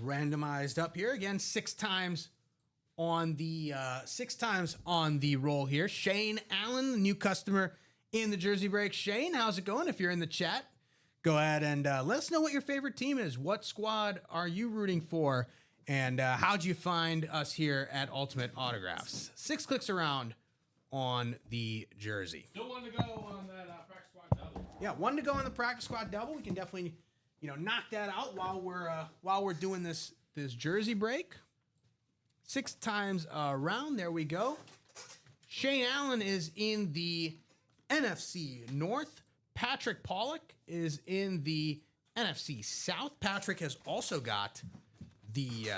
randomized up here again. Six times on the roll here. Shane Allen, the new customer in the jersey break. Shane, how's it going? If you're in the chat, go ahead and let us know what your favorite team is. What squad are you rooting for? And how'd you find us here at Ultimate Autographs? 6 clicks around on the jersey. Still one to go on that practice squad double. Yeah, 1 to go on the practice squad double. We can definitely, knock that out while we're doing this jersey break. 6 times around. There we go. Shane Allen is in the NFC North. Patrick Pollock is in the NFC South. Patrick has also got the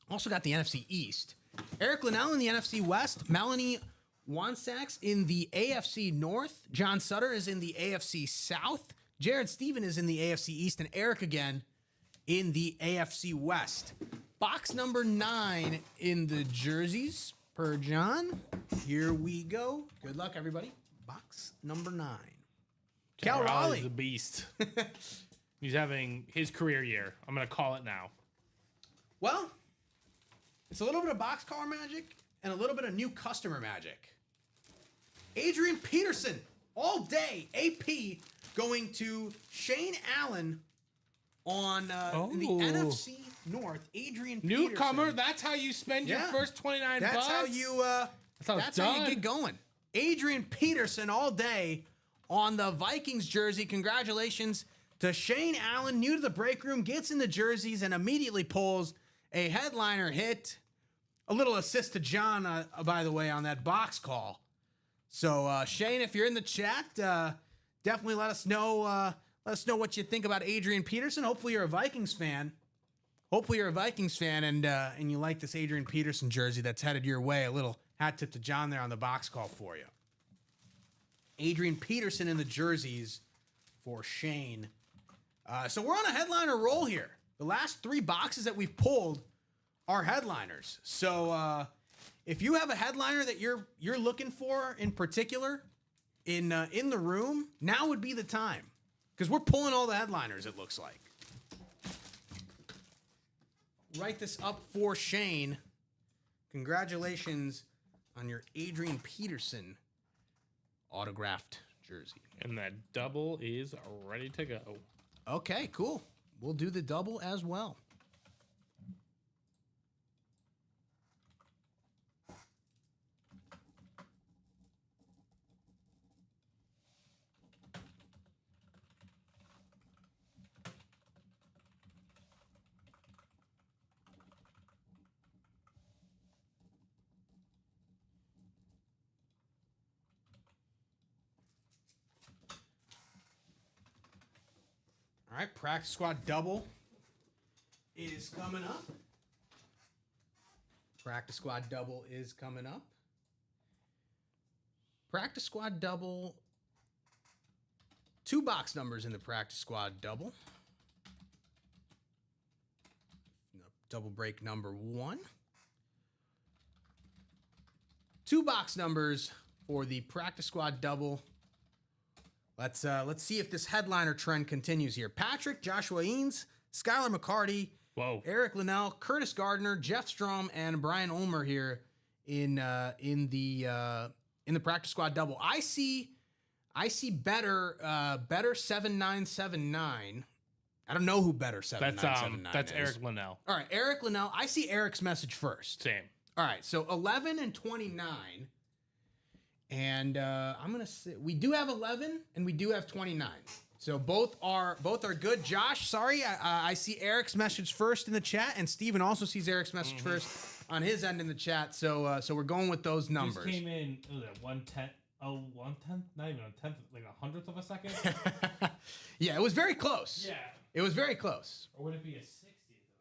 NFC East. Eric Linnell in the NFC West. Melanie Wansax in the AFC North. John Sutter is in the AFC South. Jared Stephen is in the AFC East. And Eric again in the AFC West. Box number 9 in the jerseys per John. Here we go. Good luck, everybody. Box number 9. Cal Raleigh. He's a beast. He's having his career year. I'm going to call it now. Well, it's a little bit of box color magic and a little bit of new customer magic. Adrian Peterson, all day, AP, going to Shane Allen on the NFC North. Adrian Newcomer, Peterson. that's how you spend your first 29 bucks? That's how you get going. Adrian Peterson all day on the Vikings jersey. Congratulations to Shane Allen, new to the break room, gets in the jerseys and immediately pulls a headliner hit. A little assist to John, by the way, on that box call. So Shane, if you're in the chat, definitely let us know what you think about Adrian Peterson. Hopefully you're a Vikings fan. And you like this Adrian Peterson jersey that's headed your way. A little hat tip to John there on the box call for you. Adrian Peterson in the jerseys for Shane. So we're on a headliner roll here. The last 3 boxes that we've pulled are headliners. So if you have a headliner that you're looking for in particular in the room, now would be the time. Because we're pulling all the headliners, it looks like. Write this up for Shane. Congratulations on your Adrian Peterson autographed jersey. And that double is ready to go. Okay, cool. We'll do the double as well. All right, practice squad double is coming up. Practice squad double is coming up. Practice squad double. 2 box numbers in the practice squad double. Double break number 1. 2 box numbers for the practice squad double. Let's see if this headliner trend continues here. Patrick, Joshua Eanes, Skylar McCarty, Eric Linnell, Curtis Gardner, Jeff Strom, and Brian Ulmer here in the practice squad double. I see better 7979. I don't know who better 7979 That's is. Eric Linnell. All right, Eric Linnell. I see Eric's message first. Same. All right, so 11 and 29. And I'm gonna say we do have 11 and we do have 29. So both are good. Josh, sorry, I see Eric's message first in the chat, and Steven also sees Eric's message first on his end in the chat. So we're going with those numbers. Just came in 1/10. Oh, 1/10? Not even a tenth, like 100th of a second. Yeah, it was very close. Yeah. It was very close. Or would it be a 60th of a second?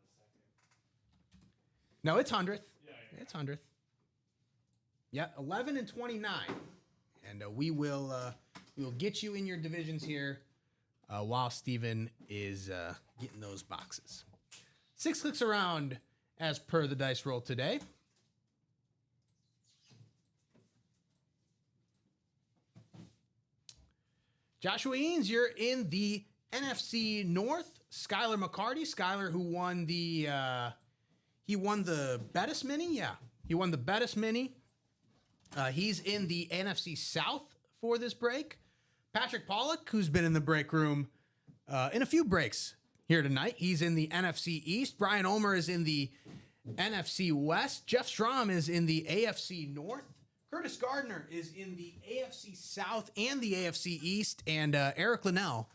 No, it's 100th. Yeah. It's 100th. Yeah, 11 and 29. And we will get you in your divisions here while Steven is getting those boxes. 6 clicks around as per the dice roll today. Joshua Eanes, you're in the NFC North. Skylar McCarty. Skylar, who won the Bettis Mini. Yeah, he won the Bettis Mini. He's in the NFC South for this break. Patrick Pollock, who's been in the break room in a few breaks here tonight. He's in the NFC East. Brian Ulmer is in the NFC West. Jeff Strom is in the AFC North. Curtis Gardner is in the AFC South and the AFC East. And Eric Linnell,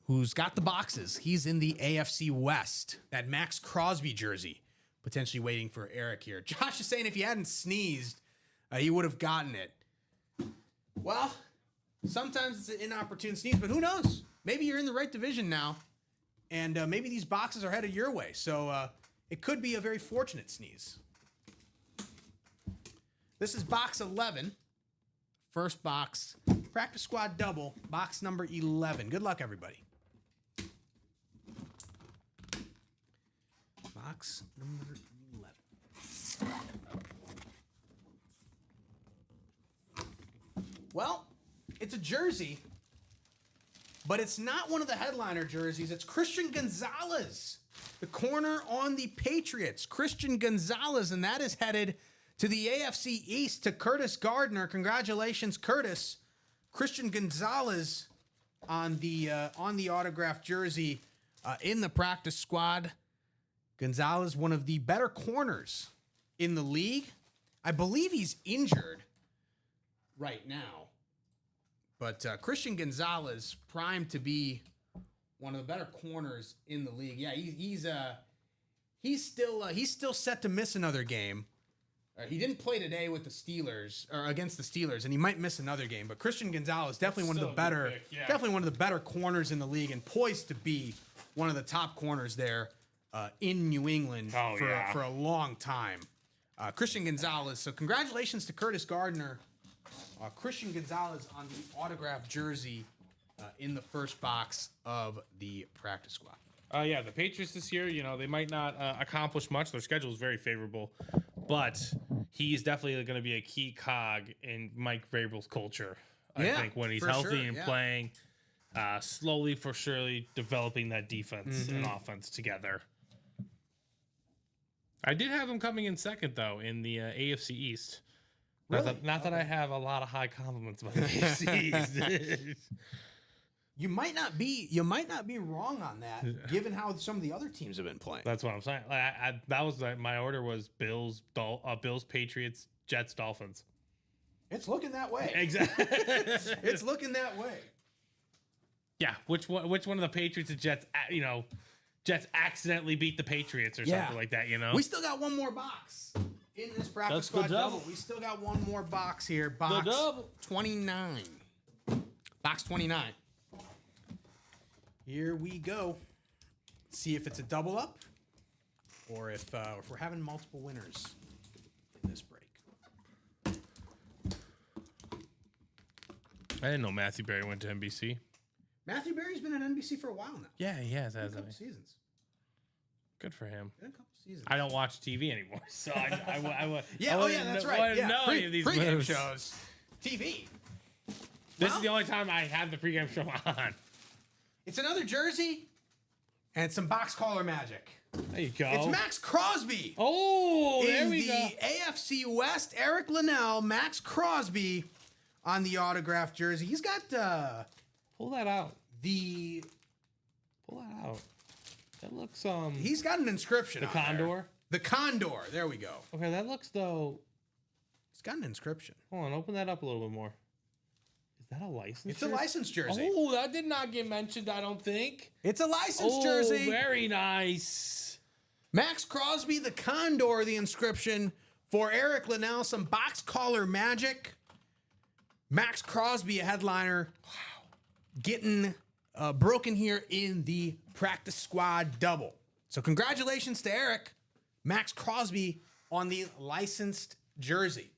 who's got the boxes, he's in the AFC West. That Max Crosby jersey, potentially waiting for Eric here. Josh is saying if he hadn't sneezed, he would have gotten it. Well, sometimes it's an inopportune sneeze, but who knows? Maybe you're in the right division now, and maybe these boxes are headed your way. So it could be a very fortunate sneeze. This is box 11. First box, practice squad double, box number 11. Good luck, everybody. Box number 11. Well, it's a jersey, but it's not one of the headliner jerseys. It's Christian Gonzalez, the corner on the Patriots. Christian Gonzalez, and that is headed to the AFC East to Curtis Gardner. Congratulations, Curtis. Christian Gonzalez on the autographed jersey in the practice squad. Gonzalez, one of the better corners in the league. I believe he's injured right now. But Christian Gonzalez, primed to be one of the better corners in the league. Yeah, he's still set to miss another game. He didn't play today with the Steelers or against the Steelers, and he might miss another game. But Christian Gonzalez, definitely one of the better corners in the league, and poised to be one of the top corners there in New England for a long time. Christian Gonzalez. So congratulations to Curtis Gardner. Christian Gonzalez on the autographed jersey in the first box of the practice squad. Yeah, the Patriots this year, they might not accomplish much. Their schedule is very favorable, but he's definitely going to be a key cog in Mike Vrabel's culture. I think when he's healthy and playing, slowly for surely developing that defense and offense together. I did have him coming in second, though, in the AFC East. Really? Not that I have a lot of high compliments about the AFC East. You might not be wrong on that, given how some of the other teams have been playing. That's what I'm saying. That was my order was Bills, Patriots, Jets, Dolphins. It's looking that way. Exactly. It's looking that way. Yeah. Which one of the Patriots and Jets? Jets accidentally beat the Patriots or something like that. We still got one more box in this practice squad double. We still got one more box here. Box 29. Box 29. Here we go. See if it's a double up, or if we're having multiple winners in this break. I didn't know Matthew Berry went to NBC. Matthew Berry's been at NBC for a while now. Yeah, he has, A hasn't couple he? seasons. Good for him. A couple seasons. I don't watch TV anymore, so I that's right. Yeah, know any of these pregame moves. shows, TV. This is the only time I have the pregame show on. It's another jersey, and some box collar magic. There you go. It's Max Crosby. Oh, there we go. In the AFC West, Eric Linnell, Max Crosby on the autographed jersey. He's got Pull that out. Pull that out. That looks He's got an inscription. The on Condor. There. The Condor. There we go. Okay, that looks though. It's got an inscription. Hold on, open that up a little bit more. Is that a license? It's a license jersey. Oh, that did not get mentioned, I don't think. It's a license jersey. Oh, very nice. Max Crosby, the Condor, the inscription for Eric Linnell. Some box collar magic. Max Crosby, a headliner. Wow. Getting broken here in the practice squad double. So congratulations to Eric. Max Crosby on the licensed jersey.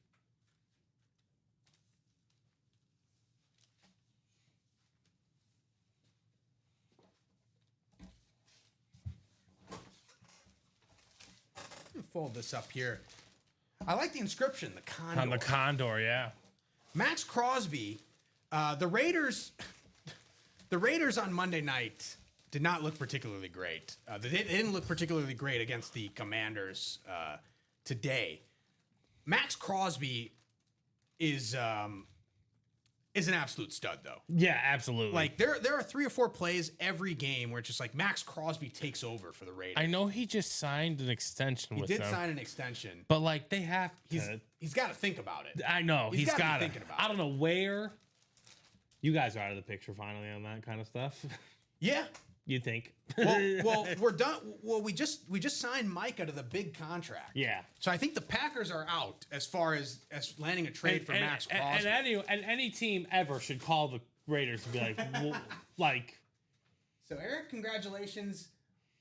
Fold this up here. I like the inscription, the Condor. On the Condor, yeah. Max Crosby, the Raiders the Raiders on Monday night did not look particularly great. They didn't look particularly great against the Commanders today. Max Crosby is an absolute stud, though. Yeah, absolutely. Like there are 3 or 4 plays every game where it's just like Max Crosby takes over for the Raiders. I know he just signed an extension with them. He did sign an extension, but like they have to. He's got to think about it. I know he's gotta got be it. thinking about I don't know where. You guys are out of the picture finally on that kind of stuff. Yeah. You think? Well, we're done. Well, we just signed Micah to the big contract. Yeah. So I think the Packers are out as far as landing a trade for Max Crosby. And any team ever should call the Raiders and be like, well, like. So Eric, congratulations,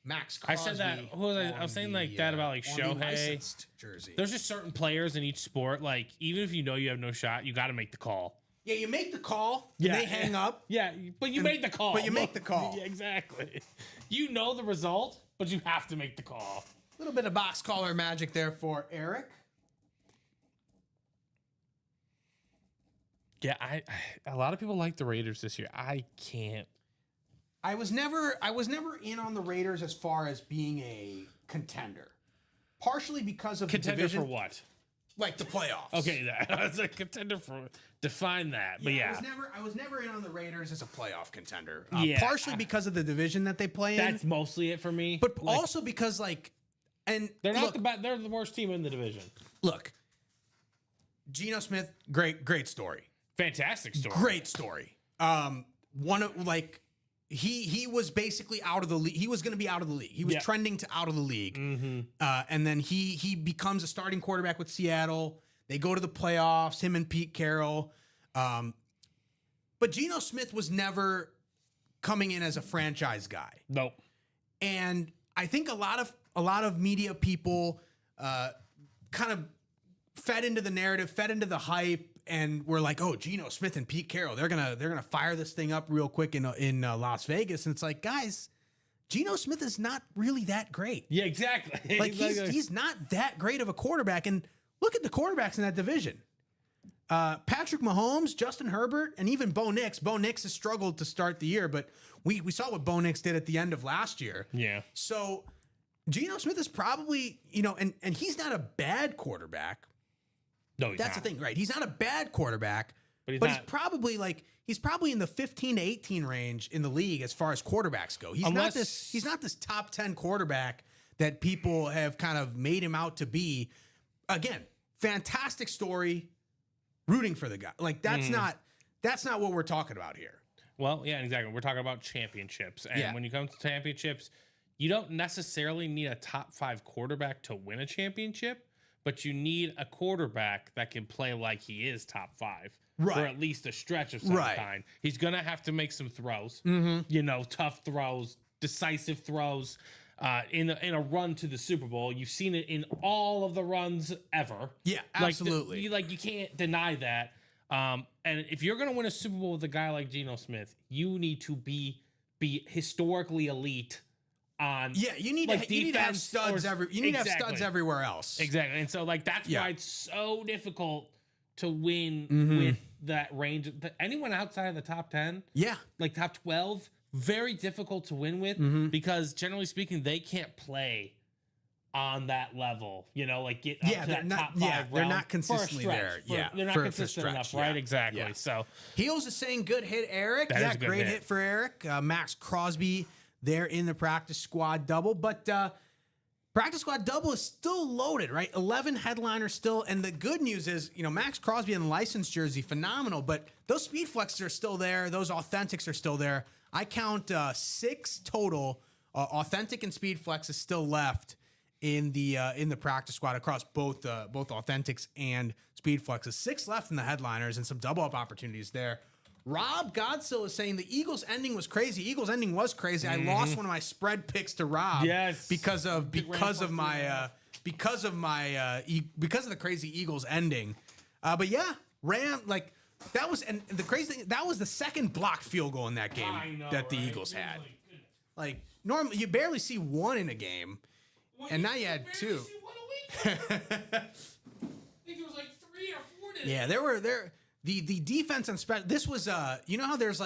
Max I Crosby. said that. I was saying like that about like on the Shohei. licensed jersey. There's just certain players in each sport. Like even if you know you have no shot, you got to make the call. Yeah, you make the call, and they hang up. Yeah, but you made the call. But you make the call. Yeah, exactly. You know the result, but you have to make the call. A little bit of box collar magic there for Eric. Yeah, a lot of people like the Raiders this year. I can't. I was never in on the Raiders as far as being a contender. Partially because of Contender the division, for what? like the playoffs. Okay, that's a contender for define that. But yeah, I was never in on the Raiders as a playoff contender. Yeah. Partially because of the division that they play in, that's mostly it for me. but Like, also because and they're not look, they're the worst team in the division. look, Geno Smith, great story, Fantastic story. great story. One of like. He was basically out of the league. He was going to be out of the league. He was trending to out of the league. And then he becomes a starting quarterback with Seattle. They go to the playoffs, him and Pete Carroll. But Geno Smith was never coming in as a franchise guy. Nope. And I think a lot of media people kind of fed into the narrative, fed into the hype, and we're like, oh, Geno Smith and Pete Carroll, they're gonna fire this thing up real quick in Las Vegas. And it's like, guys, Geno Smith is not really that great. Yeah, exactly. Like he's not that great of a quarterback. And look at the quarterbacks in that division. Patrick Mahomes, Justin Herbert, and even Bo Nix. Bo Nix has struggled to start the year, but we saw what Bo Nix did at the end of last year. Yeah. So Geno Smith is probably, and he's not a bad quarterback. No, That's the thing, right? He's not a bad quarterback, But he's probably in the 15 to 18 range in the league as far as quarterbacks go. He's not this top 10 quarterback that people have kind of made him out to be. Again, fantastic story, rooting for the guy. Like that's not what we're talking about here. Well, yeah, exactly. We're talking about championships. And Yeah. when you come to championships, you don't necessarily need a top 5 quarterback to win a championship, but you need a quarterback that can play like he is top 5 Right. for at least a stretch of some Right. kind. He's going to have to make some throws, tough throws, decisive throws in a run to the Super Bowl. You've seen it in all of the runs ever. Yeah, absolutely. You can't deny that. And if you're going to win a Super Bowl with a guy like Geno Smith, you need to be historically elite on You need to have studs studs everywhere else. Exactly. And so that's why it's so difficult to win with that range. Anyone outside of the top 10, Yeah. like top 12, very difficult to win with because generally speaking, they can't play on that level, get up to that top 5 they're realm not consistently for a stretch. there. They're not for consistent stretch, enough, right? Exactly. Yeah. So Heels is saying good hit, Eric. That is a good great hit. hit for Eric. Max Crosby there in the practice squad double. But practice squad double is still loaded, right? 11 headliners still. And the good news is, Max Crosby in the licensed jersey, phenomenal. But those speed flexes are still there. Those authentics are still there. I count 6 total authentic and speed flexes still left in the practice squad across both authentics and speed flexes. 6 left in the headliners and some double up opportunities there. Rob Godsill is saying the Eagles ending was crazy. Eagles ending was crazy. I lost one of my spread picks to Rob. Yes. because of the crazy Eagles ending. But yeah, that was, and the crazy thing, that was the second blocked field goal in that game that the Eagles had. Like normally you barely see one in a game, and now you had 2. I think it was like 3 or 4 today. Yeah, there. The defense on special. This was how there's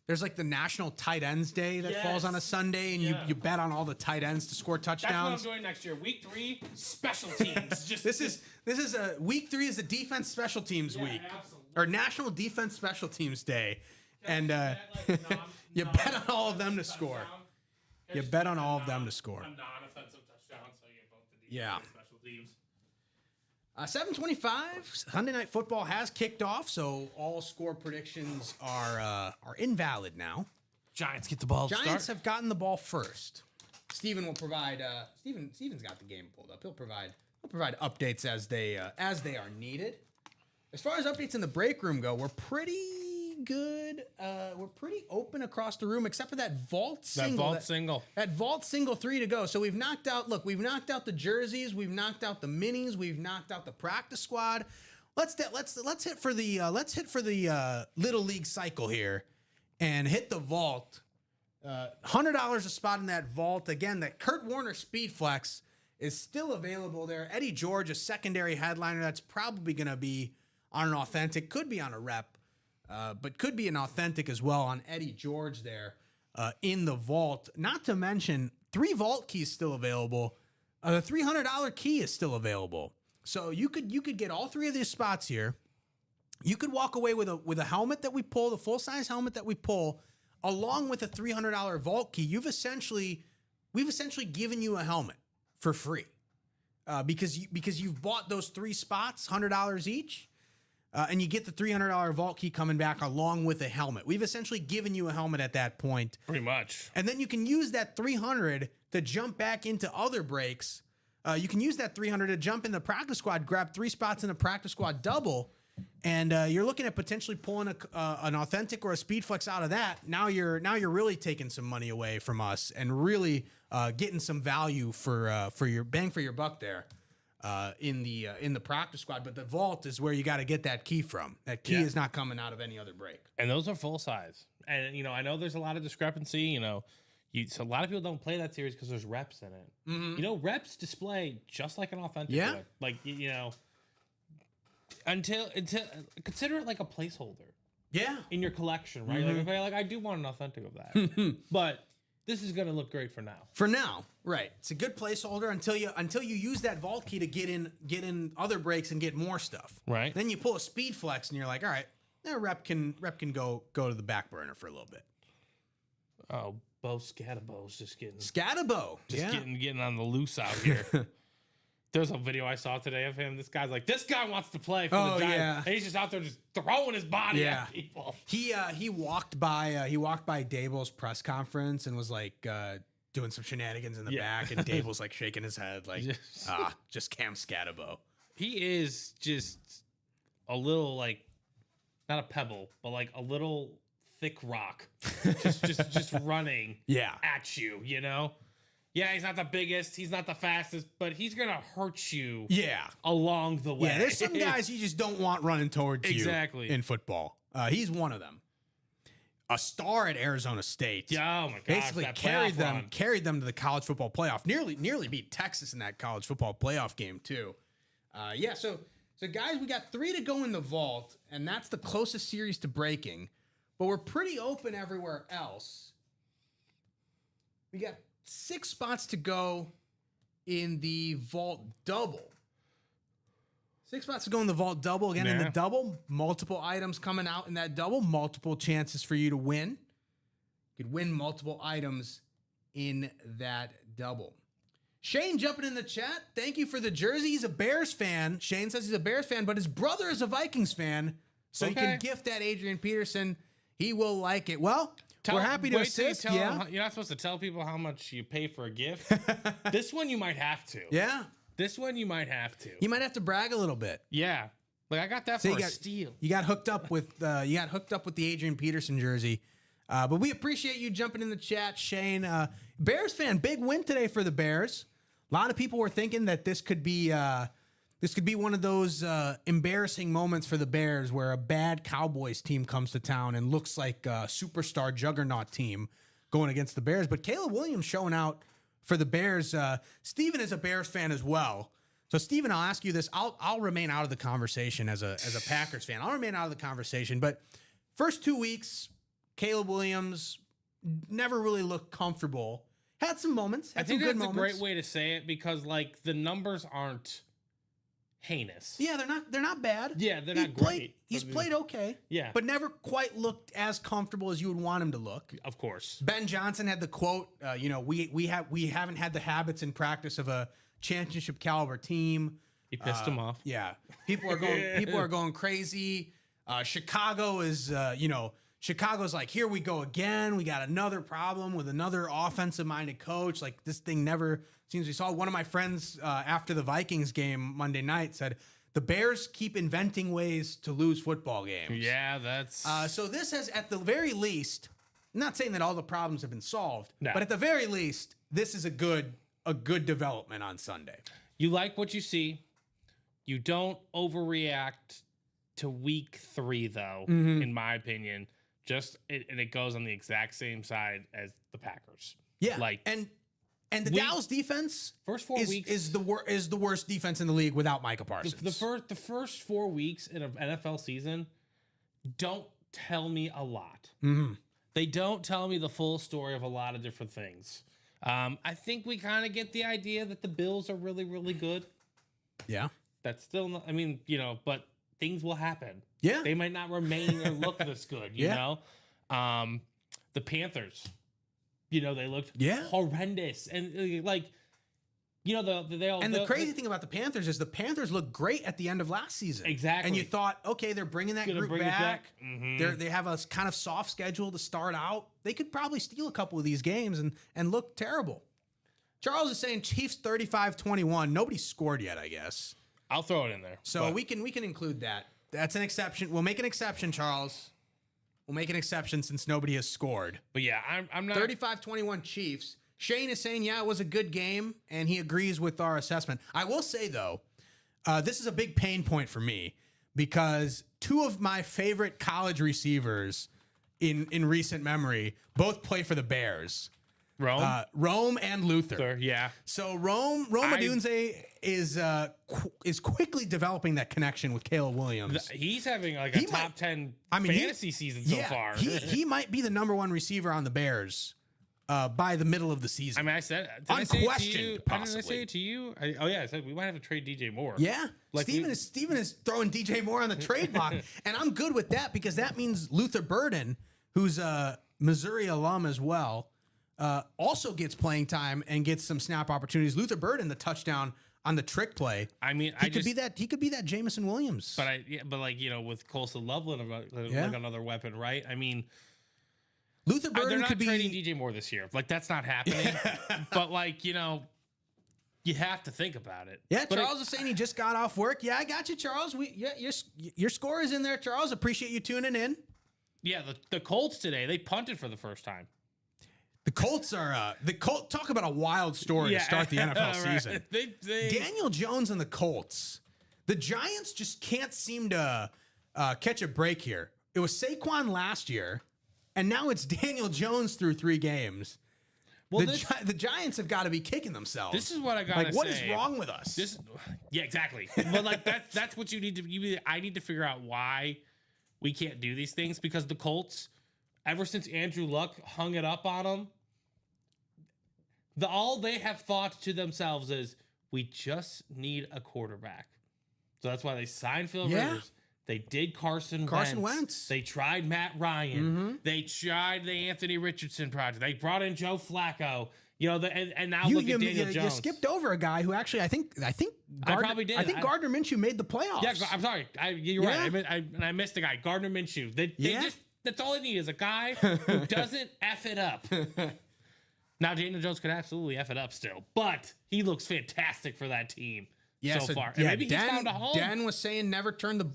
There's like the National Tight Ends Day that falls on a Sunday, and you bet on all the tight ends to score touchdowns. That's what I'm doing next year. Week 3, special teams. This is a week 3 is the defense special teams week, absolutely. or National Defense Special Teams Day, and you bet on all of them to score. You bet on all of them to score. A non-offensive touchdown, so you get both the defense Yeah. and special teams. 7:25 Sunday Night Football has kicked off, so all score predictions are invalid now. Giants get the ball. Giants have gotten the ball first. Steven will provide. Steven's got the game pulled up. He'll provide updates as they are needed. As far as updates in the break room go, we're pretty good. We're pretty open across the room, except for that vault single. That vault single 3 to go. So we've knocked out. Look, we've knocked out the jerseys. We've knocked out the minis. We've knocked out the practice squad. Let's hit for the little league cycle here, and hit the vault. $100 a spot in that vault. Again, that Kurt Warner Speed Flex is still available there. Eddie George, a secondary headliner, that's probably going to be on an authentic, could be on a rep, but could be an authentic as well on Eddie George there in the vault. Not to mention 3 vault keys still available. The $300 key is still available. So you could get all 3 of these spots here. You could walk away with a helmet that we pull, the full size helmet that we pull, along with a $300 vault key. We've essentially given you a helmet for free because you've bought those 3 spots, $100 each, and you get the $300 vault key coming back along with a helmet. We've essentially given you a helmet at that point, Pretty much. and then you can use that $300 to jump back into other breaks. You can use that $300 to jump in the practice squad, grab 3 spots in the practice squad double. And you're looking at potentially pulling an authentic or a speed flex out of that. Now you're really taking some money away from us and really getting some value for your bang for your buck there in the practice squad. But the vault is where you got to get that key from. That key is not coming out of any other break. And those are full size. And I know there's a lot of discrepancy. So a lot of people don't play that series because there's reps in it. Mm-hmm. Reps display just like an authentic. Yeah. would. Like until consider it like a placeholder Yeah. in your collection, right? Like, okay, I do want an authentic of that, but this is gonna look great for now. For now, right? It's a good placeholder until you use that vault key to get in other breaks and get more stuff. Right. Then you pull a speed flex and you're like, all right, that rep can go to the back burner for a little bit. Oh, Bo Scatabo's just getting getting on the loose out here. There's a video I saw today of him. This guy's like, this guy wants to play for the Giants. Yeah. And he's just out there just throwing his body at people. He walked by Dable's press conference and was like doing some shenanigans in the back, and Dable's like shaking his head like, just Cam Scatabo. He is just a little like, not a pebble, but like a little thick rock, just running at you. Yeah, he's not the biggest, he's not the fastest, but he's gonna hurt you. Along the way. Yeah, there's some guys you just don't want running towards you. Exactly. In football. He's one of them. A star at Arizona State. Yeah, oh my gosh, Basically that carried them to the college football playoff. Nearly beat Texas in that college football playoff game too. So guys, we got 3 to go in the vault, and that's the closest series to breaking. But we're pretty open everywhere else. We got 6 spots to go in the vault double. 6 spots to go in the vault double. Again, in the double, multiple items coming out in that double, multiple chances for you to win. You could win multiple items in that double. Shane jumping in the chat. Thank you for the jersey. He's a Bears fan. Shane says he's a Bears fan, but his brother is a Vikings fan. So you can gift that Adrian Peterson. He will like it. Well, we're happy to assist. You're not supposed to tell people how much you pay for a gift. This one you might have to. Yeah. This one you might have to. You might have to brag a little bit. Yeah. Like I got that for a steal. You got hooked up with the Adrian Peterson jersey. But we appreciate you jumping in the chat, Shane. Bears fan, big win today for the Bears. A lot of people were thinking that this could be one of those embarrassing moments for the Bears where a bad Cowboys team comes to town and looks like a superstar juggernaut team going against the Bears. But Caleb Williams showing out for the Bears. Steven is a Bears fan as well. So, Steven, I'll ask you this. I'll remain out of the conversation as a Packers fan. I'll remain out of the conversation. But first 2 weeks, Caleb Williams never really looked comfortable. Had some moments. Had I think some good that's moments. a great way to say it because like the numbers aren't heinous. Yeah, they're not bad. Yeah, they're not great. He's played okay. Yeah. But never quite looked as comfortable as you would want him to look. Of course. Ben Johnson had the quote, we haven't had the habits and practice of a championship caliber team. He pissed him off. Yeah. People are going crazy. Chicago is Chicago's like, here we go again. We got another problem with another offensive minded coach. Like this thing never seems. We saw one of my friends after the Vikings game Monday night said the Bears keep inventing ways to lose football games. Yeah, that's So this has, at the very least, I'm not saying that all the problems have been solved, No. but at the very least, this is a good development on Sunday. you like what you see. You don't overreact to week 3 though, in my opinion. And it goes on the exact same side as the Packers. Yeah, Like and the Dallas defense first 4 weeks is the worst defense in the league without Micah Parsons. the first 4 weeks in an NFL season don't tell me a lot. They don't tell me the full story of a lot of different things. I think we kind of get the idea that the Bills are really, really good. Yeah, That's still not, but things will happen. Yeah. They might not remain or look this good, you Yeah. know? The Panthers, they looked Yeah. horrendous. And the crazy thing about the Panthers is the Panthers looked great at the end of last season. Exactly. And you thought, okay, they're bringing that Gonna group bring it back. back. Mhm. They have a kind of soft schedule to start out. They could probably steal a couple of these games and look terrible. Charles is saying Chiefs 35-21. Nobody scored yet, I guess. I'll throw it in there. So but- we can include that. That's an exception. We'll make an exception, Charles. We'll make an exception since nobody has scored. But yeah, I'm not 35-21 Chiefs. Shane is saying, yeah, it was a good game, and he agrees with our assessment. I will say, though, this is a big pain point for me because 2 of my favorite college receivers in recent memory both play for the Bears. Rome. Rome and Luther. Sure, yeah. So Rome Odunze is quickly developing that connection with Caleb Williams. He's having like a He top might- 10 I mean, fantasy season so far. He might be the number 1 receiver on the Bears by the middle of the season. I mean, I said Unquestioned, I didn't say possibly. it to you. I said we might have to trade DJ Moore. Yeah. Like Steven is throwing DJ Moore on the trade block. And I'm good with that because that means Luther Burden, who's a Missouri alum as well, also gets playing time and gets some snap opportunities. Luther Burden, the touchdown on the trick play. I mean, He could be that Jameson Williams. but with Colson Loveland, like another weapon, right? I mean, Luther they're Burden not could be trading DJ Moore this year. Like that's not happening. But you have to think about it. Yeah, But Charles is saying he just got off work. Yeah, I got you, Charles. Your score is in there, Charles. Appreciate you tuning in. the Colts today, they punted for the first time. The Colts are talk about a wild story to start the NFL right. season. They Daniel Jones and the Colts. The Giants just can't seem to catch a break here. It was Saquon last year, and now it's Daniel Jones through 3 games. well, The Giants have got to be kicking themselves. this is what I gotta like, what is say. wrong with us? Yeah, exactly. But like that's what you need to. I need to figure out why we can't do these things because the Colts, ever since Andrew Luck hung it up on them, all they have thought to themselves is we just need a quarterback. So that's why they signed Phil Rivers. They did Carson Wentz. They tried Matt Ryan. They tried the Anthony Richardson project. They brought in Joe Flacco. And now look at Daniel Jones. You skipped over a guy who actually I think probably did. I think Gardner Minshew made the playoffs. Yeah, I'm sorry. You're right. I missed the guy, Gardner Minshew. They just that's all they need is a guy who doesn't F it up. Now Daniel Jones could absolutely F it up still, but he looks fantastic for that team so far. And maybe he's found a home. Dan was saying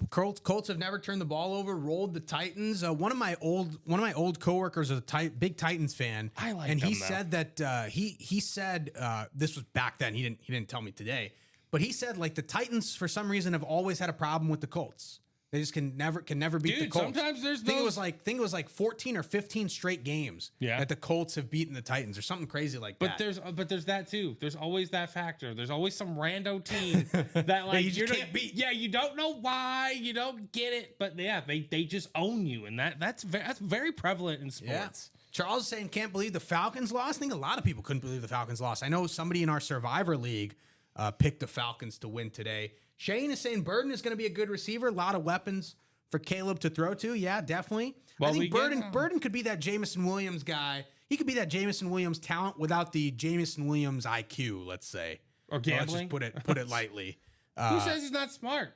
Colts have never turned the ball over, rolled the Titans. One of my old coworkers is a big Titans fan. I like and them, he though. said that he said this was back then. He didn't tell me today, but he said like the Titans for some reason have always had a problem with the Colts. They just can never beat the Dude, Colts. sometimes there's I think those. it was like 14 or 15 straight games that the Colts have beaten the Titans or something crazy like But that. there's that too. There's always that factor. There's always some rando team that like you just can't beat. Yeah, you don't know why, you don't get it, but yeah, they just own you, and that's very prevalent in sports. Yeah. Charles is saying can't believe the Falcons lost. I think a lot of people couldn't believe the Falcons lost. I know somebody in our Survivor League picked the Falcons to win today. Shane is saying Burden is going to be a good receiver. A lot of weapons for Caleb to throw to. Yeah, definitely. Well, I think Burden could be that Jameson Williams guy. He could be that Jameson Williams talent without the Jameson Williams IQ, let's say. Or gambling. Let's just put it lightly. Who says he's not smart?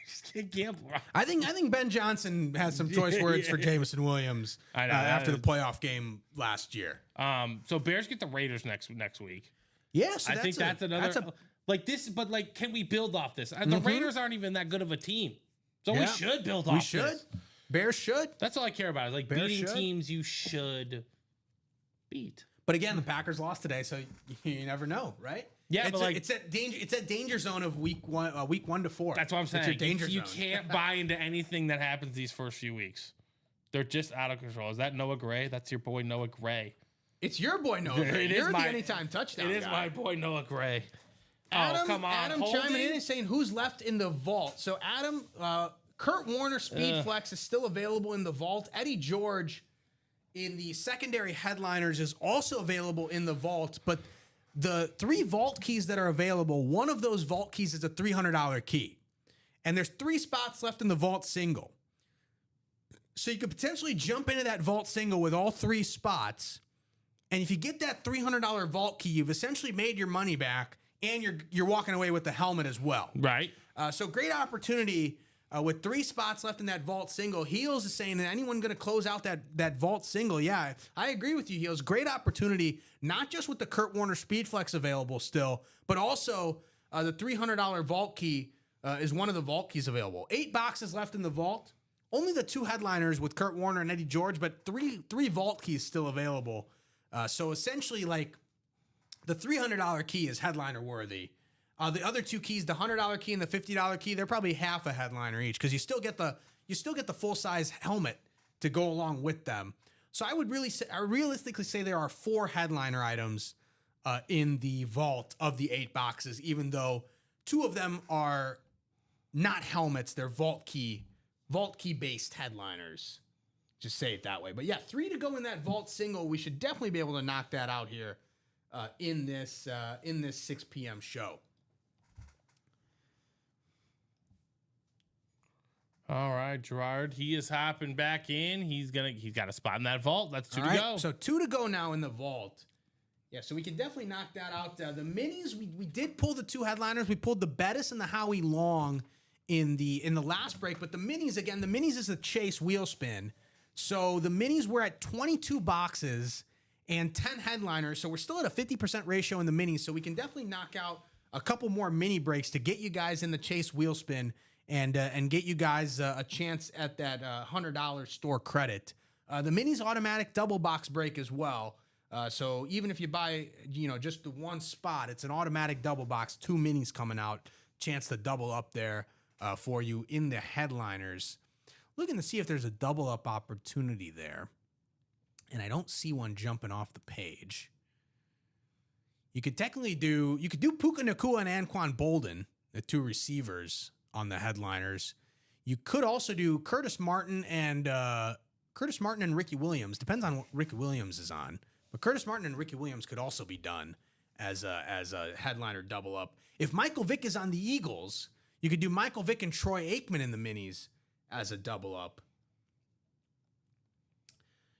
Just can't gamble. I think Ben Johnson has some choice words for Jameson Williams I know, after the playoff game last year. So Bears get the Raiders next week. Yeah, so I think that's another like this, but like, can we build off this? The Raiders aren't even that good of a team, so we should build off. This. Bears should. That's all I care about. Is like Bears beating should. teams you should beat. But again, the Packers lost today, so you never know, right? Yeah, but it's that danger zone of week 1 to 4. That's what I'm saying. It's your danger you zone. can't buy into anything that happens these first few weeks. They're just out of control. Is that Noah Gray? That's your boy Noah Gray. It's your boy Noah Gray. You're the anytime touchdown It is guy. my boy Noah Gray. Adam, come on. Adam chiming in and saying who's left in the vault. So Adam, Kurt Warner Speed Flex is still available in the vault. Eddie George in the secondary headliners is also available in the vault, but the 3 vault keys that are available, one of those vault keys is a $300 key. And there's 3 spots left in the vault single. So you could potentially jump into that vault single with all 3 spots. And if you get that $300 vault key, you've essentially made your money back, and you're walking away with the helmet as well. Right. So great opportunity with 3 spots left in that vault single. Heels is saying that anyone going to close out that vault single. Yeah, I agree with you, Heels. Great opportunity, not just with the Kurt Warner Speed Flex available still, but also the $300 vault key is one of the vault keys available. 8 boxes left in the vault. Only the 2 headliners with Kurt Warner and Eddie George, but three vault keys still available. So essentially, like, the $300 key is headliner worthy. The other 2 keys, the $100 key and the $50 key, they're probably half a headliner each because you still get the full size helmet to go along with them. So I realistically say there are 4 headliner items in the vault of the 8 boxes, even though 2 of them are not helmets; they're vault key based headliners. Just say it that way. But yeah, 3 to go in that vault single. We should definitely be able to knock that out here in this 6 p.m. show. All right, Gerard. He is hopping back in. He's got a spot in that vault. That's 2 to All right, go. so 2 to go now in the vault. Yeah, so we can definitely knock that out. The minis, we did pull the 2 headliners. We pulled the Bettis and the Howie Long in the last break. But the minis, again, the minis is the Chase wheel spin. So the minis were at 22 boxes and 10 headliners. So we're still at a 50% ratio in the minis. So we can definitely knock out a couple more mini breaks to get you guys in the Chase wheel spin and get you guys a chance at that $100 store credit. The minis automatic double box break as well. So even if you buy, just the 1 spot, it's an automatic double box, 2 minis coming out, chance to double up there for you in the headliners. Looking to see if there's a double up opportunity there. And I don't see one jumping off the page. You could do Puka Nacua and Anquan Bolden, the 2 receivers on the headliners. You could also do Curtis Martin and Ricky Williams. Depends on what Ricky Williams is on. But Curtis Martin and Ricky Williams could also be done as a headliner double up. If Michael Vick is on the Eagles, you could do Michael Vick and Troy Aikman in the minis as a double up.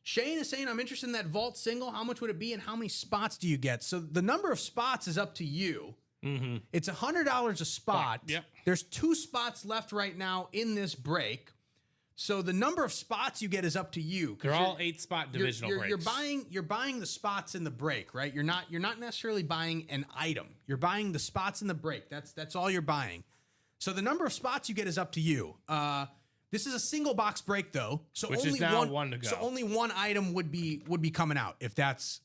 Shane is saying, I'm interested in that vault single. How much would it be and how many spots do you get? So the number of spots is up to you. Mm-hmm. It's $100 a spot. Yep. There's 2 spots left right now in this break. So the number of spots you get is up to you. They're all 8-spot divisional breaks. You're buying the spots in the break, right? You're not necessarily buying an item. You're buying the spots in the break. That's all you're buying. So the number of spots you get is up to you. This is a single box break though, so Which only is now 1 to go. So only 1 item would be coming out if that's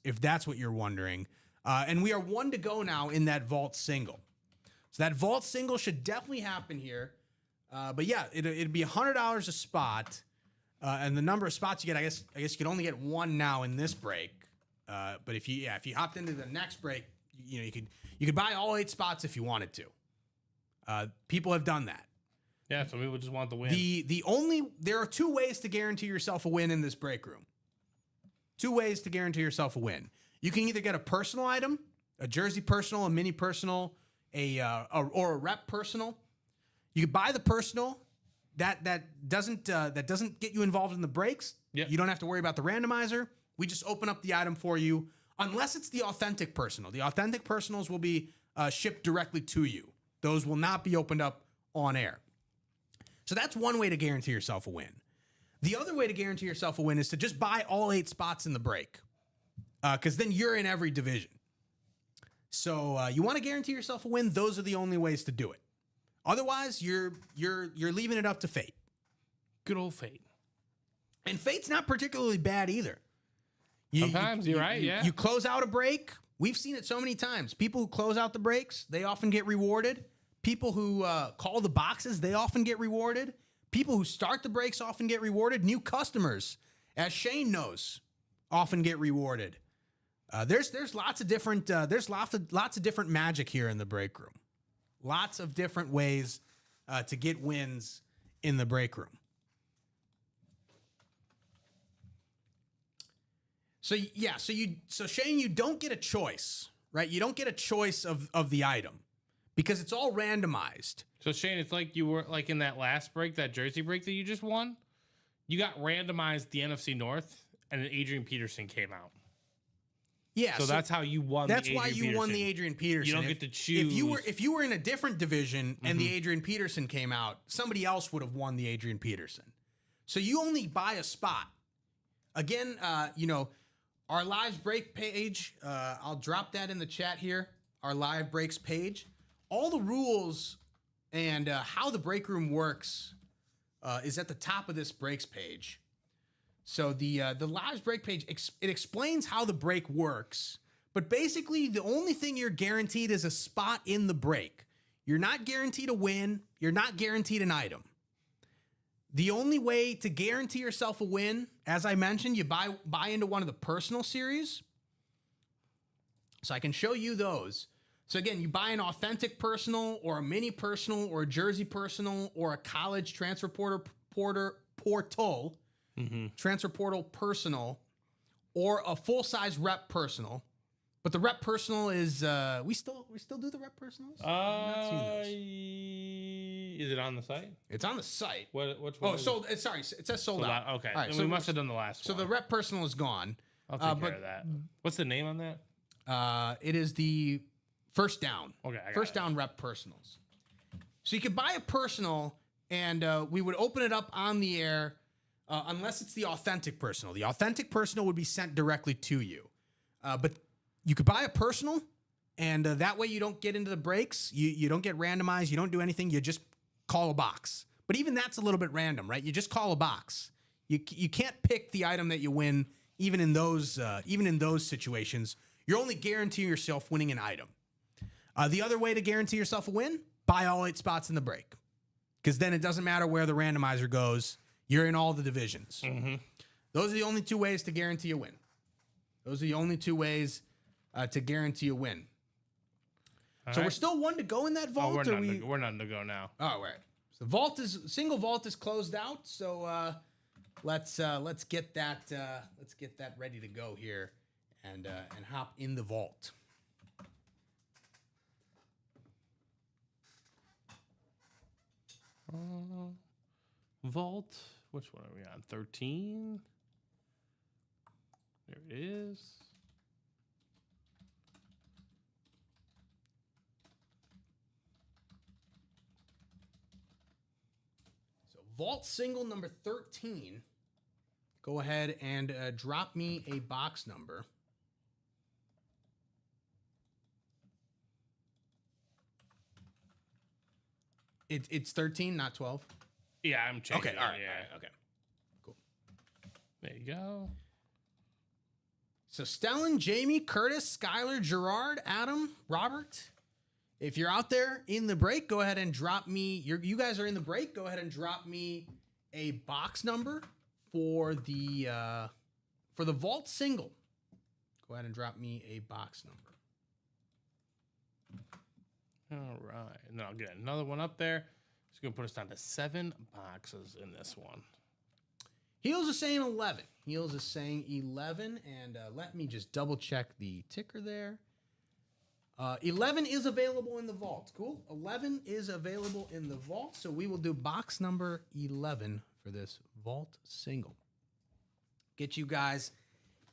what you're wondering. And we are 1 to go now in that vault single. So that vault single should definitely happen here. But yeah, it'd be $100 a spot, and the number of spots you get, I guess you could only get one now in this break. But if you hopped into the next break, you could buy all 8 spots if you wanted to. People have done that. Yeah, so people just want the win. There are 2 ways to guarantee yourself a win in this break room. 2 ways to guarantee yourself a win. You can either get a personal item, a jersey personal, a mini personal, or a rep personal. You can buy the personal. That doesn't get you involved in the breaks. Yep. You don't have to worry about the randomizer. We just open up the item for you, unless it's the authentic personal. The authentic personals will be shipped directly to you. Those will not be opened up on air. So that's one way to guarantee yourself a win. The other way to guarantee yourself a win is to just buy all 8 spots in the break, because then you're in every division. So you want to guarantee yourself a win. Those are the only ways to do it. Otherwise, you're leaving it up to fate. Good old fate. And fate's not particularly bad either. Sometimes you're right. Yeah. You close out a break. We've seen it so many times. People who close out the breaks, they often get rewarded. People who call the boxes, they often get rewarded. People who start the breaks often get rewarded. New customers, as Shane knows, often get rewarded. There's lots of different lots of different magic here in the break room. Lots of different ways to get wins in the break room. So Shane, you don't get a choice, right? You don't get a choice of the item because it's all randomized. So Shane, it's like you were like in that last break, that jersey break that you just won. You got randomized the NFC North, and then Adrian Peterson came out. Yeah, so that's how you won. That's why you won the Adrian Peterson. You don't get to choose. If you were in a different division and the Adrian Peterson came out, somebody else would have won the Adrian Peterson. So you only buy a spot. Again, our live break page. I'll drop that in the chat here. Our live breaks page. All the rules and how the break room works is at the top of this breaks page. So the live break page, it explains how the break works. But basically, the only thing you're guaranteed is a spot in the break. You're not guaranteed a win. You're not guaranteed an item. The only way to guarantee yourself a win, as I mentioned, you buy into one of the personal series. So I can show you those. So again, you buy an authentic personal or a mini personal or a jersey personal or a college transfer portal transfer portal personal or a full-size rep personal. But the rep personal is we still do the rep personals? Is it on the site? It's on the site. Which one? Sorry, it says sold out. Okay. All right, so we must have done the last one. So the rep personal is gone. I'll take care of that. What's the name on that? It is the First Down. Okay. First Down rep personals. So you could buy a personal and we would open it up on the air unless it's the authentic personal. The authentic personal would be sent directly to you. But you could buy a personal, and that way you don't get into the breaks. You don't get randomized. You don't do anything. You just call a box. But even that's a little bit random, right? You just call a box. You can't pick the item that you win, even in those situations. You're only guaranteeing yourself winning an item. The other way to guarantee yourself a win, buy all 8 spots in the break. Because then it doesn't matter where the randomizer goes. You're in all the divisions. Mm-hmm. Those are the only 2 ways to guarantee a win. Those are the only 2 ways to guarantee a win. All right. We're still 1 to go in that vault. We're not to go now. Oh, right. So single vault is closed out. So let's get that ready to go here and hop in the vault. Vault. Which one are we on? 13. There it is. So vault single number 13. Go ahead and drop me a box number. It's 13, not 12. Yeah, I'm changing. Okay, all right. Yeah. All right, okay. Cool. There you go. So Stellan, Jamie, Curtis, Skylar, Gerard, Adam, Robert, If you're out there in the break, go ahead and drop me. You guys are in the break. Go ahead and drop me a box number for the vault single. Go ahead and drop me a box number. All right. And then I'll get another one up there. It's going to put us down to 7 boxes in this one. Heels is saying 11. Heels is saying 11. And let me just double check the ticker there. 11 is available in the vault. Cool. 11 is available in the vault. So we will do box number 11 for this vault single. Get you guys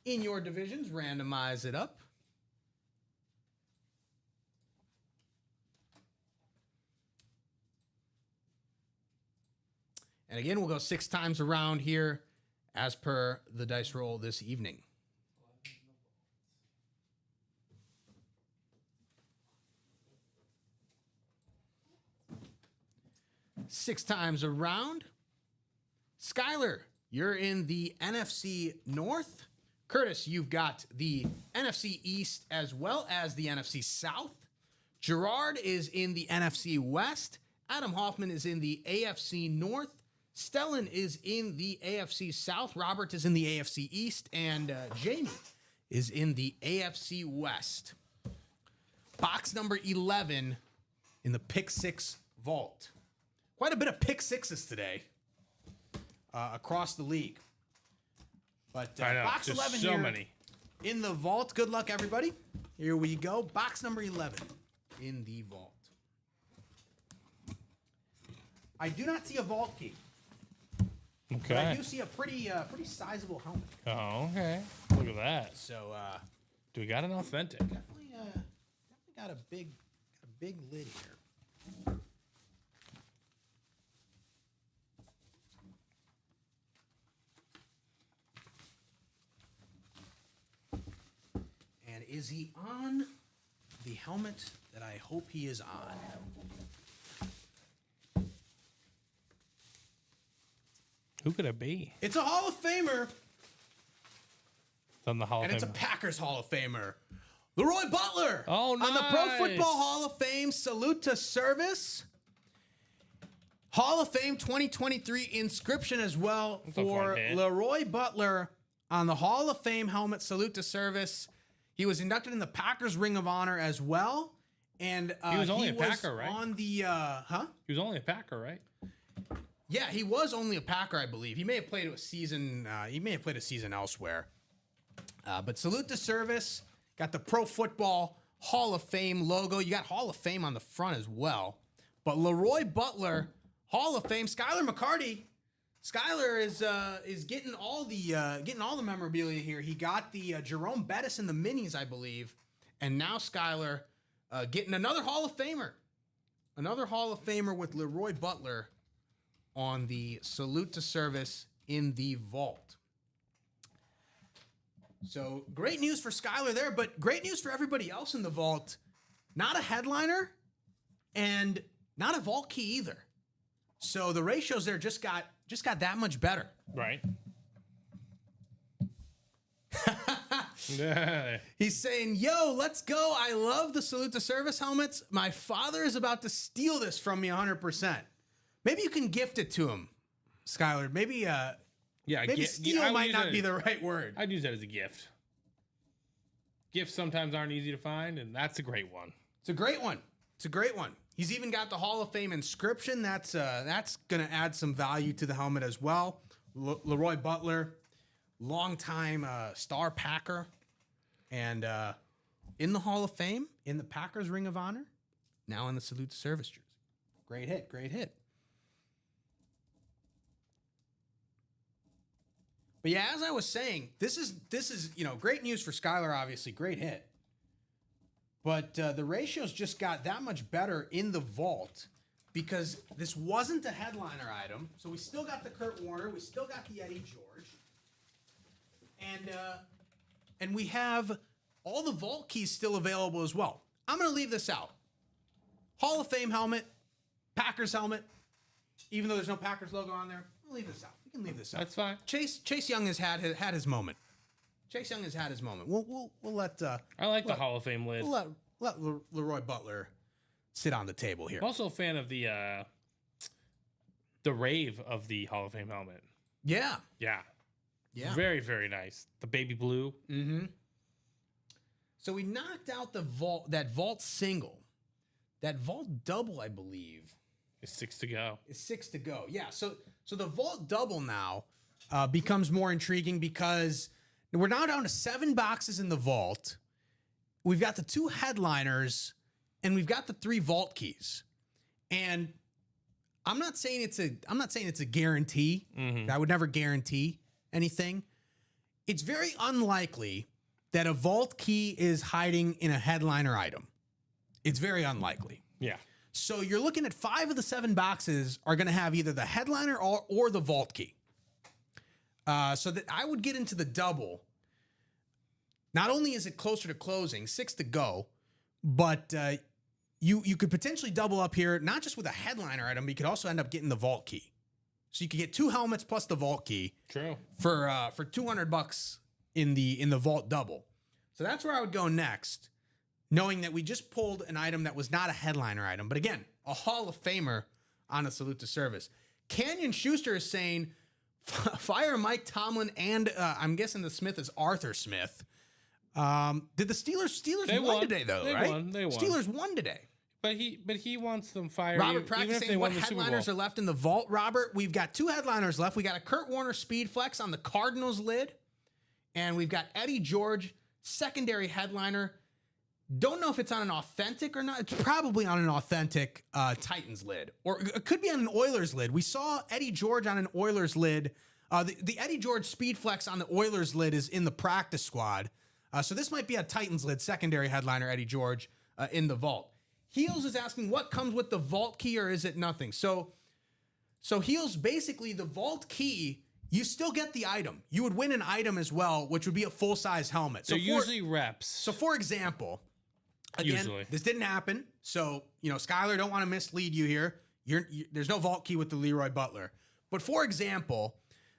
in your divisions. Randomize it up. And again, we'll go 6 times around here as per the dice roll this evening. Six times around. Skyler, you're in the NFC North. Curtis, you've got the NFC East as well as the NFC South. Gerard is in the NFC West. Adam Hoffman is in the AFC North. Stellan is in the AFC South. Robert is in the AFC East. And Jamie is in the AFC West. Box number 11 in the Pick 6 vault. Quite a bit of pick sixes today across the league. But I know, box just 11 so here many. in the vault. Good luck, everybody. Here we go. Box number 11 in the vault. I do not see a vault key. But I Okay. do see a pretty sizable helmet. Oh, okay. Look at that. So Do we got an authentic? definitely got a big lid here. And is he on the helmet that I hope he is on? Who could it be? It's a Hall of Famer, From the Hall of and it's a Fame. Packers Hall of Famer. Leroy Butler. Oh, On the Pro nice. Football Hall of Fame, salute to service. Hall of Fame 2023 inscription as well That's a for fun hit. Leroy Butler on the Hall of Fame helmet, salute to service. He was inducted in the Packers Ring of Honor as well. And He was only a Packer, right? On the He was only a Packer, right? Yeah, he was only a Packer, I believe. He may have played a season. He may have played a season elsewhere. But salute to service. Got the Pro Football Hall of Fame logo. You got Hall of Fame on the front as well. But Leroy Butler, Hall of Fame. Skyler McCarty. Skyler is getting all the memorabilia here. He got the Jerome Bettis and the minis, I believe, and now Skyler getting another Hall of Famer. Another Hall of Famer with Leroy Butler on the salute to service in the vault. So great news for Skyler there, but great news for everybody else in the vault. Not a headliner and not a vault key either. So the ratios there just got that much better. Right. Yeah. He's saying, yo, let's go. I love the salute to service helmets. My father is about to steal this from me 100%. Maybe you can gift it to him, Skyler. Maybe steal might not be the right word. I'd use that as a gift. Gifts sometimes aren't easy to find, and that's a great one. It's a great one. It's a great one. He's even got the Hall of Fame inscription. That's going to add some value to the helmet as well. Leroy Butler, longtime star Packer, and in the Hall of Fame, in the Packers Ring of Honor, now in the salute to service jersey. Great hit. Great hit. But yeah, as I was saying, this is great news for Skyler. Obviously, great hit. But the ratios just got that much better in the vault because this wasn't a headliner item. So we still got the Kurt Warner, we still got the Eddie George, and we have all the vault keys still available as well. I'm going to leave this out. Hall of Fame helmet, Packers helmet, even though there's no Packers logo on there. I'll leave this out. We can leave this out. That's fine. Chase Young has had his moment. Chase Young has had his moment. We'll let I like the Hall of Fame lid. we'll let Leroy Butler sit on the table here. I'm also a fan of the rave of the Hall of Fame helmet. Yeah. Yeah. Yeah. Very, very nice. The baby blue. Mm-hmm. So we knocked out that vault single. That vault double, I believe, It's 6 to go. is 6 to go. Yeah. So the vault double now becomes more intriguing because we're now down to 7 boxes in the vault. We've got the 2 headliners and we've got the 3 vault keys. And I'm not saying it's a guarantee. Mm-hmm. I would never guarantee anything. It's very unlikely that a vault key is hiding in a headliner item. It's very unlikely. Yeah. So you're looking at 5 of the 7 boxes are going to have either the headliner or the vault key. So that I would get into the double. Not only is it closer to closing, 6 to go, but you could potentially double up here, not just with a headliner item, but you could also end up getting the vault key. So you could get 2 helmets plus the vault key True. for $200 in the vault double. So that's where I would go next, knowing that we just pulled an item that was not a headliner item, but again, a Hall of Famer on a salute to service. Canyon Schuster is saying, fire Mike Tomlin, and I'm guessing the Smith is Arthur Smith. Did the Steelers They won won today though? They right? won. They won. Steelers won today. But he wants them fired. Robert even if practicing they what won the Super Bowl. headliners are left in the vault. Robert, we've got 2 headliners left. We got a Kurt Warner Speed Flex on the Cardinals lid, and we've got Eddie George secondary headliner. Don't know if it's on an authentic or not. It's probably on an authentic Titans lid, or it could be on an Oilers lid. We saw Eddie George on an Oilers lid. The Eddie George Speed Flex on the Oilers lid is in the practice squad. So this might be a Titans lid secondary headliner Eddie George in the vault. Heels is asking what comes with the vault key, or is it nothing? So Heels, basically the vault key, you still get the item. You would win an item as well, which would be a full-size helmet. They're usually reps. So for example, again, Usually. this didn't happen. So, Skylar, don't want to mislead you here. There's no vault key with the Leroy Butler. But for example,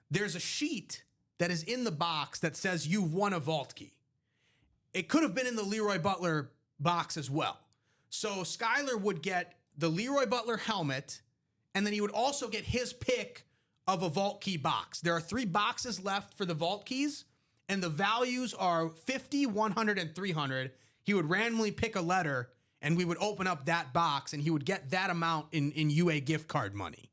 there's a sheet that is in the box that says you've won a vault key. It could have been in the Leroy Butler box as well. So Skylar would get the Leroy Butler helmet, and then he would also get his pick of a vault key box. There are 3 boxes left for the vault keys, and the values are 50, 100, and 300. He would randomly pick a letter, and we would open up that box, and he would get that amount in UA gift card money.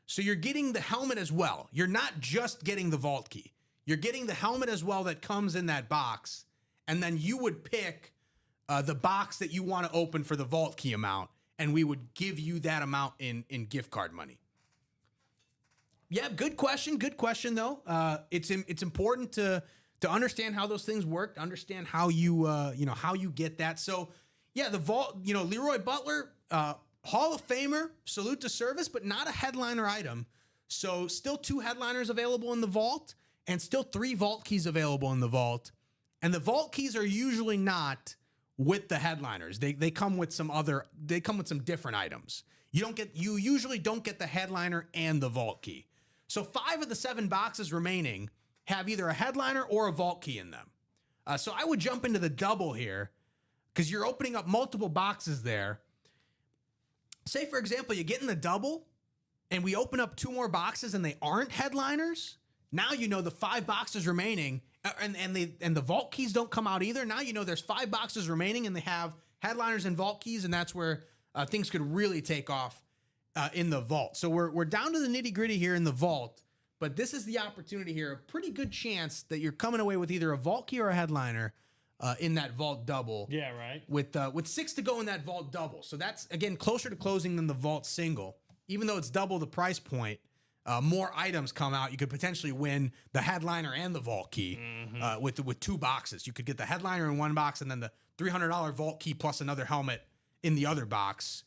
So you're getting the helmet as well. You're not just getting the vault key. You're getting the helmet as well that comes in that box, and then you would pick the box that you want to open for the vault key amount, and we would give you that amount in gift card money. Yeah, good question. Good question, though. It's important to understand how those things work, to understand how you how you get that. So, yeah, the vault, Leroy Butler, Hall of Famer, salute to service, but not a headliner item. So, still 2 headliners available in the vault, and still 3 vault keys available in the vault. And the vault keys are usually not with the headliners. They come with some different items. You usually don't get the headliner and the vault key. So 5 of the 7 boxes remaining have either a headliner or a vault key in them. So I would jump into the double here because you're opening up multiple boxes there. Say, for example, you get in the double and we open up 2 more boxes and they aren't headliners. Now the 5 boxes remaining and the vault keys don't come out either. Now there's 5 boxes remaining and they have headliners and vault keys, and that's where things could really take off in the vault. So we're down to the nitty-gritty here in the vault, but this is the opportunity here. A pretty good chance that you're coming away with either a vault key or a headliner in that vault double. Yeah, right. With 6 to go in that vault double. So that's, again, closer to closing than the vault single. Even though it's double the price point, more items come out. You could potentially win the headliner and the vault key with 2 boxes. You could get the headliner in one box and then the $300 vault key plus another helmet in the other box.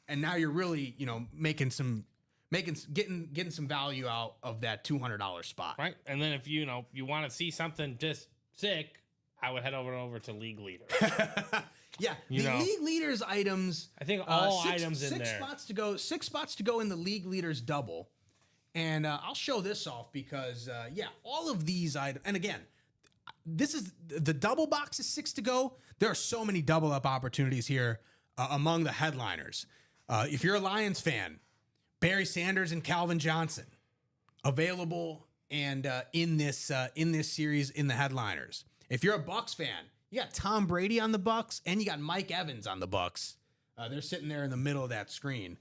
And now you're really, getting some value out of that $200 spot. Right. And then if you want to see something just sick, I would head over to League Leader. Yeah, League Leaders items. I think all 6 items in 6 there. spots to go. 6 spots to go in the League Leaders double. And I'll show this off because, all of these items. And again, this is the double box is 6 to go. There are so many double up opportunities here among the headliners. If you're a Lions fan, Barry Sanders and Calvin Johnson available and in this series in the headliners. If you're a Bucs fan, you got Tom Brady on the Bucs and you got Mike Evans on the Bucs. They're sitting there in the middle of that screen.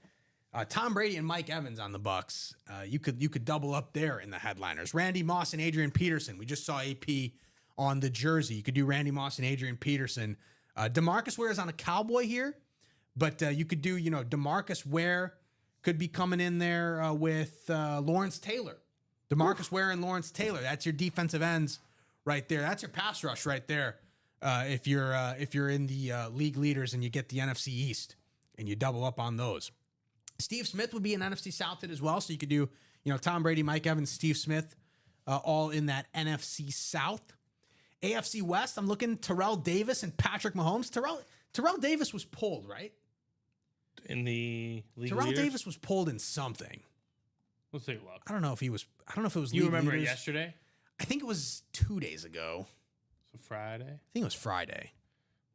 Tom Brady and Mike Evans on the Bucs. You could double up there in the headliners. Randy Moss and Adrian Peterson. We just saw AP on the jersey. You could do Randy Moss and Adrian Peterson. DeMarcus Ware is on a Cowboy here, but you could do, DeMarcus Ware could be coming in there with Lawrence Taylor. DeMarcus Ware and Lawrence Taylor. That's your defensive ends right there. That's your pass rush right there. If you're in the league leaders and you get the NFC East and you double up on those. Steve Smith would be an NFC South hit as well. So you could do, Tom Brady, Mike Evans, Steve Smith, all in that NFC South. AFC West, I'm looking Terrell Davis and Patrick Mahomes. Terrell Davis was pulled, right? In the league Terrell leaders? Davis was pulled in something. Let's take a look. I don't know if it was You league remember leaders. it yesterday? I think it was 2 days ago. So Friday? I think it was Friday.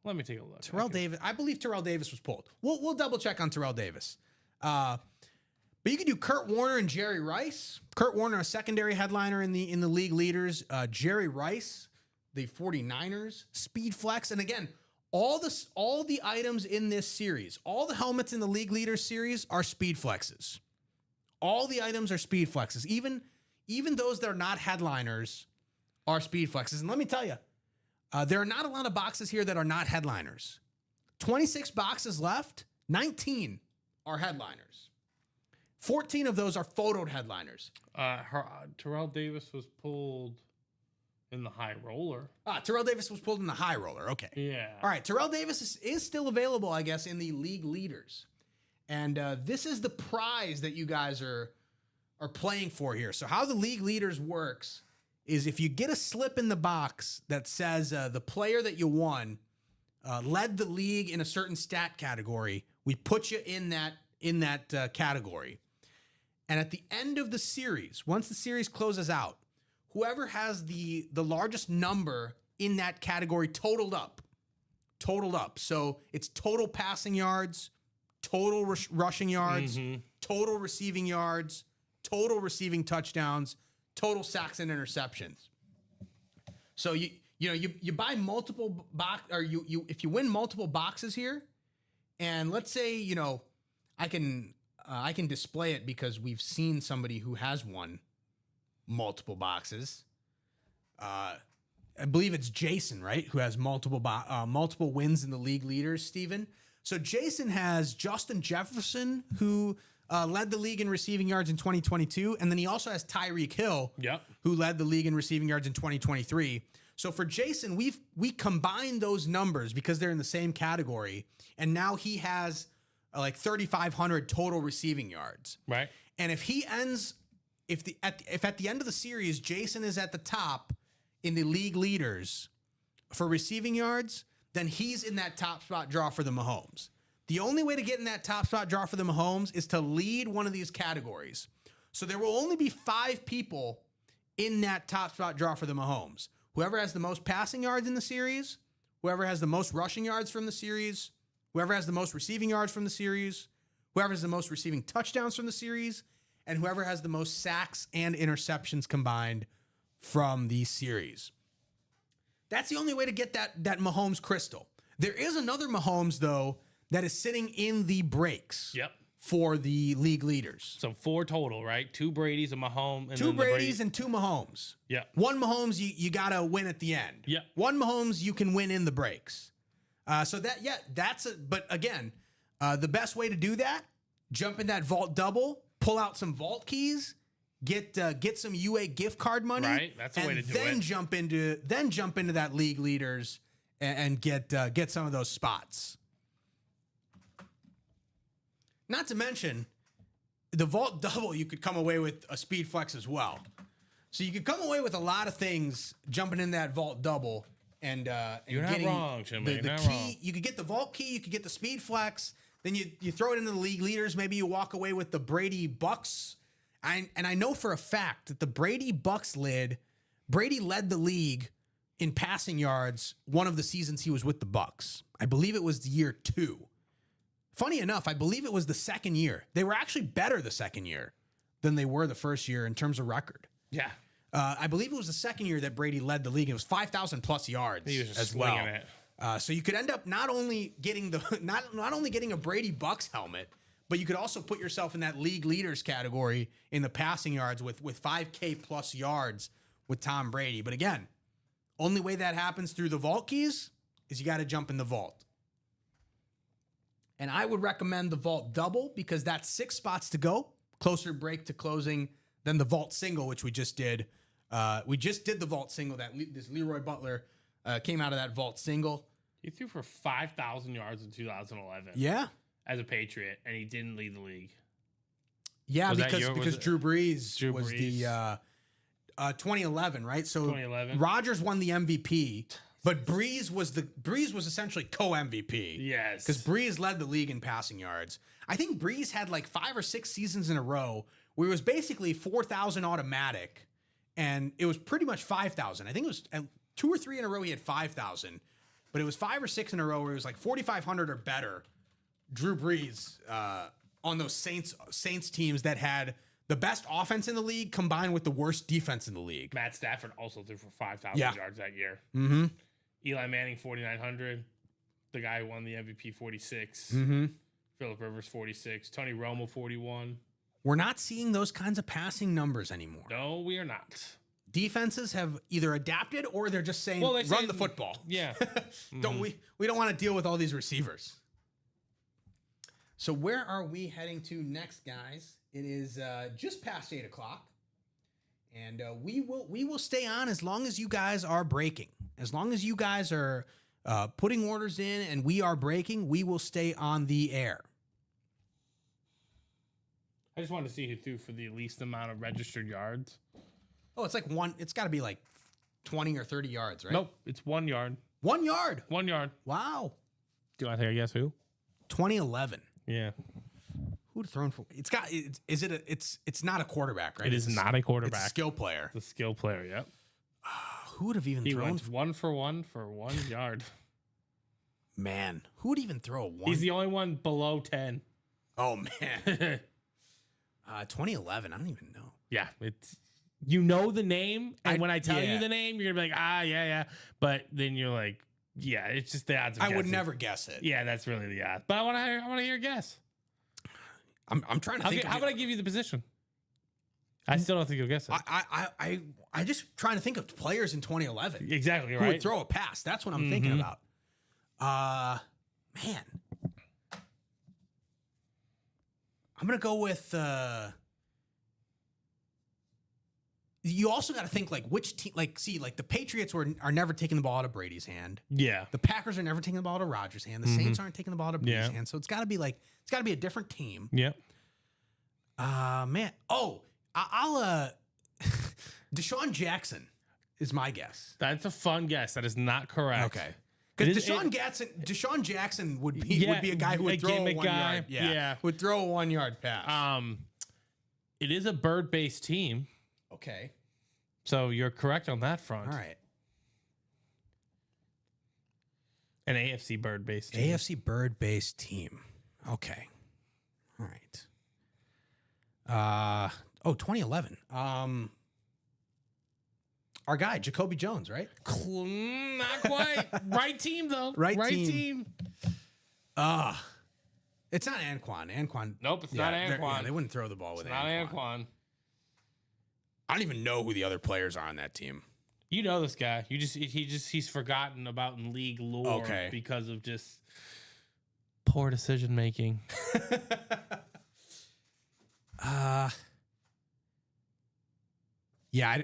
Let me take a look. Terrell Davis. I believe Terrell Davis was pulled. We'll double check on Terrell Davis. But you could do Kurt Warner and Jerry Rice. Kurt Warner, a secondary headliner in the league leaders. Jerry Rice, the 49ers, speed flex. And again, all the items in this series, all the helmets in the league leaders series are speed flexes. All the items are speed flexes. Even those that are not headliners are speed flexes. And let me tell you, there are not a lot of boxes here that are not headliners. 26 boxes left, 19 are headliners. 14 of those are photoed headliners. Terrell Davis was pulled in the high roller. Terrell Davis was pulled in the high roller. Okay. Yeah. All right. Terrell Davis is still available, I guess, in the league leaders. And this is the prize that you guys are playing for here. So how the league leaders works is if you get a slip in the box that says the player that you won led the league in a certain stat category, we put you in that category. And at the end of the series, once the series closes out, whoever has the largest number in that category totaled up. So it's total passing yards, total rushing yards, total receiving yards, total receiving touchdowns, total sacks and interceptions. So you buy multiple box, or you if you win multiple boxes here, and let's say I can display it because we've seen somebody who has won multiple boxes. I believe it's Jason, right, who has multiple wins in the league leaders, Steven. So Jason has Justin Jefferson, who led the league in receiving yards in 2022, and then he also has Tyreek Hill, who led the league in receiving yards in 2023. So for Jason, we combined those numbers because they're in the same category, and now he has like 3,500 total receiving yards. Right. And if he ends, if at the end of the series, Jason is at the top in the league leaders for receiving yards, then he's in that top spot draw for the Mahomes. The only way to get in that top spot draw for the Mahomes is to lead one of these categories. So there will only be 5 people in that top spot draw for the Mahomes. Whoever has the most passing yards in the series, whoever has the most rushing yards from the series, whoever has the most receiving yards from the series, whoever has the most receiving touchdowns from the series, and whoever has the most sacks and interceptions combined from the series. That's the only way to get that Mahomes crystal. There is another Mahomes, though, that is sitting in the breaks. Yep. For the league leaders. So 4 total, right? 2 Brady's, a Mahomes, and 2 Brady's and 2 Mahomes. Yeah. 1 Mahomes you gotta win at the end. Yeah. 1 Mahomes you can win in the breaks. But again, the best way to do that, jump in that vault double, pull out some vault keys, get some UA gift card money. Right. That's the way to do it. Then jump into that league leaders and get some of those spots. Not to mention, the vault double, you could come away with a speed flex as well. So you could come away with a lot of things jumping in that vault double and you're not getting wrong, Jimmy. the You're not key. wrong. You could get the vault key, you could get the speed flex, then you throw it into the league leaders. Maybe you walk away with the Brady Bucks. And I know for a fact that the Brady Bucks Brady led the league in passing yards one of the seasons he was with the Bucks. I believe it was the year 2. funny enough, I believe it was the second year. They were actually better the second year than they were the first year in terms of record. Yeah. I believe it was the second year that Brady led the league. It was 5,000 plus yards He was just as slinging well. it. So you could end up not only getting not only getting a Brady Bucks helmet, but you could also put yourself in that league leaders category in the passing yards with 5K plus yards with Tom Brady. But again, only way that happens through the vault keys is you got to jump in the vault. And I would recommend the vault double because that's 6 spots to go, closer break to closing than the vault single, which we just did. We just did the vault single that this Leroy Butler came out of that vault single. He threw for 5,000 yards in 2011 Yeah. as a Patriot, and he didn't lead the league. Yeah, Was that because your- was because it- Drew Brees Drew was Brees. the 2011, right? So 2011. Rodgers won the MVP, but Brees was essentially co-MVP. Yes. Because Brees led the league in passing yards. I think Brees had like 5 or 6 seasons in a row where it was basically 4,000 automatic, and it was pretty much 5,000. I think it was 2 or 3 in a row he had 5,000, but it was 5 or 6 in a row where it was like 4,500 or better. Drew Brees on those Saints teams that had the best offense in the league combined with the worst defense in the league. Matt Stafford also threw for 5,000 Yeah. yards that year. Mm-hmm. Eli Manning, 4,900. The guy who won the MVP, 46. Mm-hmm. Phillip Rivers, 46. Tony Romo, 41. We're not seeing those kinds of passing numbers anymore. No, we are not. Defenses have either adapted or they're just saying, Well, they run say- the football. Yeah. Don't we don't want to deal with all these receivers. So where are we heading to next, guys? It is just past 8 o'clock, and we will stay on as long as you guys are breaking. As long as you guys are putting orders in and we are breaking, we will stay on the air. I just wanted to see who threw for the least amount of registered yards. Oh, it's like one. It's got to be like 20 or 30 yards, right? Nope, it's 1 yard. 1 yard. 1 yard. Wow. Do I think I guess who? 2011. Yeah. Who'd thrown for? It's got. Is it? It's not a quarterback, right? It is It's not a It's quarterback. a skill player. The skill player, yep. Who would have even He thrown? went 1 for 1 for 1 yard. Man, who would even throw a one? He's the only one below 10. Oh man, 2011. I don't even know. Yeah, it's you know the name, and when I tell yeah. you the name, you're gonna be like, yeah. But then you're like, yeah, it's just the odds. Of I would guessing. never guess it. Yeah, that's really the odds. But I want to hear a guess. I'm trying to think. How would I give you the position? I still don't think you'll guess it. I just trying to think of players in 2011 Exactly who right. would throw a pass. That's what I'm thinking about. Man, I'm gonna go with. You also got to think like which team. Like, see, like the Patriots are never taking the ball out of Brady's hand. Yeah. The Packers are never taking the ball out of Rodgers' hand. The Saints aren't taking the ball out of Brees' Yeah. hand. So it's got to be a different team. Yep. Man. Oh, I'll Deshaun Jackson is my guess. That's a fun guess. That is not correct. Okay. Because It is- Deshaun Jackson would be Yeah, would be a guy who would a throw a gimmick 1 guy. yard. Yeah. Would throw a 1 yard pass. It is a bird-based team, Okay. so you're correct on that front. All right. An AFC bird-based team. AFC bird based team. Okay. All right. 2011. Our guy, Jacoby Jones, right? Not quite. Right team though. Right team. It's not Anquan. Nope, it's not Anquan. they wouldn't throw the ball with Not Anquan. Anquan. I don't even know who the other players are on that team. You know this guy. He's forgotten about in league lore Okay. because of just poor decision making. Yeah, I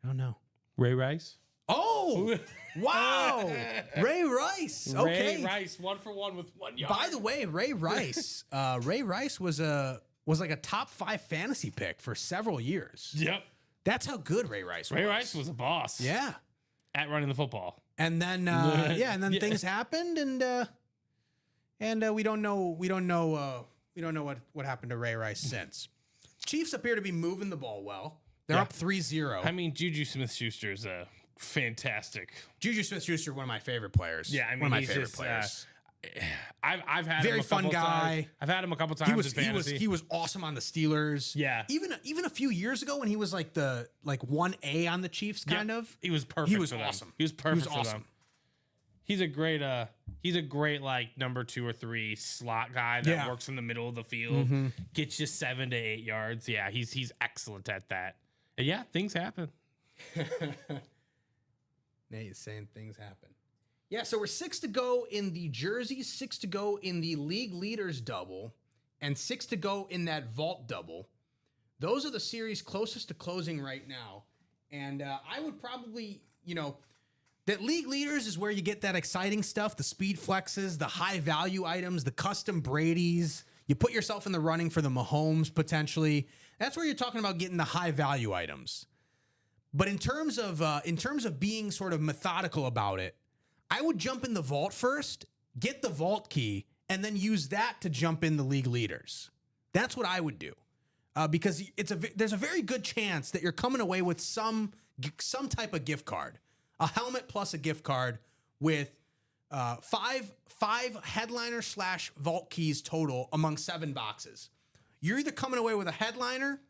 don't know. Ray Rice. Oh, wow. Ray Rice. Okay. Ray Rice, 1 for 1 with 1 yard. By the way, Ray Rice. Ray Rice was like a top 5 fantasy pick for several years. Yep. That's how good Ray Rice was. Ray Rice was a boss. Yeah. At running the football. And then Yeah. things happened and we don't know what happened to Ray Rice since. Chiefs appear to be moving the ball well. They're Yeah. up 3-0. I mean, Juju Smith-Schuster is a fantastic. Juju Smith-Schuster, one of my favorite players. Yeah, I mean, one of my he's favorite just, players. I've had Very him a fun couple guy. times. I've had him a couple times in fantasy. He was awesome on the Steelers. Yeah. Even a few years ago when he was like the 1A on the Chiefs, kind of. He was perfect. He was for them. awesome. He was perfect for awesome. them. He's a great like number 2 or 3 slot guy that works in the middle of the field, gets you 7 to 8 yards. Yeah, he's excellent at that. And yeah, things happen. Nate's saying things happen. Yeah, so we're 6 to go in the jerseys, 6 to go in the league leaders double, and 6 to go in that vault double. Those are the series closest to closing right now. And I would probably, that league leaders is where you get that exciting stuff, the speed flexes, the high value items, the custom Brady's. You put yourself in the running for the Mahomes potentially. That's where you're talking about getting the high value items. But in terms of being sort of methodical about it, I would jump in the vault first, get the vault key, and then use that to jump in the league leaders. That's what I would do, because there's a very good chance that you're coming away with some type of gift card, a helmet plus a gift card with five headliner / vault keys total among 7 boxes. You're either coming away with a headliner,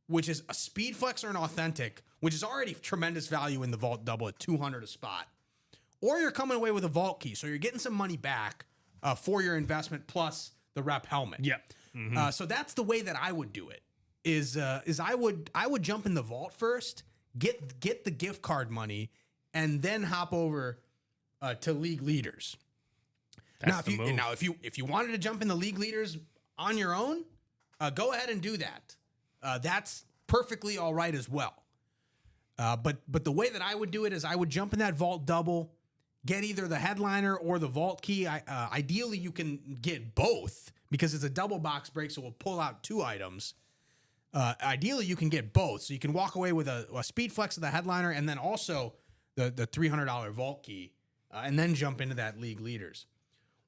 which is a speed flex or an authentic, which is already tremendous value in the vault double at $200 a spot. Or you're coming away with a vault key, so you're getting some money back for your investment plus the rep helmet. Yep. Mm-hmm. So that's the way that I would do it. Is I would jump in the vault first, get the gift card money, and then hop over to league leaders. That's the move. Now, if you wanted to jump in the league leaders on your own, go ahead and do that. That's perfectly all right as well. But the way that I would do it is I would jump in that vault double, get either the headliner or the vault key. Ideally, you can get both because it's a double box break, so we'll pull out 2 items. Ideally, you can get both, so you can walk away with a speed flex of the headliner and then also the $300 vault key, and then jump into that league leaders.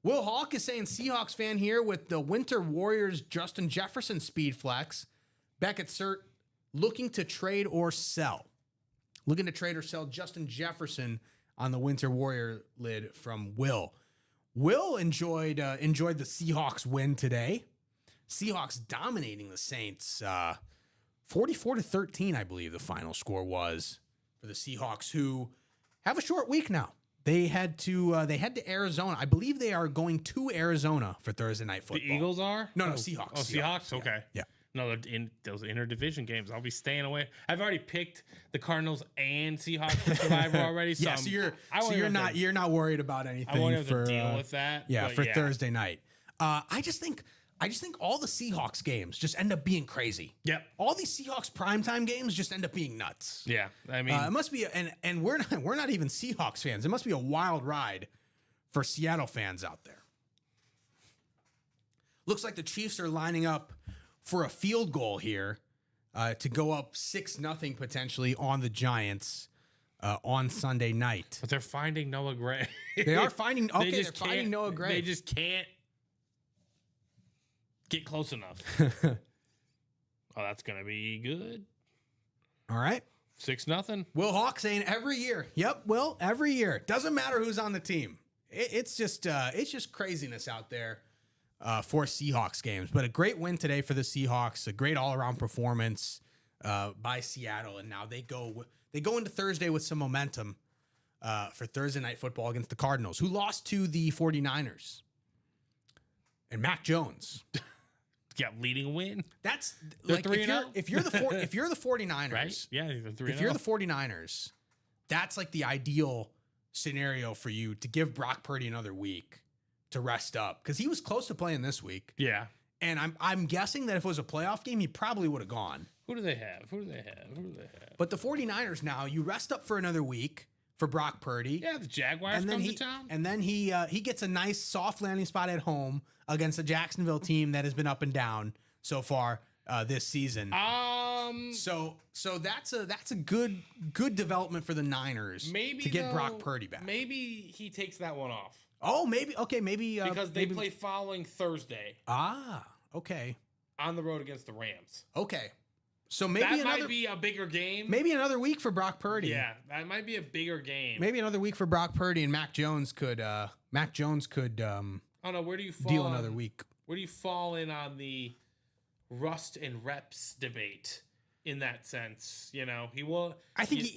Will Hawk is saying Seahawks fan here with the Winter Warriors Justin Jefferson speed flex. Beckett Cert looking to trade or sell. Looking to trade or sell Justin Jefferson on the Winter Warrior lid from Will. Will enjoyed the Seahawks win today. Seahawks dominating the Saints, 44-13, I believe the final score was for the Seahawks, who have a short week now. They head to Arizona. I believe they are going to Arizona for Thursday Night Football. The Eagles are? No, Seahawks. Oh, Seahawks? Okay. Yeah. No, in those interdivision games, I'll be staying away. I've already picked the Cardinals and Seahawks for Survivor already. So Yeah, you're not worried about anything. I won't have for to deal with that. Yeah, but for Thursday night. I just think all the Seahawks games just end up being crazy. Yep. All these Seahawks primetime games just end up being nuts. Yeah. I mean, It must be, and we're not even Seahawks fans. It must be a wild ride for Seattle fans out there. Looks like the Chiefs are lining up for a field goal here to go up 6-0 potentially on the Giants on Sunday night. but they're finding Noah Gray. They are finding. They Okay, they're just finding can't- Noah Gray. They just can't get close enough. Oh, that's gonna be good. All right. 6-0. Will Hawk saying every year. Yep, Will, every year. Doesn't matter who's on the team. It's just craziness out there for Seahawks games. But a great win today for the Seahawks. A great all-around performance by Seattle. And now they go into Thursday with some momentum for Thursday Night Football against the Cardinals, who lost to the 49ers. And Mac Jones. Yeah, leading win. That's They're like 3-0? if you're the 49ers, Right? Yeah, they're 3-0. if you're the 49ers, that's like the ideal scenario for you to give Brock Purdy another week to rest up, because he was close to playing this week. Yeah. And I'm guessing that if it was a playoff game, he probably would have gone. Who do they have? But the 49ers now, you rest up for another week for Brock Purdy. Yeah, the Jaguars come to town. And then he gets a nice soft landing spot at home against a Jacksonville team that has been up and down so far this season. So that's a good development for the Niners Maybe to get though, Brock Purdy back. Maybe he takes that one off Oh, maybe because they play following Thursday okay. on the road against the Rams. Okay. So maybe that another might be a bigger game. maybe another week for Brock Purdy. Yeah, that might be a bigger game. Maybe another week for Brock Purdy and Mac Jones could I don't know. Where do you fall? deal another week. Where do you fall in on the rust and reps debate? In that sense, you know, he will. I think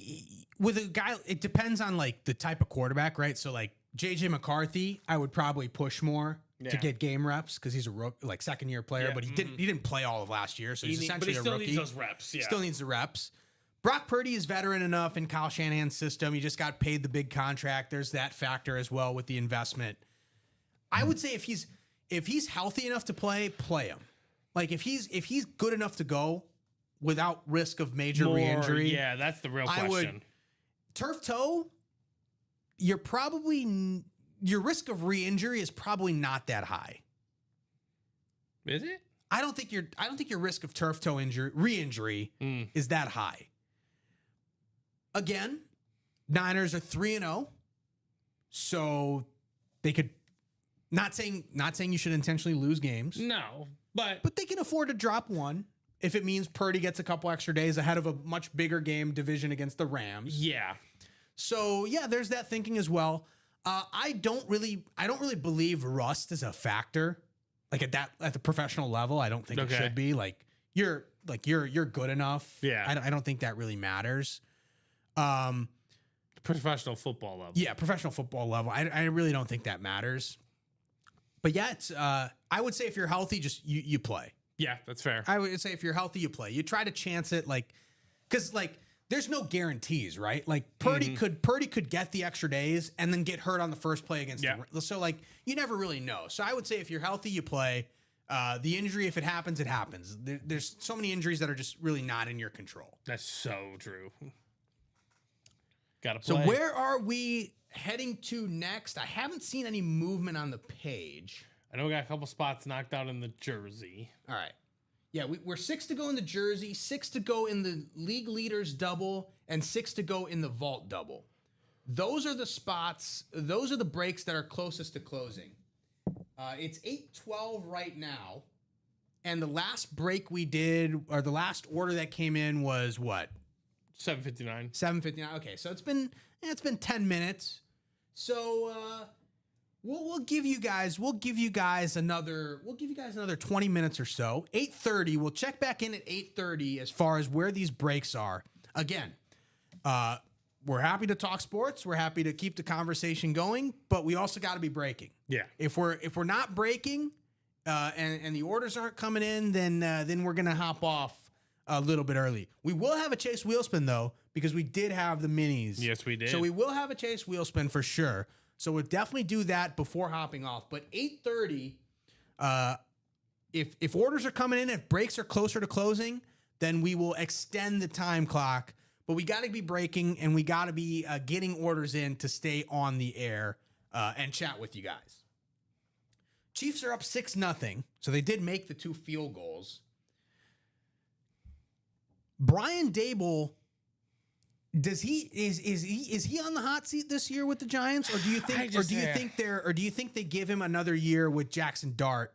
with a guy, it depends on like the type of quarterback, right? So like JJ McCarthy, I would probably push more to get game reps because he's a like second year player, but he didn't play all of last year, so he's essentially a rookie. But he still needs those reps. Yeah, still needs the reps. Brock Purdy is veteran enough in Kyle Shanahan's system. He just got paid the big contract. There's that factor as well with the investment. I would say if he's healthy enough to play him. Like if he's good enough to go without risk of major re-injury. Yeah, that's the real question. Turf toe, your risk of re-injury is probably not that high. Is it? I don't think your risk of turf toe re-injury is that high. Again, Niners are 3-0. So they could not saying you should intentionally lose games. No, but they can afford to drop one. If it means Purdy gets a couple extra days ahead of a much bigger game division against the Rams. Yeah. So yeah, there's that thinking as well. I don't really believe rust is a factor. Like at the professional level, I don't think it should be. You're good enough. Yeah. I don't think that really matters. Professional football level. Yeah, professional football level. I really don't think that matters. But yeah, it's I would say if you're healthy, just you play. Yeah, that's fair. I would say if you're healthy, you play. You try to chance it, because there's no guarantees, right? Like Purdy could get the extra days and then get hurt on the first play against the. So you never really know. So I would say if you're healthy, you play. The injury, if it happens, it happens. There's so many injuries that are just really not in your control. That's so true. Gotta play. So where are we heading to next? I haven't seen any movement on the page. I know we got a couple spots knocked out in the jersey. All right. Yeah, we're 6 to go in the jersey, 6 to go in the league leaders double, and 6 to go in the vault double. Those are the spots. Those are the breaks that are closest to closing. It's 8:12 right now, and the last break we did, or the last order that came in was what? 7:59. 7:59. Okay, so it's been 10 minutes. So we'll give you guys another 20 minutes or so. 8:30. We'll check back in at 8:30 as far as where these breaks are. Again, we're happy to talk sports. We're happy to keep the conversation going, but we also got to be breaking. Yeah. If we're not breaking, and the orders aren't coming in, then we're gonna hop off a little bit early. We will have a Chase wheel spin though, because we did have the minis. Yes, we did. So we will have a Chase wheel spin for sure. So we'll definitely do that before hopping off. But 8:30, if orders are coming in, if breaks are closer to closing, then we will extend the time clock. But we got to be breaking, and we got to be getting orders in to stay on the air and chat with you guys. Chiefs are up 6-0, so they did make the 2 field goals. Brian Daboll, is he on the hot seat this year with the Giants, or do you think they give him another year with Jackson Dart?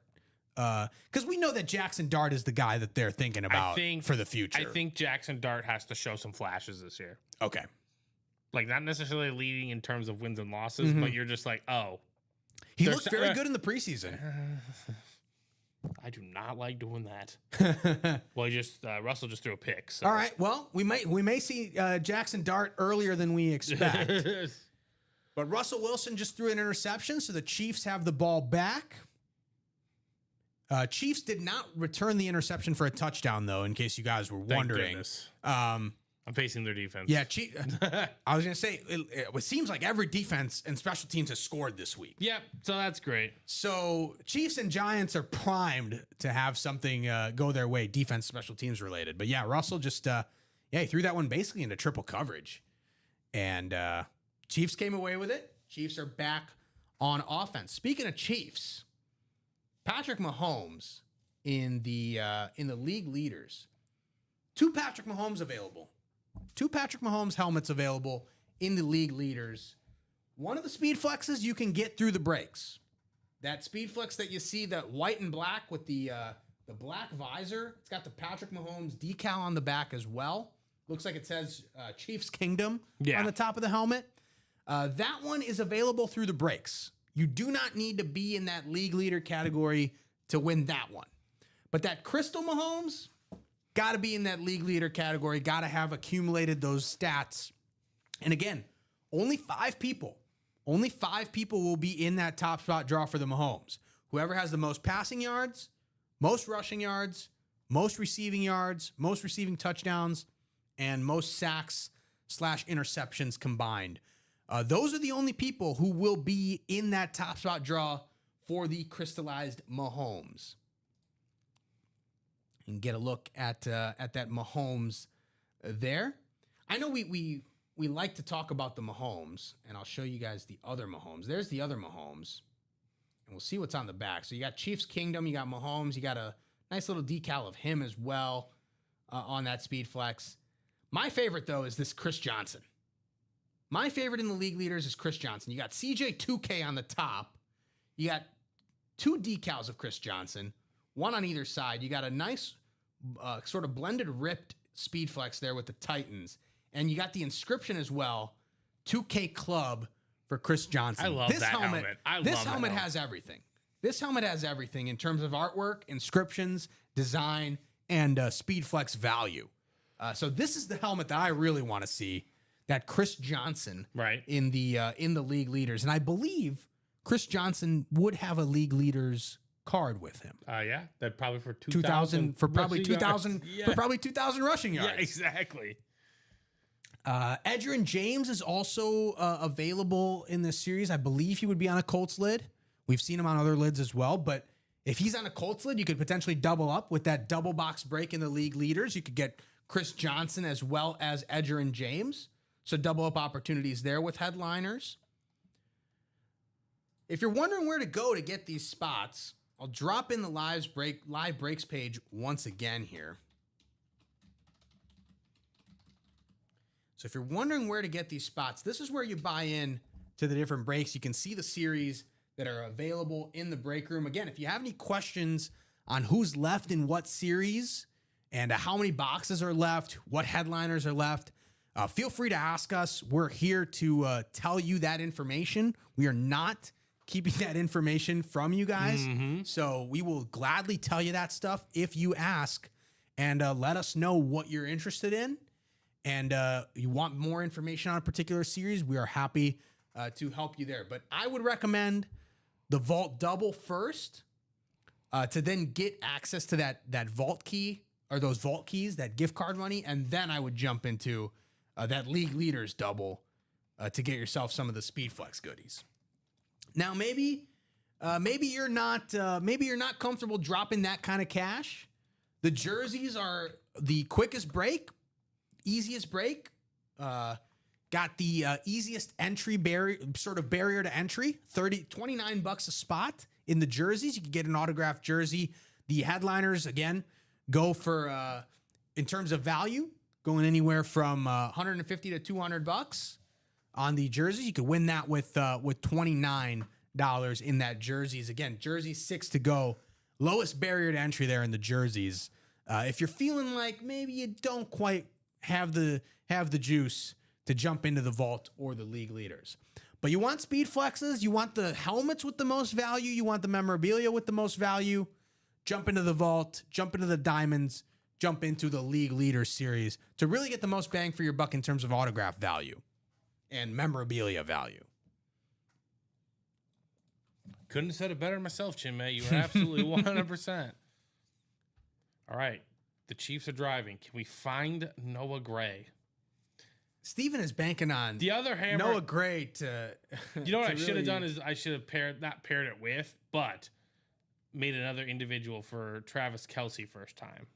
Because we know that Jackson Dart is the guy that they're thinking about for the future. I think Jackson Dart has to show some flashes this year. Okay. Like, not necessarily leading in terms of wins and losses, but you're just like, oh. He looked very good in the preseason. I do not like doing that. Well, Russell just threw a pick. So. All right. Well, we may see Jackson Dart earlier than we expect. But Russell Wilson just threw an interception, so the Chiefs have the ball back. Chiefs did not return the interception for a touchdown, though, in case you guys were wondering. I'm facing their defense. Yeah, I was going to say, it seems like every defense and special teams has scored this week. Yep, so that's great. So Chiefs and Giants are primed to have something go their way, defense, special teams related. But yeah, Russell just, he threw that one basically into triple coverage. And Chiefs came away with it. Chiefs are back on offense. Speaking of Chiefs, Patrick Mahomes in the league leaders. 2 Patrick Mahomes available. 2 Patrick Mahomes helmets available in the league leaders. One of the speed flexes you can get through the breaks. That speed flex that you see, that white and black with the The black visor, it's got the Patrick Mahomes decal on the back as well. Looks like it says Chiefs Kingdom on the top of the helmet. That one is available through the breaks. You do not need to be in that league leader category to win that one. But that Crystal Mahomes, got to be in that league leader category, got to have accumulated those stats. And again, only 5 people will be in that top spot draw for the Mahomes. Whoever has the most passing yards, most rushing yards, most receiving touchdowns, and most sacks/interceptions combined. Those are the only people who will be in that top spot draw for the crystallized Mahomes. And get a look at that Mahomes there. I know we like to talk about the Mahomes, and I'll show you guys the other Mahomes. There's the other Mahomes, and we'll see what's on the back. So you got Chiefs Kingdom, you got Mahomes, you got a nice little decal of him as well on that Speed Flex. My favorite, though, is this Chris Johnson. My favorite in the league leaders is Chris Johnson. You got CJ2K on the top. You got 2 decals of Chris Johnson, one on either side. You got a nice sort of blended ripped Speed Flex there with the Titans. And you got the inscription as well, 2K Club for Chris Johnson. I love that helmet. This helmet has everything. This helmet has everything in terms of artwork, inscriptions, design, and Speed Flex value. So this is the helmet that I really want to see, that Chris Johnson in the league leaders. And I believe Chris Johnson would have a league leaders card with him. Yeah, that probably for 2,000 for probably 2,000 for probably 2,000 rushing yards. Yeah, exactly. Edgerrin James is also available in this series. I believe he would be on a Colts lid. We've seen him on other lids as well, but if he's on a Colts lid, you could potentially double up with that double box break in the league leaders. You could get Chris Johnson as well as Edgerrin James. So double up opportunities there with headliners. If you're wondering where to go to get these spots, I'll drop in the live breaks page once again here. So if you're wondering where to get these spots, this is where you buy in to the different breaks. You can see the series that are available in the break room. Again, if you have any questions on who's left in what series and how many boxes are left, what headliners are left, feel free to ask us. We're here to tell you that information. We are not keeping that information from you guys. So we will gladly tell you that stuff if you ask, and let us know what you're interested in. And you want more information on a particular series, we are happy to help you there. But I would recommend the Vault Double first to then get access to that Vault key, or those Vault keys, that gift card money, and then I would jump into that League Leaders Double to get yourself some of the Speed Flex goodies. Now, maybe you're not comfortable dropping that kind of cash. The jerseys are the quickest break, easiest break. Got the easiest entry barrier to entry. $29 a spot in the jerseys. You can get an autographed jersey. The headliners, again, go for in terms of value, going anywhere from $150 to $200 on the jerseys. You could win that with $29 in that jerseys. Again, jerseys 6 to go. Lowest barrier to entry there in the jerseys. If you're feeling like maybe you don't quite have the juice to jump into the Vault or the league leaders, but you want Speed Flexes, you want the helmets with the most value, you want the memorabilia with the most value, jump into the Vault, jump into the Diamonds, jump into the league leaders series to really get the most bang for your buck in terms of autograph value and memorabilia value. Couldn't have said it better myself, Chin Mate. You were absolutely 100%. All right. The Chiefs are driving. Can we find Noah Gray? Steven is banking on the other hammer. Noah Gray to. You know what I should have done is I should have not paired it with, but made another individual for Travis Kelce first time.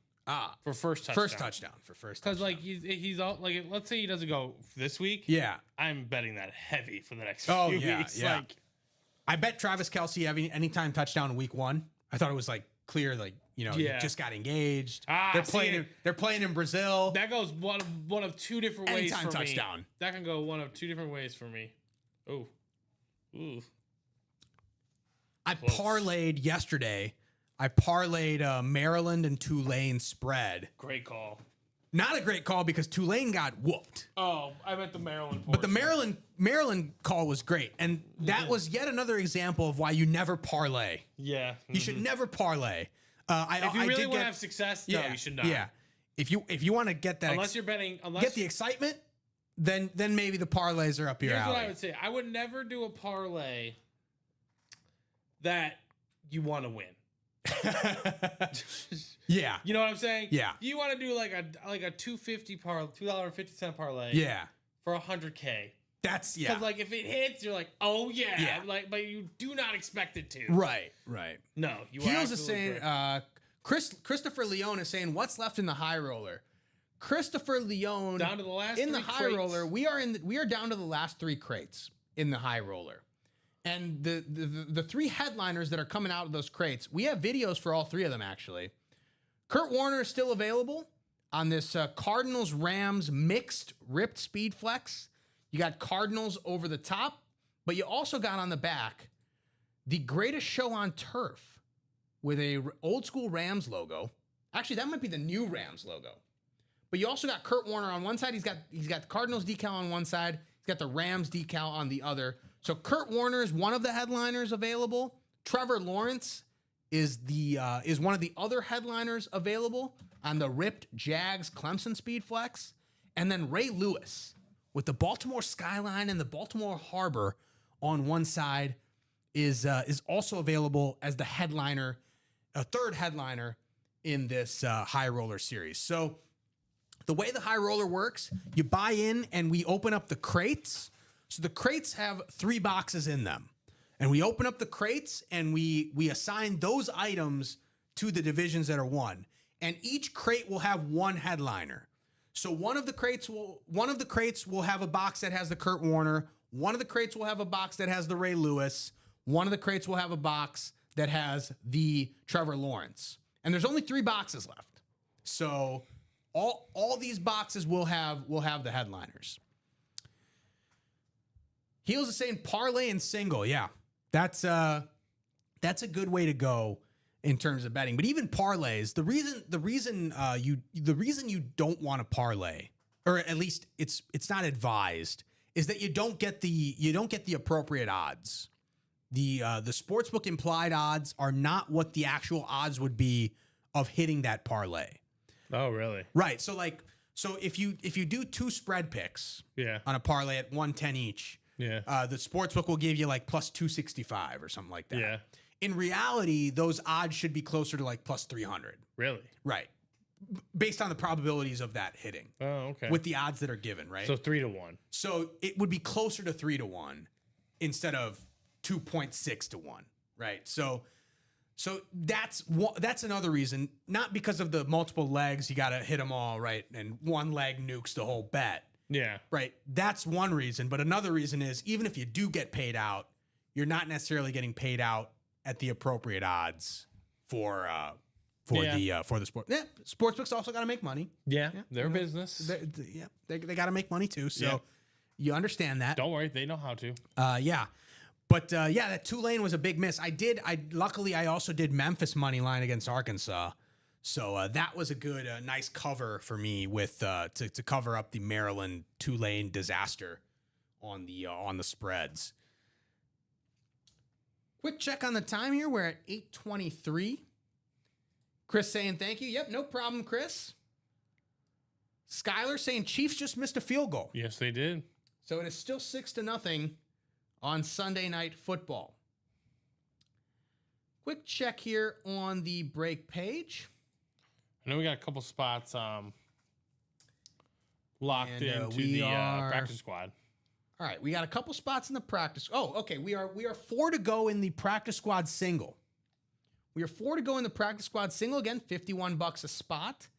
For first touchdown. Because like he's all like, let's say he doesn't go this week. Yeah, I'm betting that heavy for the next few weeks. Yeah. Like, I bet Travis Kelce having anytime touchdown in week 1. I thought it was like clear, like, you know, he just got engaged. They're playing in Brazil. That goes one of two different ways for touchdown. Me. That can go one of two different ways for me. Ooh. I parlayed yesterday I parlayed Maryland and Tulane spread. Great call. Not a great call because Tulane got whooped. Oh, I meant the Maryland. But the Maryland call was great. And that was yet another example of why you never parlay. Yeah. You should never parlay. If you really want to have success, no, you should not. Yeah. If you want to get that unless you're betting get the excitement, then maybe the parlays are up your Here's alley. what I would say. I would never do a parlay that you want to win. Yeah. You know what I'm saying? Yeah. You want to do like a $2.50 $2.50 parlay. Yeah. For $100K. That's Because like if it hits, you're like, oh yeah. Like, but you do not expect it to. Right. No, you are. Heels is saying Christopher Leone is saying what's left in the high roller. Christopher Leone down to the last in three the high crates. roller. We are down to the last 3 crates in the high roller. And the 3 headliners that are coming out of those crates, we have videos for all 3 of them, actually. Kurt Warner is still available on this Cardinals-Rams mixed ripped speed flex. You got Cardinals over the top, but you also got on the back the greatest show on turf with a old school Rams logo. Actually, that might be the new Rams logo. But you also got Kurt Warner on one side. He's got the Cardinals decal on one side. He's got the Rams decal on the other. So Kurt Warner is one of the headliners available. Trevor Lawrence is one of the other headliners available on the ripped Jags Clemson Speed Flex. And then Ray Lewis with the Baltimore skyline and the Baltimore Harbor on one side is also available as the headliner, a third headliner in this high roller series. So the way the high roller works, you buy in and we open up the crates. So the crates have 3 boxes in them. And we open up the crates and we assign those items to the divisions that are won. And each crate will have one headliner. So one of the crates will have a box that has the Kurt Warner. One of the crates will have a box that has the Ray Lewis. One of the crates will have a box that has the Trevor Lawrence. And there's only 3 boxes left. So all these boxes will have the headliners. Heels is saying parlay and single. Yeah, that's a good way to go in terms of betting. But even parlays, the reason you don't want to parlay, or at least it's not advised, is that you don't get the appropriate odds. The sportsbook implied odds are not what the actual odds would be of hitting that parlay. Oh, really? Right. So if you do 2 spread picks on a parlay at 110 each, the sportsbook will give you like plus 265 or something like that. Yeah. In reality, those odds should be closer to like plus 300. Really? Right. Based on the probabilities of that hitting. Oh, okay. With the odds that are given, right? So 3 to 1. So it would be closer to 3 to 1 instead of 2.6 to 1, right? So that's another reason, not because of the multiple legs, you got to hit them all, right? And one leg nukes the whole bet. Yeah. Right. That's one reason. But another reason is even if you do get paid out, you're not necessarily getting paid out at the appropriate odds for the sport. Yeah. Sportsbooks also got to make money. Yeah. Their business. They got to make money too. So you understand that. Don't worry. They know how to. Yeah. But that Tulane was a big miss. Luckily I also did Memphis money line against Arkansas. So that was a good, nice cover for me with to cover up the Maryland Tulane disaster on the spreads. Quick check on the time here. We're at 8:23. Chris saying thank you. Yep, no problem, Chris. Skyler saying Chiefs just missed a field goal. Yes, they did. So it is still 6-0 on Sunday Night Football. Quick check here on the break page. I know we got a couple spots locked into the practice squad. All right, we got a couple spots in the practice. Oh, okay. We are 4 to go in the practice squad single. We are 4 to go in the practice squad single. Again, $51 a spot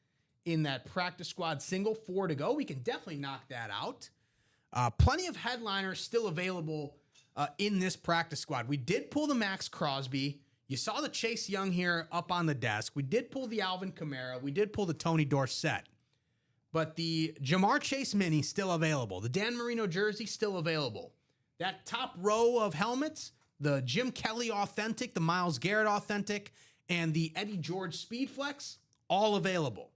in that practice squad single. 4 to go. We can definitely knock that out. Plenty of headliners still available in this practice squad. We did pull the Max Crosby. You saw the Chase Young here up on the desk. We did pull the Alvin Kamara. We did pull the Tony Dorsett. But the Jamar Chase mini still available. The Dan Marino jersey still available. That top row of helmets, the Jim Kelly authentic, the Myles Garrett authentic, and the Eddie George Speed Flex, all available.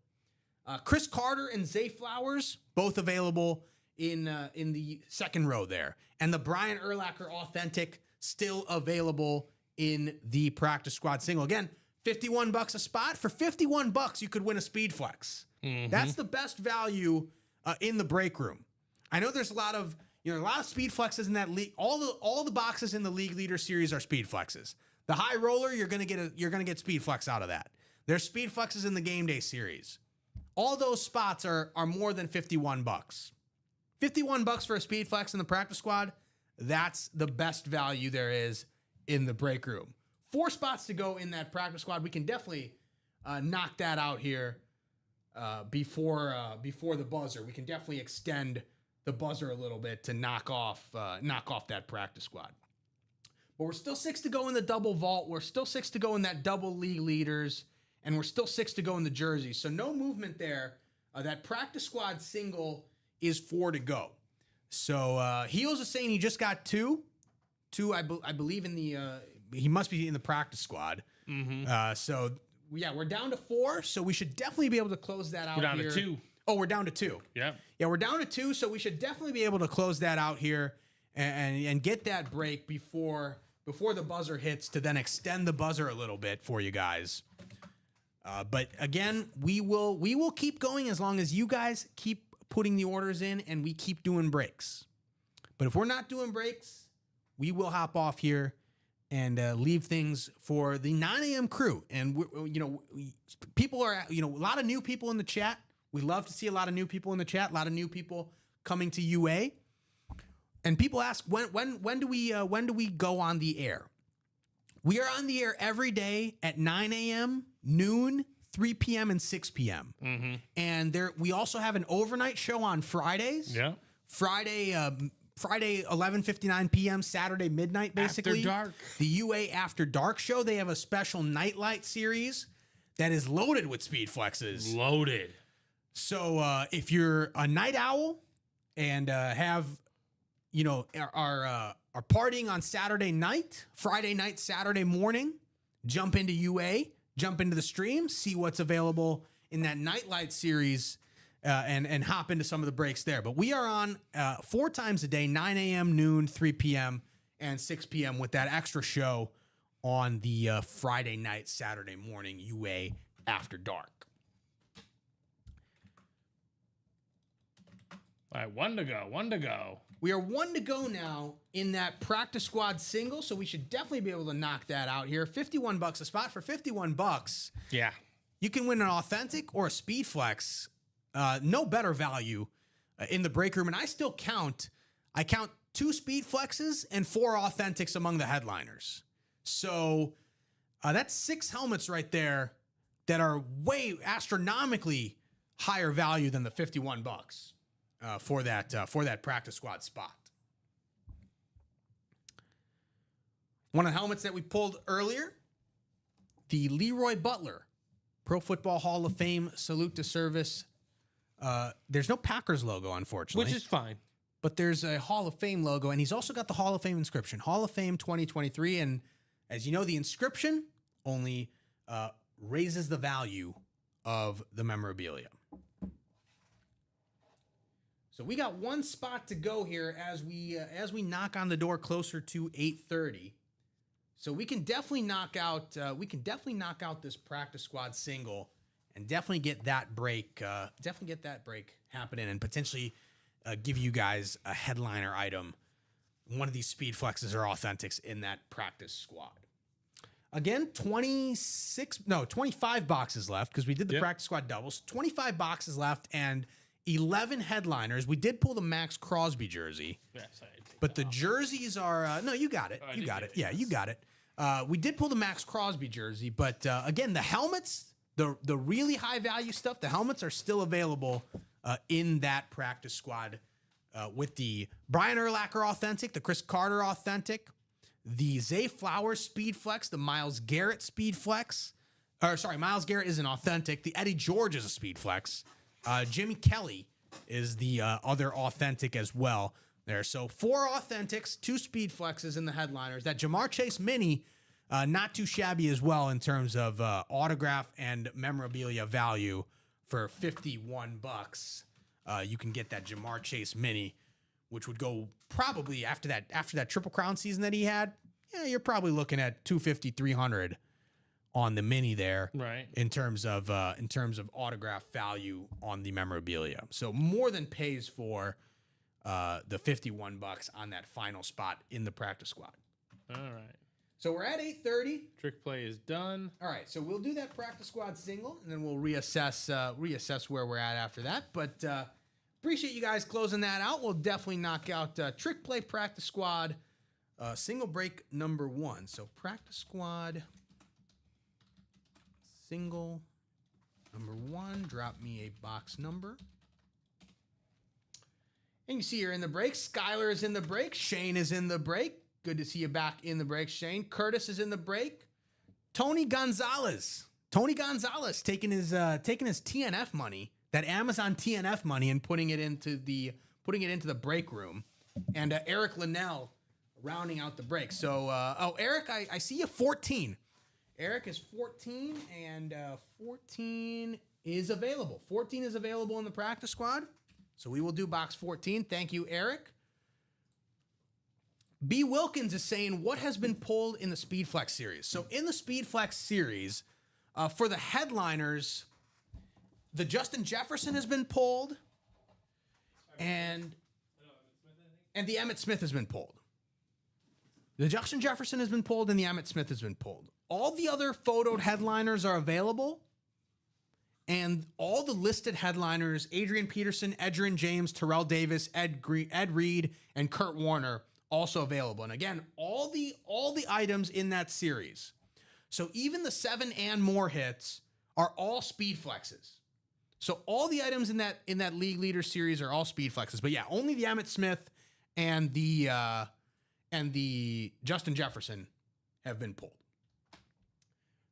Chris Carter and Zay Flowers, both available in the second row there. And the Brian Urlacher Authentic, still available in the practice squad single. Again, $51 a spot. For $51, you could win a Speed Flex. That's the best value in the break room. I know there's a lot of Speed Flexes in that league. All the boxes in the League Leader Series are Speed Flexes. The High Roller, you're gonna get Speed Flex out of that. There's Speed Flexes in the Game Day Series. All those spots are more than $51. $51 for a Speed Flex in the practice squad. That's the best value there is in the break room. 4 spots to go in that practice squad. We can definitely knock that out here before the buzzer. We can definitely extend the buzzer a little bit to knock off that practice squad. But we're still 6 to go in the double vault. We're still 6 to go in that double league leaders, and we're still 6 to go in the jerseys. So no movement there. That practice squad single is 4 to go. So Heels is saying he just got 2. I believe in the he must be in the practice squad. So yeah, we're down to 4. So we should definitely be able to close that out. We're down here. to 2. Oh, we're down to 2. Yeah. Yeah, we're down to 2. So we should definitely be able to close that out here and get that break before the buzzer hits to then extend the buzzer a little bit for you guys. But again, we will keep going as long as you guys keep putting the orders in and we keep doing breaks. But if we're not doing breaks, we will hop off here and leave things for the 9 a.m. crew. And people are a lot of new people in the chat. We love to see a lot of new people in the chat. A lot of new people coming to UA. And people ask when do we go on the air? We are on the air every day at 9 a.m., noon, 3 p.m., and 6 p.m. And we also have an overnight show on Fridays. Yeah. Friday 11:59 p.m., Saturday midnight, basically. After dark. The UA After Dark show. They have a special nightlight series that is loaded with Speed Flexes. Loaded. So if you're a night owl and have are partying on Saturday night, Friday night, Saturday morning, jump into UA, jump into the stream, see what's available in that nightlight series, and hop into some of the breaks there. But we are on 4 times a day, 9 a.m., noon, 3 p.m., and 6 p.m. with that extra show on the Friday night, Saturday morning UA After Dark. All right, 1 to go. We are 1 to go now in that practice squad single, so we should definitely be able to knock that out here. $51 a spot. For $51, Yeah. you can win an authentic or a Speed Flex. No better value in the break room. And I count 2 Speed Flexes and 4 authentics among the headliners. So that's 6 helmets right there that are way astronomically higher value than the $51 for that practice squad spot. One of the helmets that we pulled earlier, the Leroy Butler Pro Football Hall of Fame Salute to Service. There's no Packers logo, unfortunately. Which is fine. But there's a Hall of Fame logo, and he's also got the Hall of Fame inscription. Hall of Fame 2023. And as you know, the inscription only raises the value of the memorabilia. So we got 1 spot to go here as we knock on the door closer to 8:30. So we can definitely knock out this practice squad single and definitely get that break happening and potentially give you guys a headliner item, one of these Speed Flexes or authentics in that practice squad. Again, 25 boxes left because we did the practice squad doubles. 25 boxes left and 11 headliners. We did pull the Max Crosby jersey. Yes, but the jerseys are no, you got it. You got it. Yeah, you got it. We did pull the Max Crosby jersey, but again, the helmets, the really high value stuff, the helmets are still available in that practice squad with the Brian Urlacher authentic, the Chris Carter authentic, the Zay Flowers Speed Flex, the Myles Garrett Speed Flex. Myles Garrett is an authentic. The Eddie George is a Speed Flex. Jimmy Kelly is the other authentic as well there. So 4 authentics, 2 Speed Flexes in the headliners. That Jamar Chase mini Not too shabby as well in terms of autograph and memorabilia value for $51. You can get that Jamar Chase mini, which would go probably after that Triple Crown season that he had. Yeah, you're probably looking at 250, 300 on the mini there, Right. in terms of autograph value on the memorabilia. So more than pays for the $51 on that final spot in the practice squad. All right. So we're at 8:30. Trick play is done. All right, so we'll do that practice squad single, and then we'll reassess where we're at after that. But appreciate you guys closing that out. We'll definitely knock out trick play practice squad single break number 1. So practice squad single number 1. Drop me a box number. And you see you're in the break. Skylar is in the break. Shane is in the break. Good to see you back in the break, Shane. Curtis is in the break. Tony Gonzalez taking his TNF money, that Amazon TNF money, and putting it into the break room. And Eric Linnell rounding out the break. So Eric, I see you 14. Eric is 14, and 14 is available. 14 is available in the practice squad. So we will do box 14. Thank you, Eric. B. Wilkins is saying, what has been pulled in the Speedflex series? So in the Speedflex series, for the headliners, the Justin Jefferson has been pulled, and the Emmitt Smith has been pulled. The Justin Jefferson has been pulled, and the Emmitt Smith has been pulled. All the other photoed headliners are available, and all the listed headliners, Adrian Peterson, Edgerrin James, Terrell Davis, Ed Reed, and Kurt Warner, also available. And again, all the items in that series, so even the 7 and more hits, are all speed flexes. So all the items in that league leader series are all speed flexes. But yeah, only the Emmitt Smith and the Justin Jefferson have been pulled.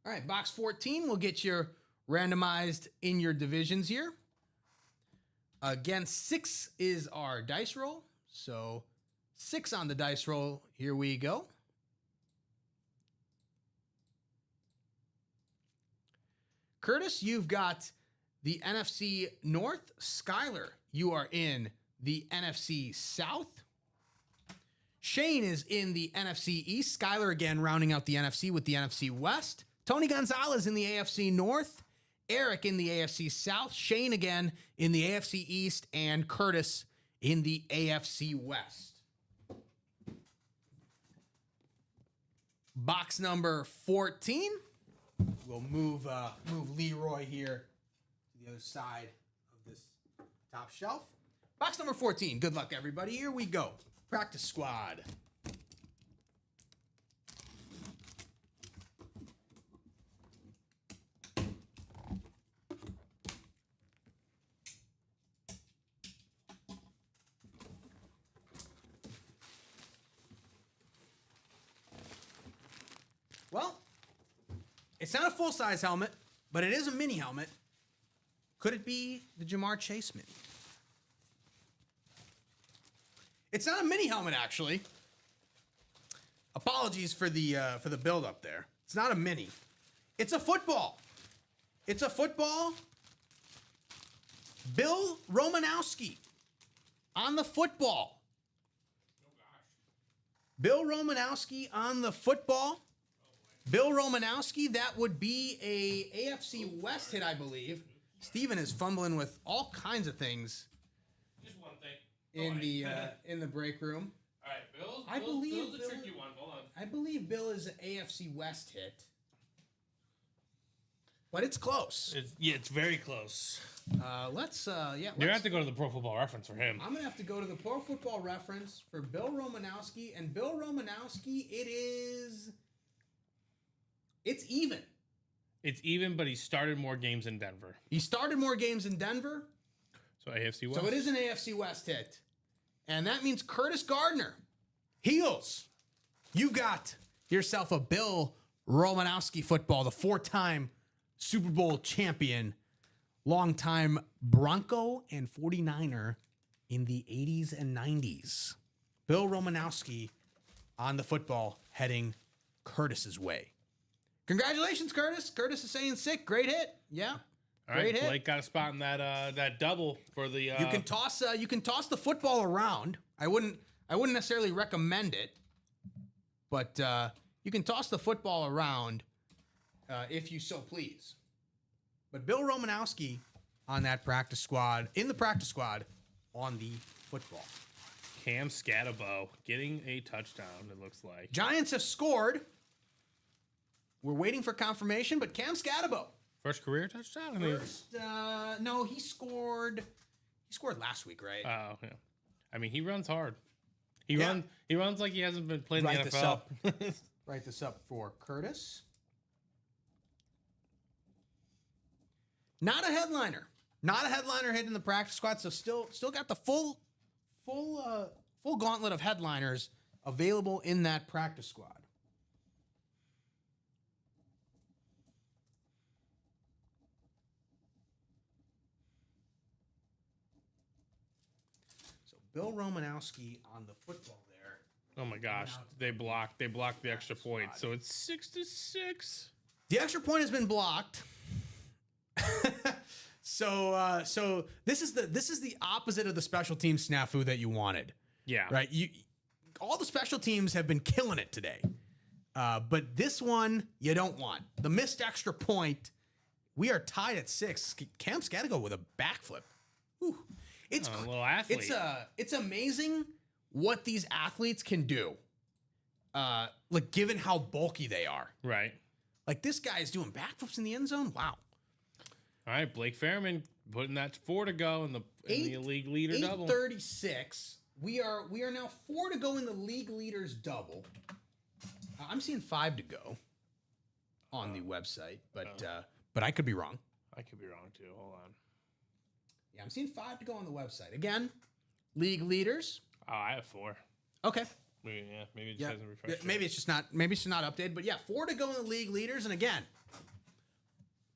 All right, box 14 will get you randomized in your divisions here. Again, 6 is our dice roll. So 6 on the dice roll. Here we go. Curtis, you've got the NFC North. Skylar, you are in the NFC South. Shane is in the NFC East. Skylar again rounding out the NFC with the NFC West. Tony Gonzalez in the AFC North. Eric in the AFC South. Shane again in the AFC East. And Curtis in the AFC West. Box number 14. We'll move Leroy here to the other side of this top shelf. Box number 14. Good luck, everybody. Here we go. Practice squad. Well, it's not a full-size helmet, but it is a mini helmet. Could it be the Jamar Chase mini? It's not a mini helmet, actually. Apologies for the build-up there. It's not a mini. It's a football. It's a football. Bill Romanowski on the football. Bill Romanowski on the football. Bill Romanowski, that would be a AFC West hit, I believe. Steven is fumbling with all kinds of things. Just one thing. In the break room. All right, Bill's a tricky one. Hold on. I believe Bill is an AFC West hit. But it's close. It's very close. Let's You're gonna have to go to the Pro Football Reference for him. I'm gonna have to go to the Pro Football Reference for Bill Romanowski, and Bill Romanowski, it's even. It's even, but he started more games in Denver. He started more games in Denver. So AFC West. So it is an AFC West hit. And that means Curtis Gardner. Heels. You've got yourself a Bill Romanowski football, the 4-time Super Bowl champion, longtime Bronco and 49er in the 80s and 90s. Bill Romanowski on the football heading Curtis's way. Congratulations, Curtis. Curtis is saying sick. Great hit. Yeah. All Great right, hit. Blake got a spot in that double for the. You can toss the football around. I wouldn't necessarily recommend it, but you can toss the football around if you so please. But Bill Romanowski on that practice squad, in the practice squad, on the football. Cam Scatabo getting a touchdown. It looks like Giants have scored. We're waiting for confirmation, but Cam Scatabo. First career touchdown. I mean, No, he scored. He scored last week, right? oh yeah. I mean, he runs hard. He Yeah. runs like he hasn't been playing Write the this NFL. up. Write this up for Curtis. Not a headliner. Not a headliner hit in the practice squad, so still got the full gauntlet of headliners available in that practice squad. So Bill Romanowski on the football there. Oh my gosh, they blocked the extra point, so it's 6-6. The extra point has been blocked. So this is the opposite of the special team snafu that you wanted, Yeah, right? All the special teams have been killing it today, but this one you don't want. The missed extra point. We are tied at 6. Cam's got to go with a backflip. Whew. It's a little athlete. It's amazing what these athletes can do. Like given how bulky they are. Right. Like this guy is doing backflips in the end zone. Wow. All right, Blake Fairman putting that 4 to go in the league leader double. 8:36. We are now 4 to go in the league leaders double. I'm seeing 5 to go on the website, but I could be wrong. I could be wrong too. Hold on. Yeah, I'm seeing 5 to go on the website. Again, league leaders. Oh, I have 4. Okay. Maybe it just hasn't refreshed. Maybe it's just not updated, but yeah, 4 to go in the league leaders. And again,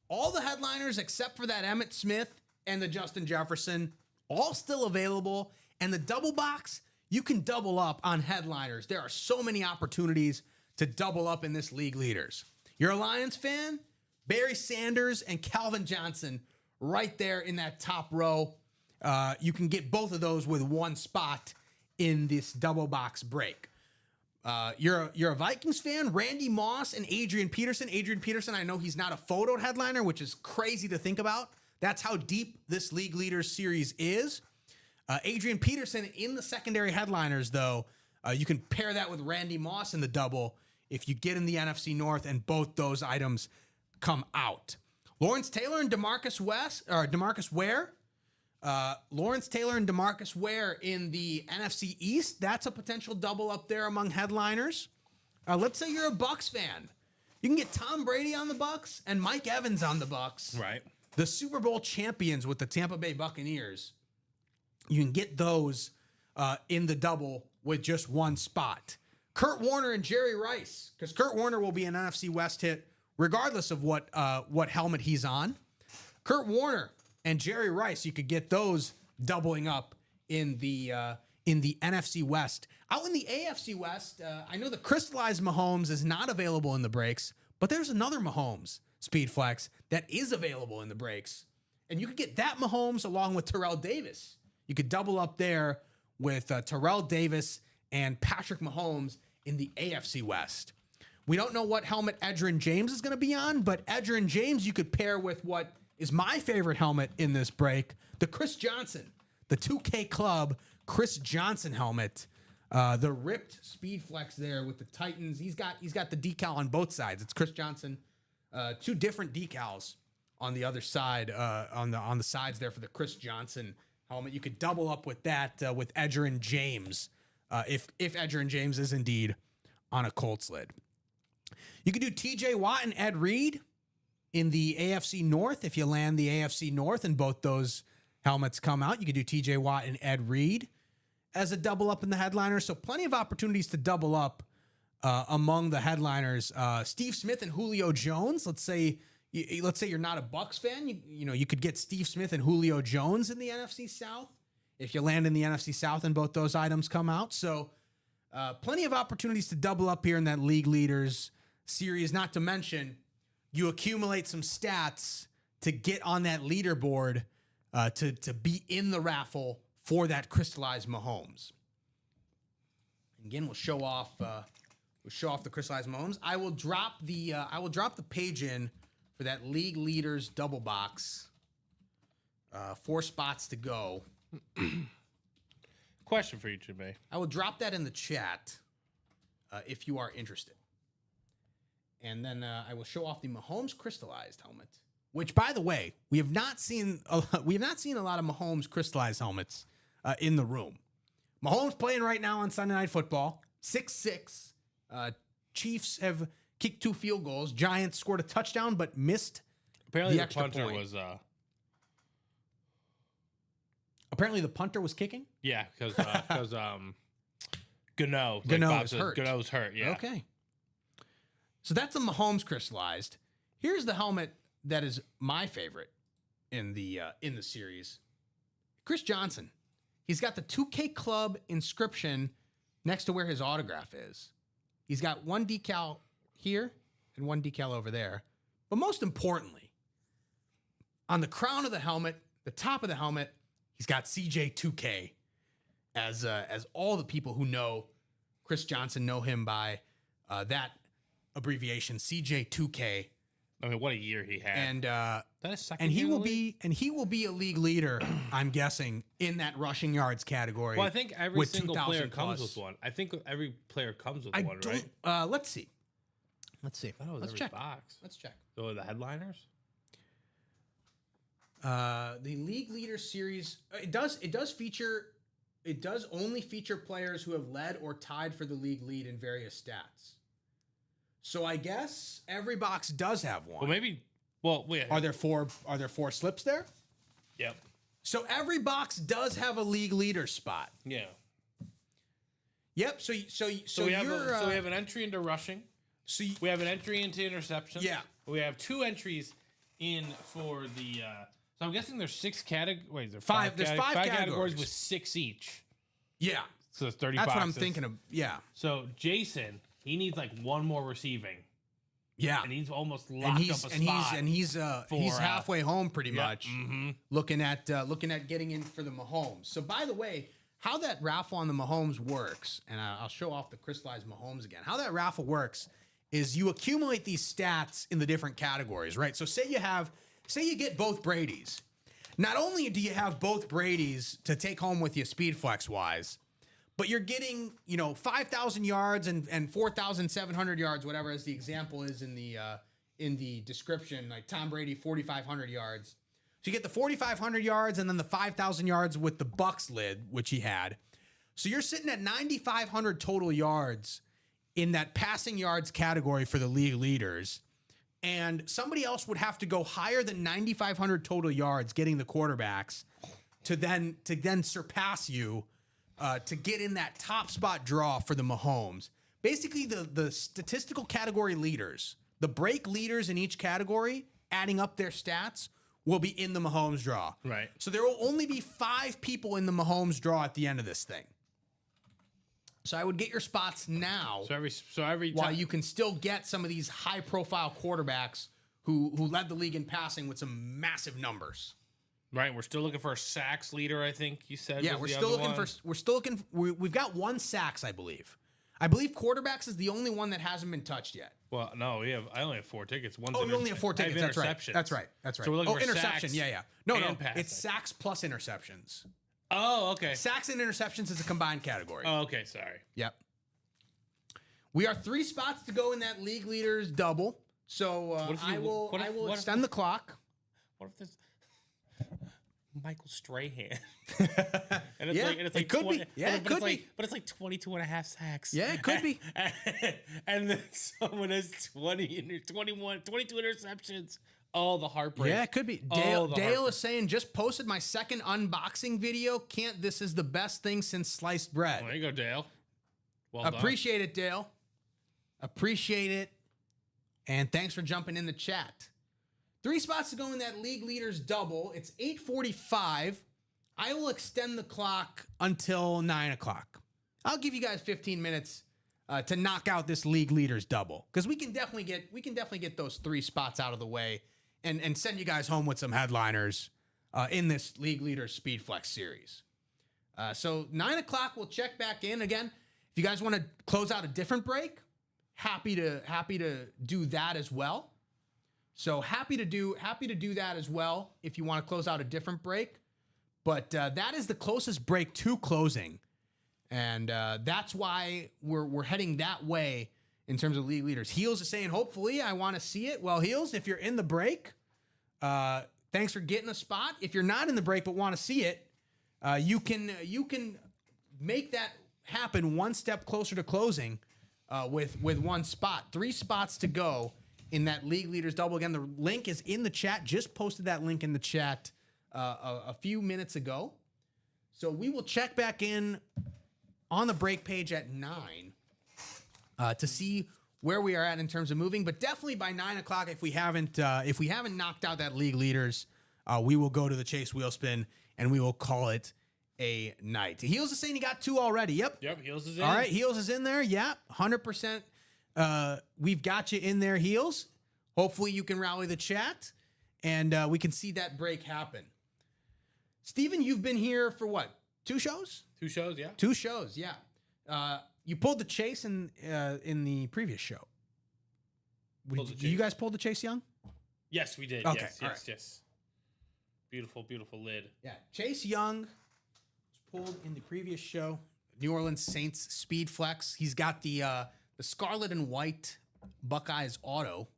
all the headliners except for that Emmitt Smith and the Justin Jefferson, all still available. And the double box, you can double up on headliners. There are so many opportunities to double up in this league leaders. You're a Lions fan? Barry Sanders and Calvin Johnson right there in that top row. You can get both of those with one spot in this double box break. You're a Vikings fan, Randy Moss and Adrian Peterson. Adrian Peterson, I know he's not a photo headliner, which is crazy to think about. That's how deep this League Leaders series is. Adrian Peterson in the secondary headliners, though, you can pair that with Randy Moss in the double if you get in the NFC North and both those items come out. Lawrence Taylor and DeMarcus Ware. Lawrence Taylor and DeMarcus Ware in the NFC East. That's a potential double up there among headliners. Let's say you're a Bucs fan. You can get Tom Brady on the Bucs and Mike Evans on the Bucs. Right. The Super Bowl champions with the Tampa Bay Buccaneers. You can get those in the double with just one spot. Kurt Warner and Jerry Rice, because Kurt Warner will be an NFC West hit regardless of what helmet he's on. Kurt Warner and Jerry Rice, you could get those doubling up in the NFC West. Out in the AFC West, I know the crystallized Mahomes is not available in the breaks, but there's another Mahomes Speed Flex that is available in the breaks. And you could get that Mahomes along with Terrell Davis. You could double up there with Terrell Davis and Patrick Mahomes in the AFC West. We don't know what helmet Edgerrin James is going to be on, but Edgerrin James you could pair with what is my favorite helmet in this break, the Chris Johnson, the 2K Club Chris Johnson helmet, the ripped Speed Flex there with the Titans. He's got the decal on both sides. It's Chris Johnson, 2 different decals on the other side, on the sides there for the Chris Johnson helmet. You could double up with that with Edgerrin James, if Edgerrin James is indeed on a Colts lid. You could do TJ Watt and Ed Reed in the AFC North. If you land the AFC North and both those helmets come out, you could do TJ Watt and Ed Reed as a double up in the headliners. So plenty of opportunities to double up among the headliners. Steve Smith and Julio Jones. Let's say you're not a Bucs fan. You could get Steve Smith and Julio Jones in the NFC South if you land in the NFC South and both those items come out. So Plenty of opportunities to double up here in that league leaders series, not to mention you accumulate some stats to get on that leaderboard to be in the raffle for that crystallized Mahomes. Again, we'll show off the crystallized Mahomes. I will drop the page in for that league leaders double box. 4 spots to go. Question for you, Jimmy. I will drop that in the chat if you are interested. And then I will show off the Mahomes crystallized helmet, which, by the way, we have not seen a lot of Mahomes crystallized helmets in the room. Mahomes playing right now on Sunday Night Football, 6-6. Chiefs have kicked 2 field goals. Giants scored a touchdown but missed Apparently, the the extra punter point. was. Apparently, the punter was kicking. Yeah, because Gano. Gano is hurt. Gano's hurt. Yeah. Okay. So that's the Mahomes crystallized. Here's the helmet that is my favorite in the series. Chris Johnson. He's got the 2K Club inscription next to where his autograph is. He's got one decal here and one decal over there. But most importantly, on the crown of the helmet, the top of the helmet, he's got CJ2K as all the people who know Chris Johnson know him by that abbreviation, CJ2K. I mean, what a year he had. And that is second and he year in will the league? be a league leader, I'm guessing, in that rushing yards category. Well, I think every with single 2,000 player comes plus. with one. I think every player comes with I one, don't. right? Let's see. I thought it was Let's every check. box. Let's check. So the headliners. The league leader series. It does feature. It does only feature players who have led or tied for the league lead in various stats. So I guess every box does have one. Well, maybe. Well, wait. Are there 4 slips there? Yep. So every box does have a league leader spot. Yeah. Yep. So we have an entry into rushing. So We have an entry into interception. Yeah. We have 2 entries in for the. So I'm guessing there's 6 categories. Wait, is there Five- there's 5 categories categories with 6 each. yeah, So it's 30 that's boxes. what I'm thinking of. Yeah, So Jason, he needs like 1 more receiving, yeah. and he's almost locked up a spot. He's for, halfway home pretty much. Mm-hmm. Looking at getting in for the Mahomes. So by the way, how that raffle on the Mahomes works, and I'll show off the crystallized Mahomes again. How that raffle works is you accumulate these stats in the different categories, right? So say you get both Bradys. Not only do you have both Bradys to take home with you speed flex wise, but you're getting 5,000 yards and 4,700 yards, whatever as the example is in the description, like Tom Brady 4,500 yards. So you get the 4,500 yards and then the 5,000 yards with the Bucks lid, which he had. So you're sitting at 9,500 total yards in that passing yards category for the league leaders. And somebody else would have to go higher than 9,500 total yards getting the quarterbacks to then surpass you to get in that top spot draw for the Mahomes. Basically, the statistical category leaders, the break leaders in each category, adding up their stats, will be in the Mahomes draw. Right. So there will only be 5 people in the Mahomes draw at the end of this thing. So I would get your spots now. So every while time you can still get some of these high-profile quarterbacks who led the league in passing with some massive numbers. Right, we're still looking for a sacks leader. I think you said. Yeah, was we're the still other looking one. for. We're still looking. We've got 1 sacks, I believe. I believe quarterbacks is the only one that hasn't been touched yet. Well, no, I only have 4 tickets. One's Oh, you only have 4 tickets. That's right. interceptions. That's right. That's right. So we're looking oh, for interception. sacks Yeah. No. and passing. It's sacks plus interceptions. Oh, okay. Sacks and interceptions is a combined category. Oh, okay. Sorry. Yep. We are 3 spots to go in that league leaders double. So I will extend the clock. What if this Michael Strahan? And it's Yeah, like, and it's it like could 20, be. Yeah, it but could it's like, be. But it's like 22 and a half sacks. Yeah, it could be. And then someone has 22 interceptions. Oh, the heartbreak. Yeah, it could be. Oh, Dale is saying, just posted my second unboxing video. This is the best thing since sliced bread. There you go, Dale. Well done. Appreciate it, Dale. Appreciate it. And thanks for jumping in the chat. 3 spots to go in that league leaders double. It's 8:45. I will extend the clock until 9 o'clock. I'll give you guys 15 minutes to knock out this league leaders double, because we can definitely get those 3 spots out of the way and send you guys home with some headliners in this league leaders speed flex series. So 9 o'clock, we'll check back in again. If you guys want to close out a different break, happy to do that as well. So happy to do that as well if you want to close out a different break. But that is the closest break to closing. And that's why we're heading that way in terms of league leaders. Heels is saying, hopefully, I want to see it. Well, Heels, if you're in the break, thanks for getting a spot. If you're not in the break but want to see it, you can make that happen one step closer to closing with 1 spot. 3 spots to go in that league leaders double. Again, the link is in the chat. Just posted that link in the chat a few minutes ago. So we will check back in on the break page at 9 to see where we are at in terms of moving. But definitely by 9 o'clock, if we haven't knocked out that league leaders, we will go to the Chase wheel spin and we will call it a night. Heels is saying he got 2 already. Yep, Heels is in. All right, Heels is in there. Yeah, 100%. We've got you in there, Heels. Hopefully you can rally the chat and we can see that break happen. Steven, you've been here for what? 2 shows? 2 shows, yeah. 2 shows, yeah. You pulled the Chase in the previous show. You guys pulled the Chase Young? Yes, we did. Okay, Yes. Beautiful, beautiful lid. Yeah, Chase Young was pulled in the previous show. New Orleans Saints Speed Flex. He's got the scarlet and white Buckeyes auto.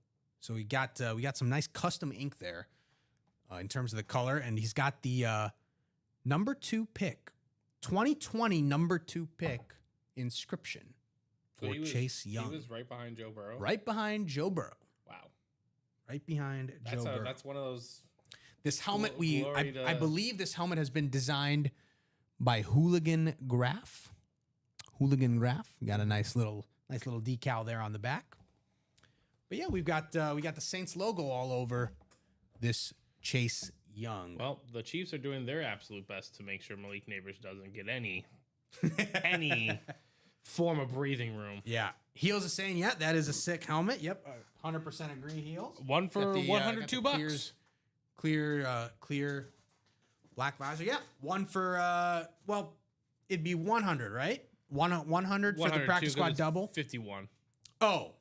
So we got some nice custom ink there in terms of the color, and he's got the number 2 pick, 2020 number 2 pick inscription for Chase Young. He was right behind Joe Burrow. Right behind Joe Burrow. Wow. Right behind Joe Burrow. That's one of those. This helmet, I believe this helmet has been designed by Hooligan Graph. Hooligan Graph. Got a nice little decal there on the back. But yeah, we got the Saints logo all over this Chase Young. Well, the Chiefs are doing their absolute best to make sure Malik Neighbors doesn't get any form of breathing room. Yeah. Heels is saying, yeah, that is a sick helmet. Yep. 100% agree, Heels. One for $102. Clear black visor. Yeah. One for, it'd be 100, right? 100 for the practice squad double. 51. Oh.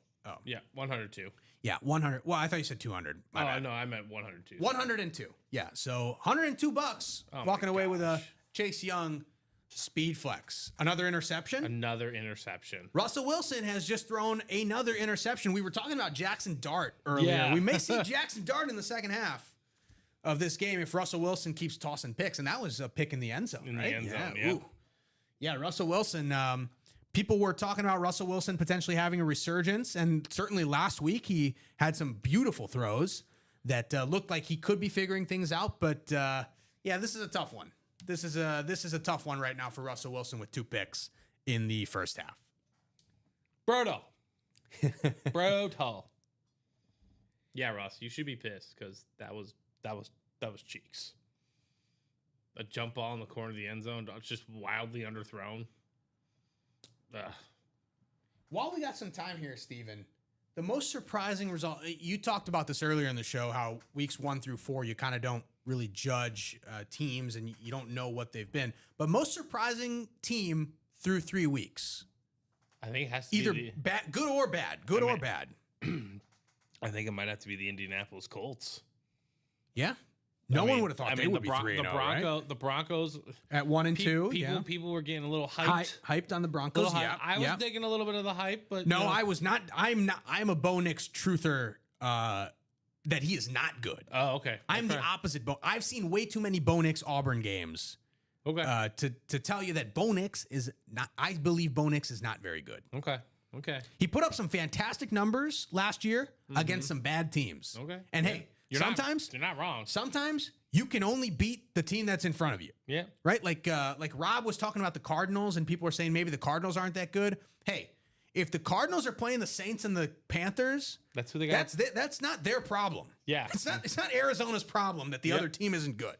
Yeah, 102. Yeah, 100. Well, I thought you said 200. No, I meant 102. 102. Yeah, so $102 walking away with a Chase Young speed flex. Another interception. Russell Wilson has just thrown another interception. We were talking about Jackson Dart earlier. Yeah. We may see Jackson Dart in the second half of this game if Russell Wilson keeps tossing picks, and that was a pick in the end zone, right? Yeah, Russell Wilson. People were talking about Russell Wilson potentially having a resurgence, and certainly last week he had some beautiful throws that looked like he could be figuring things out. But yeah, this is a tough one. This is a tough one right now for Russell Wilson with 2 picks in the first half. Brutal. Yeah, Ross, you should be pissed because that was cheeks. A jump ball in the corner of the end zone, just wildly underthrown. While we got some time here, Steven, the most surprising result, you talked about this earlier in the show, how weeks 1 through 4, you kind of don't really judge teams and you don't know what they've been. But most surprising team through 3 weeks. I think it has to either be bad, good or bad. I think it might have to be the Indianapolis Colts. Yeah. No one would have thought they would be 3-0, right? The Broncos at 1 and 2. People were getting a little hyped on the Broncos. Yeah, I was digging a little bit of the hype, but no, I was not. I'm a Bo Nix truther. That he is not good. Oh, okay. I'm the opposite. I've seen way too many Bo Nix Auburn games. Okay. To tell you that Bo Nix is not. I believe Bo Nix is not very good. Okay. He put up some fantastic numbers last year against some bad teams. Okay. And hey. You're sometimes not wrong. Sometimes you can only beat the team that's in front of you. Yeah. Right? Like Rob was talking about the Cardinals and people were saying maybe the Cardinals aren't that good. Hey, if the Cardinals are playing the Saints and the Panthers, that's who they got. That's not their problem. Yeah. It's not Arizona's problem that the other team isn't good.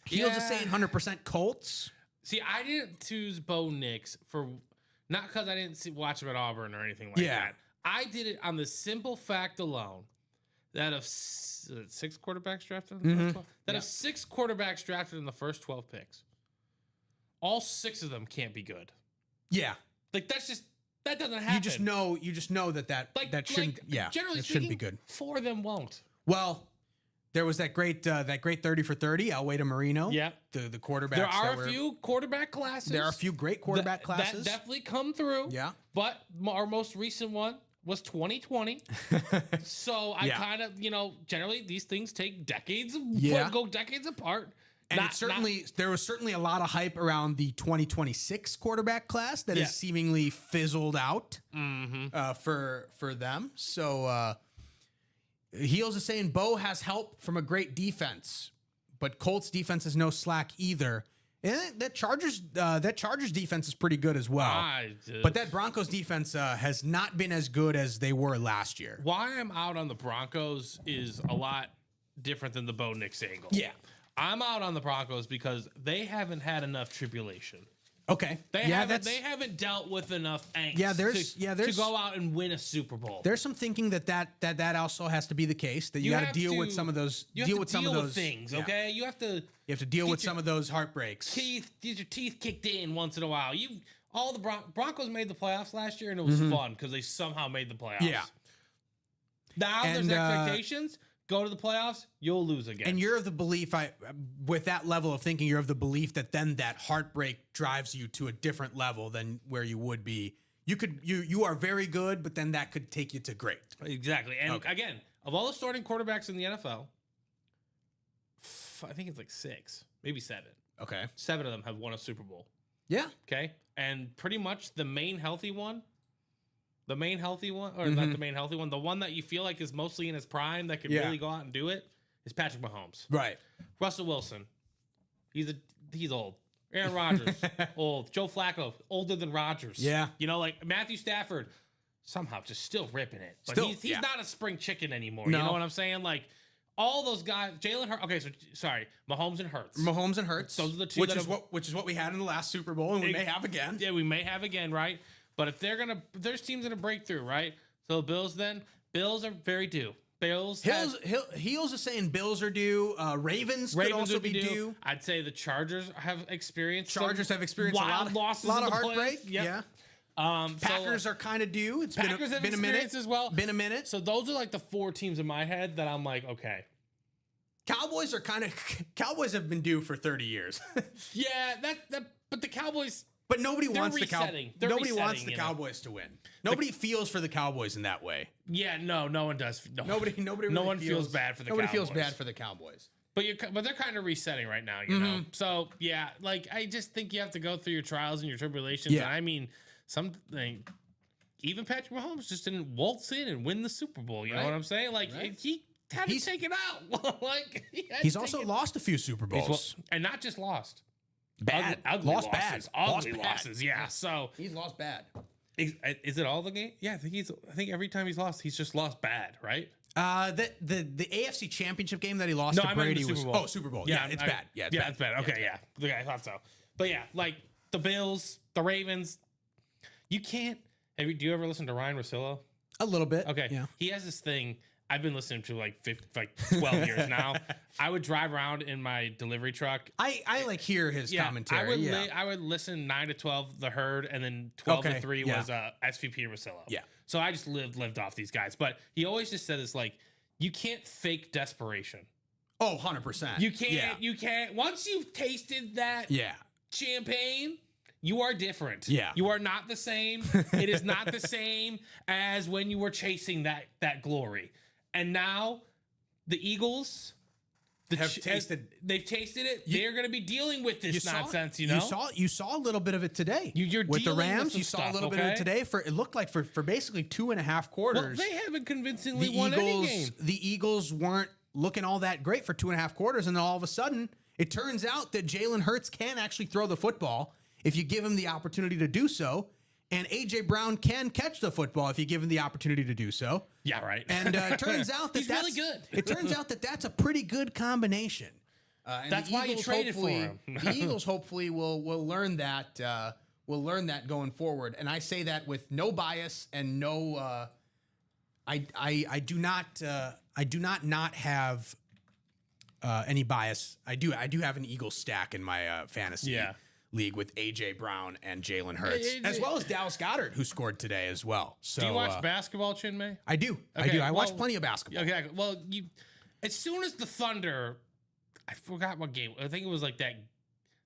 Heels is saying 100% Colts. See, I didn't choose Bo Nix for not because I didn't watch him at Auburn or anything like that. I did it on the simple fact alone that of 6 quarterbacks drafted in the first 12, of 6 quarterbacks drafted in the first 12 picks, all 6 of them can't be good. Yeah. Like that doesn't happen. You just know that shouldn't generally it speaking, shouldn't be good. 4 of them won't. Well, there was that great 30 for 30, Elway to Marino. Yeah. The quarterbacks. There are a few quarterback classes. There are a few great quarterback classes. That definitely come through. Yeah. But our most recent one was 2020. So I kind of, generally these things take decades, go decades apart. And there was certainly a lot of hype around the 2026 quarterback class that has seemingly fizzled out for them. So Heels is saying Bo has help from a great defense, but Colts defense is no slack either. And that Chargers defense is pretty good as well. But that Broncos defense has not been as good as they were last year. Why I'm out on the Broncos is a lot different than the Bo Nix angle. Yeah. I'm out on the Broncos because they haven't had enough tribulation. Okay. They haven't dealt with enough angst to go out and win a Super Bowl. There's some thinking that also has to be the case, that you got to deal with some of those things, okay? You have to deal with some of those heartbreaks. Get your teeth kicked in once in a while. All the Broncos made the playoffs last year, and it was fun because they somehow made the playoffs. Yeah. Now there's expectations. Go to the playoffs, you'll lose again. And you're of the belief, with that level of thinking, you're of the belief that then that heartbreak drives you to a different level than where you would be. You are very good, but then that could take you to great. Exactly. And again, of all the starting quarterbacks in the NFL, I think it's like 6, maybe 7. Okay. 7 of them have won a Super Bowl. Yeah. Okay. And pretty much the main healthy one, or not the main healthy one, the one that you feel like is mostly in his prime that could really go out and do it is Patrick Mahomes. Right. Russell Wilson, he's old. Aaron Rodgers, old. Joe Flacco, older than Rodgers. Yeah. Like Matthew Stafford, somehow just still ripping it. But he's not a spring chicken anymore. No. You know what I'm saying? Like all those guys, Jalen Hurts. Okay, so sorry, Mahomes and Hurts. Those are the two. Which is what we had in the last Super Bowl, and we may have again. Yeah, we may have again, right? But if there's teams gonna break through, right? So Bills are very due. Heels is saying Bills are due. Ravens could also be due. I'd say the Chargers have experienced. Wild losses, a lot of heartbreak. Yep. Yeah. Packers are kind of due. It's been a minute as well. Been a minute. So those are like the 4 teams in my head that I'm like, okay. Cowboys have been due for 30 years. Yeah, but the Cowboys. But nobody wants the Cowboys to win. Nobody feels for the Cowboys in that way. Yeah, no one does. No. Nobody. No one feels bad for the Cowboys. Nobody feels bad for the Cowboys. But they're kind of resetting right now, you know. So yeah, like I just think you have to go through your trials and your tribulations. Yeah. And I mean, even Patrick Mahomes just didn't waltz in and win the Super Bowl. You know what I'm saying? Like he had to take it out. He's also lost a few Super Bowls, and not just lost. Bad. Ugly lost losses. bad. Ugly losses. Yeah. So he's lost bad. Is it all the game? Yeah, I think every time he's lost, he's just lost bad, right? The AFC Championship game that he lost to Brady was Super Bowl. Yeah, it's bad. Yeah, it's bad. Okay, yeah. I thought so. But yeah, like the Bills, the Ravens, you can't. Do you ever listen to Ryan Russillo? A little bit. Okay. Yeah. He has this thing. I've been listening to like 12 years now. I would drive around in my delivery truck. I like hear his commentary. I would listen 9 to 12, The Herd, and then 12 to 3 was SVP Russillo. Yeah. So I just lived off these guys. But he always just said this, like, you can't fake desperation. Oh, 100%. You can't. Yeah. You can't. Once you've tasted that champagne, you are different. Yeah. You are not the same. It is not the same as when you were chasing that glory. And now the Eagles have tasted. They've tasted it. They're going to be dealing with this nonsense. You know, you saw a little bit of it today. You're with the Rams. With you saw a little bit of it today. It looked like for basically 2.5 quarters. Well, they haven't convincingly won any game. The Eagles weren't looking all that great for 2.5 quarters, and then all of a sudden, it turns out that Jalen Hurts can actually throw the football if you give him the opportunity to do so. And A.J. Brown can catch the football if you give him the opportunity to do so. Yeah, right. And it turns out that he's really good. It turns out that that's a pretty good combination. And That's the why you Eagles traded for hopefully- him. The Eagles hopefully will learn that. Will learn that going forward. And I say that with no bias and no. I do not have any bias. I do have an Eagles stack in my fantasy league with AJ Brown and Jalen Hurts, as well as Dallas Goedert, who scored today as well. So Do you watch basketball, Chinmay? I do. Okay, I watch well, plenty of basketball. Okay. Well, as soon as the Thunder, I forgot what game. I think it was like that.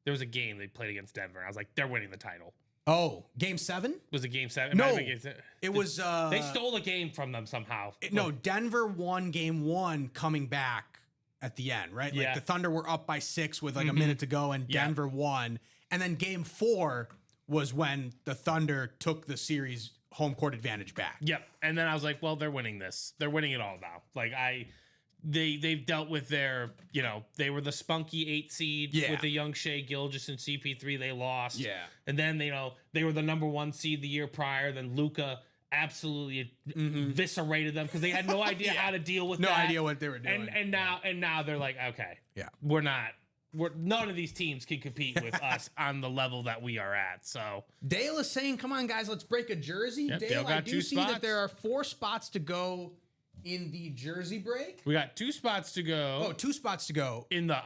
There was a game they played against Denver. I was like, they're winning the title. Oh, Game 7? Was it Game 7? No, Game 7? it was. They stole a game from them somehow. No, Denver won Game 1 coming back at the end, right? Like Yeah. the Thunder were up by 6 with like a minute to go, and Yeah. Denver won. And then Game 4 was when the Thunder took the series home court advantage back. Yep. And then I was like, well, they're winning this. They're winning it all now. Like they've dealt with their, they were the spunky 8 seed with the young Shea Gilgeous and CP3. They lost. Yeah. And then they were the number 1 seed the year prior. Then Luka absolutely eviscerated them because they had no idea how to deal with No that. idea what they were doing. And now they're like, okay, Yeah. none of these teams can compete with us on the level that we are at. So Dale is saying, come on, guys, let's break a jersey. Yep, Dale, Dale got I do 2 see spots. that there are 4 spots to go in the jersey break. we got 2 spots to go. Oh, 2 spots to go. in the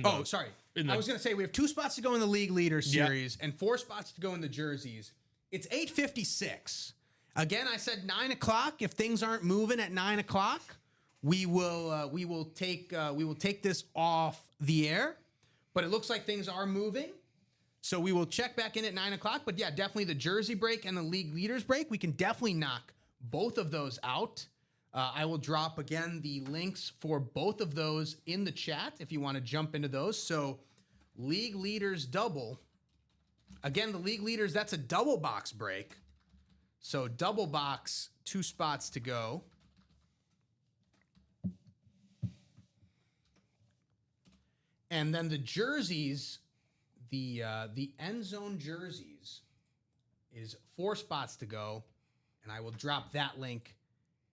Oh, sorry. I was going to say we have 2 spots to go in the league leader series and 4 spots to go in the jerseys. It's 8:56. Again, I said 9 o'clock. If things aren't moving at 9 o'clock, we will take this off the air. But it looks like things are moving. So we will check back in at 9 o'clock. But yeah, definitely the jersey break and the league leaders break. We can definitely knock both of those out. I will drop, again, the links for both of those in the chat if you want to jump into those. So league leaders double. Again, the league leaders, that's a double box break. So double box, 2 spots to go. And then the jerseys, the end zone jerseys is 4 spots to go. And I will drop that link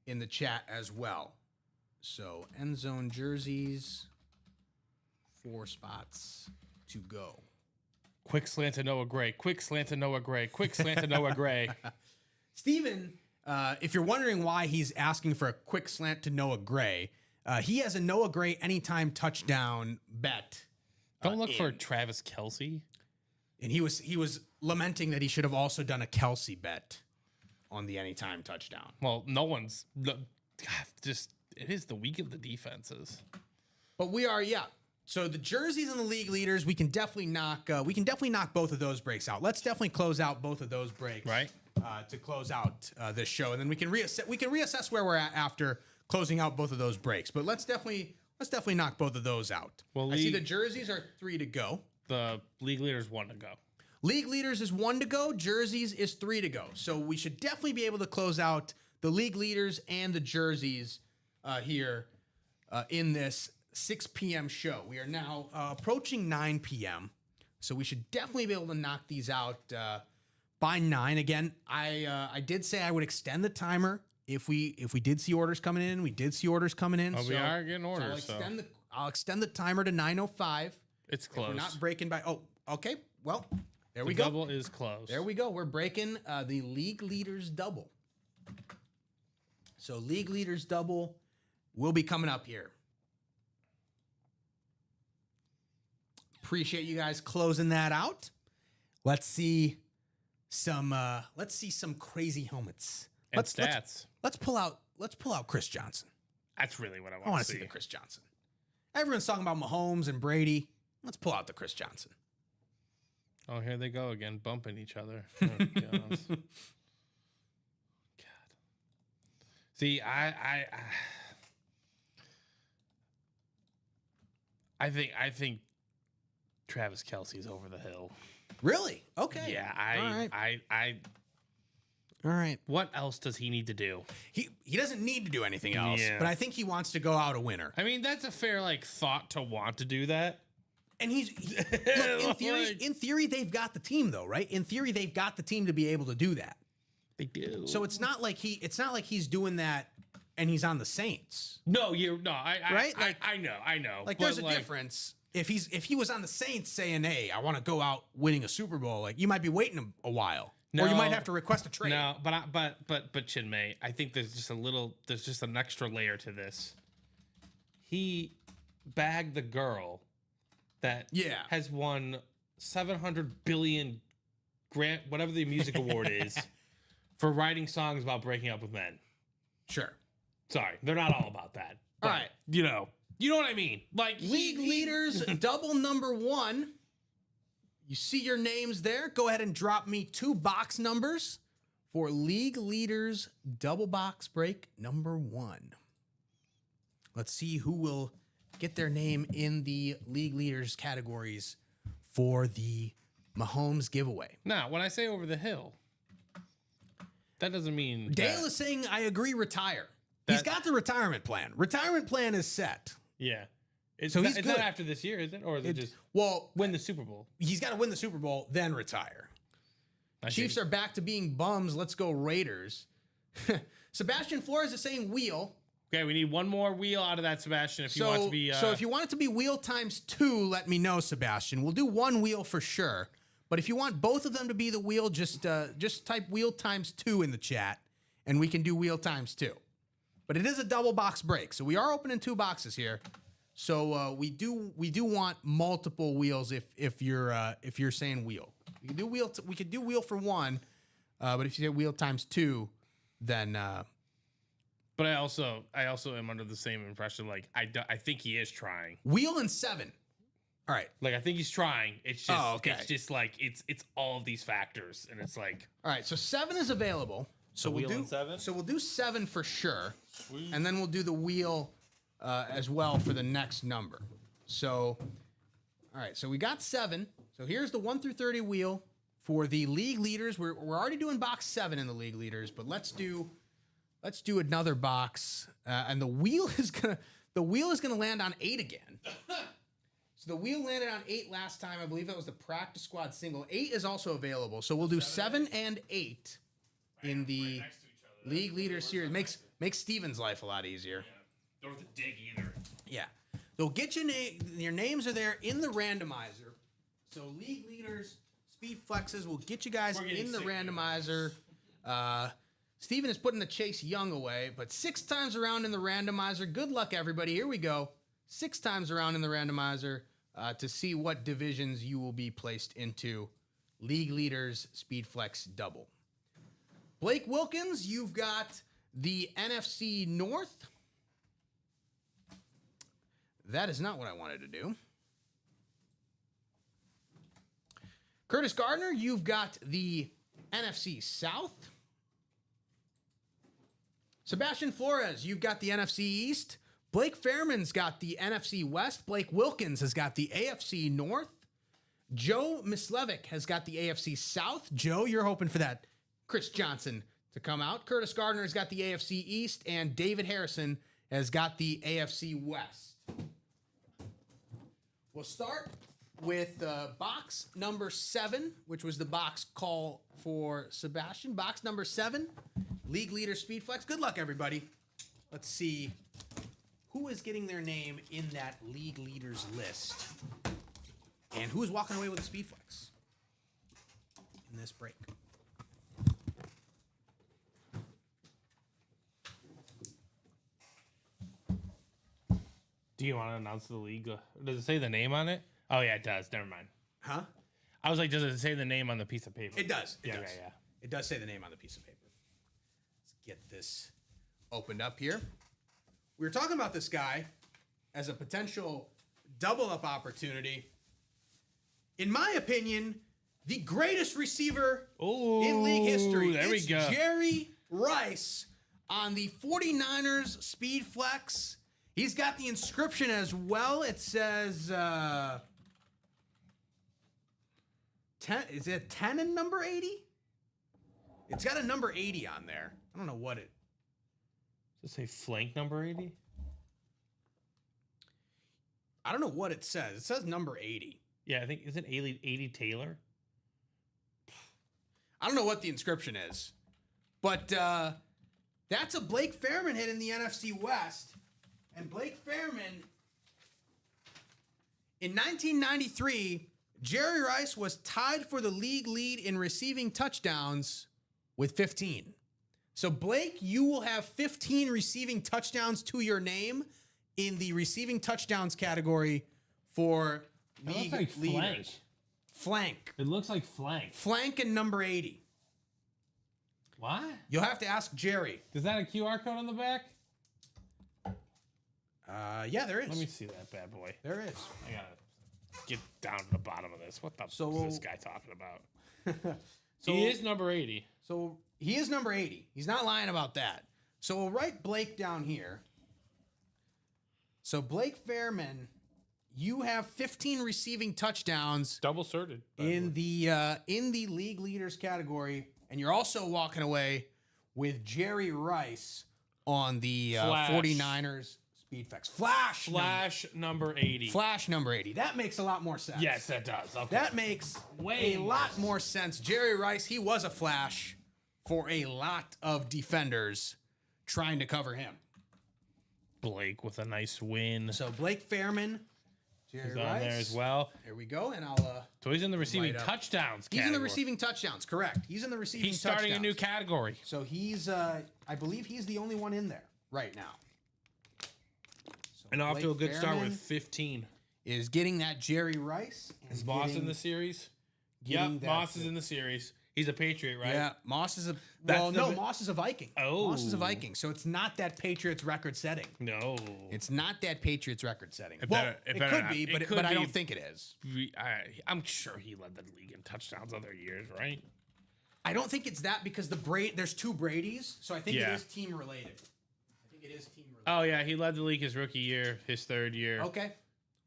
in the chat as well. So end zone jerseys, 4 spots to go. Quick slant to Noah Gray. Quick slant to Noah Gray. Quick slant to Noah Gray. Steven, if you're wondering why he's asking for a quick slant to Noah Gray, he has a Noah Gray anytime touchdown bet. Don't look for Travis Kelce. And he was lamenting that he should have also done a Kelsey bet on the anytime touchdown. Well, no one's it is the week of the defenses. But we are, yeah. So the jerseys and the league leaders, we can definitely knock both of those breaks out. Let's definitely close out both of those breaks, Right. To close out this show, and then we can reassess where we're at after closing out both of those breaks. But let's definitely knock both of those out. Well, I see the jerseys are 3 to go. The league leaders 1 to go. League leaders is 1 to go. Jerseys is 3 to go. So we should definitely be able to close out the league leaders and the jerseys here in this 6 p.m. show. We are now approaching 9 p.m. So we should definitely be able to knock these out by 9. Again, I did say I would extend the timer if we did see orders coming in. We did see orders coming in. Oh, we are getting orders. So I'll extend the timer to 9:05. it's If we're close. not breaking by. Oh, okay. Well, there we The go. double is close. There we go. We're breaking the league leaders double. So league leaders double will be coming up here. Appreciate you guys closing that out. Let's see some crazy helmets. And stats. Let's pull out Chris Johnson. That's really what I I want want to to see. see the Chris Johnson. Everyone's talking about Mahomes and Brady. Let's pull out the Chris Johnson. Oh, here they go again, bumping each other. Oh, gosh. God. See, I think Travis Kelce's over the hill. Really? Okay. Yeah, All right. what else does he need to do? He doesn't need to do anything else, Yeah. but I think he wants to go out a winner. I mean, that's a fair thought to want to do that. And look, in theory, they've got the team though, right? In theory, they've got the team to be able to do that. They do. So it's not like he's doing that and he's on the Saints. I Right? I know. Like but there's a difference if he was on the Saints saying, "Hey, I want to go out winning a Super Bowl," like you might be waiting a while, or you might have to request a trade. No, but Chinmay, I think there's just an extra layer to this. He bagged the girl that has won 700 billion grant, whatever the music award is, for writing songs about breaking up with men. Sure. Sorry, they're not all about that. All right. You know what I mean. Like League leaders, double number 1. You see your names there. Go ahead and drop me 2 box numbers for league leaders double box break number 1. Let's see who will get their name in the league leaders categories for the Mahomes giveaway. Now, when I say over the hill, that doesn't mean Dale is saying, I agree, retire. He's got the retirement plan. Retirement plan is set. Yeah. It's So not, he's it's good. not after this year, is it? Or is it just Well, win the Super Bowl? he's got to win the Super Bowl, then retire. Chiefs are back to being bums. Let's go Raiders. Sebastian Flores is saying wheel. Okay, we need one more wheel out of that, Sebastian, if you want it to be... So if you want it to be wheel times 2, let me know, Sebastian. We'll do 1 wheel for sure. But if you want both of them to be the wheel, just type wheel times 2 in the chat, and we can do wheel times 2. But it is a double box break, so we are opening 2 boxes here. So we do want multiple wheels if you're saying wheel. We can do wheel. We could do wheel for 1, but if you say wheel times 2, then. But I also am under the same impression. Like I think he is trying. Wheel and 7. All right. Like I think he's trying. It's just okay. it's just like it's all of these factors, and it's like All right. So 7 is available. So we'll wheel do and 7? So we'll do 7 for sure, and then we'll do the wheel as well for the next number. So, all right. So we got 7. So here's the 1 through 30 wheel for the league leaders. We're already doing box 7 in the league leaders, but let's do another box, and the wheel is gonna land on 8 again. So the wheel landed on 8 last time. I believe that was the practice squad single. 8 is also available. So we'll do 7 and 8 in the league leader series. Makes Steven's life a lot easier. don't have to dig either. Yeah. They'll get your name. Your names are there in the randomizer. So league leaders, speed flexes will get you guys in the randomizer. Steven is putting the Chase Young away, but 6 times around in the randomizer. Good luck, everybody. Here we go. 6 times around in the randomizer to see what divisions you will be placed into. League leaders, speed flex double. Blake Wilkins, you've got the NFC North. That is not what I wanted to do. Curtis Gardner, you've got the NFC South. Sebastian Flores, you've got the NFC East. Blake Fairman's got the NFC West. Blake Wilkins has got the AFC North. Joe Mislevic has got the AFC South. Joe, you're hoping for that Chris Johnson to come out. Curtis Gardner has got the AFC East, and David Harrison has got the AFC West. We'll start with box number 7, which was the box call for Sebastian. Box number 7, League Leader Speedflex. Good luck, everybody. Let's see who is getting their name in that League Leaders list and who is walking away with a Speedflex in this break. Do you want to announce the league? Does it say the name on it? Oh yeah, it does. Never mind. Huh? I was like, does it say the name on the piece of paper? It does. It Yeah, does. yeah. It does say the name on the piece of paper. Let's get this opened up here. We were talking about this guy as a potential double up opportunity. In my opinion, the greatest receiver in league history. There we It's go. Jerry Rice on the 49ers Speed Flex. He's got the inscription as well. It says 10. Is it 10 and number 80? It's got a number 80 on there. I don't know what it. Does it say flank number 80? I don't know what it says. It says number 80. Yeah, I think isn't 80 Taylor? I don't know what the inscription is, but that's a Blake Fairman hit in the NFC West. And Blake Fairman In 1993, Jerry Rice was tied for the league lead in receiving touchdowns with 15. So, Blake, you will have 15 receiving touchdowns to your name in the receiving touchdowns category for It league looks like leaders. Flank. It looks like flank. Flank and number 80. What? You'll have to ask Jerry. Is that a QR code on the back? Yeah, there is. Let me see that bad boy. There is. I gotta get down to the bottom of this. What the So- fuck is this guy talking about? So, He is number 80. So he is number 80. He's not lying about that. So we'll write Blake down here. So Blake Fairman, you have 15 receiving touchdowns Double sorted. in the league leaders category, and you're also walking away with Jerry Rice on the Flash. 49ers Speedflex. Flash number 80. Flash number 80. That makes a lot more sense. Yes, that does. Okay. That makes Way a more lot more sense. Jerry Rice, he was a flash for a lot of defenders trying to cover him. Blake with a nice win. So Blake Fairman, Jerry He's Rice. on there as well. There we go. And I'll So he's in the receiving Light up. touchdowns he's in the category. receiving touchdowns, correct. He's in the receiving He's starting a touchdowns. new category. So he's I believe he's the only one in there right now. So And off to a Blake good start Fairman with 15. is getting that Jerry Rice. And Is Moss in getting- the series? getting Yep, that- Moss is in the series. He's a Patriot, right? Yeah, Moss is a That's well, the no, vi- Moss is a Viking. Oh. Moss is a Viking. So it's not that Patriots record setting. No. It's not that Patriots record setting. It Well, better- it it better could not. be, It but could I be. don't think it is. I'm sure he led the league in touchdowns other years, right? I don't think it's that because there's two Brady's, so I think Yeah. it is team related. I think it is team related. Oh, yeah. He led the league his rookie year, his third year, Okay,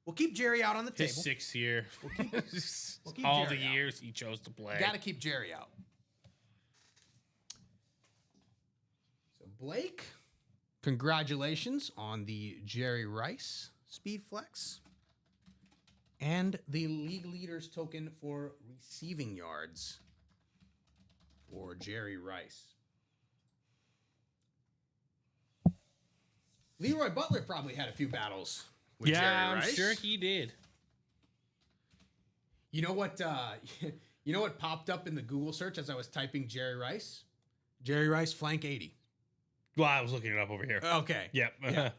we'll keep Jerry out on the his table. sixth year. we'll keep All Jerry the out. years he chose to play. Got to keep Jerry out. So Blake, congratulations on the Jerry Rice Speed Flex and the league leaders token for receiving yards for Jerry Rice. Leroy Butler probably had a few battles with Yeah, Jerry I'm Rice. sure he did. You know what? You know what popped up in the Google search as I was typing Jerry Rice? Jerry Rice flank 80. Well, I was looking it up over here. Okay. Yep. Yeah.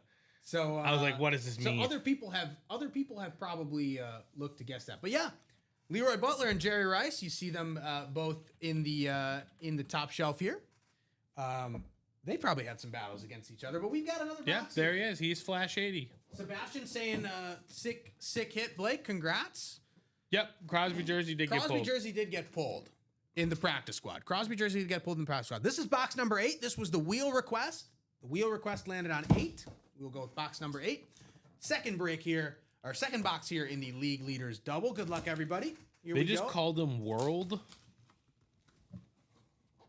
So I was like, what does this so mean? other people have probably looked to guess that. But yeah, Leroy Butler and Jerry Rice. You see them both in the top shelf here. They probably had some battles against each other. But we've got another. Yeah, box there here. he is. He's Flash 80. Sebastian saying sick hit, Blake. Congrats. Yep. Crosby jersey did get Crosby pulled. jersey did get pulled in the practice squad. Crosby jersey did get pulled in the practice squad. This is box number 8. This was the wheel request. The wheel request landed on 8. We'll go with box number 8. Second break here, or second box here in the league leaders double. Good luck, everybody. Here They we just go. called him World.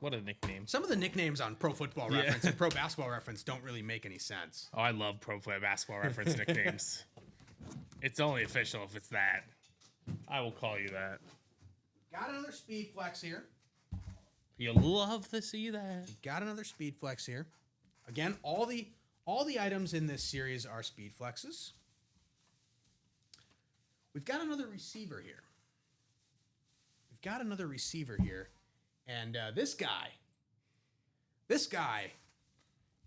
What a nickname. Some of the nicknames on Pro Football Yeah. Reference and Pro Basketball Reference don't really make any sense. Oh, I love Pro Play Basketball Reference nicknames. It's only official if it's that. I will call you that. Got another speed flex here. You love to see that. Got another speed flex here. Again, all the items in this series are speed flexes. We've got another receiver here. And this guy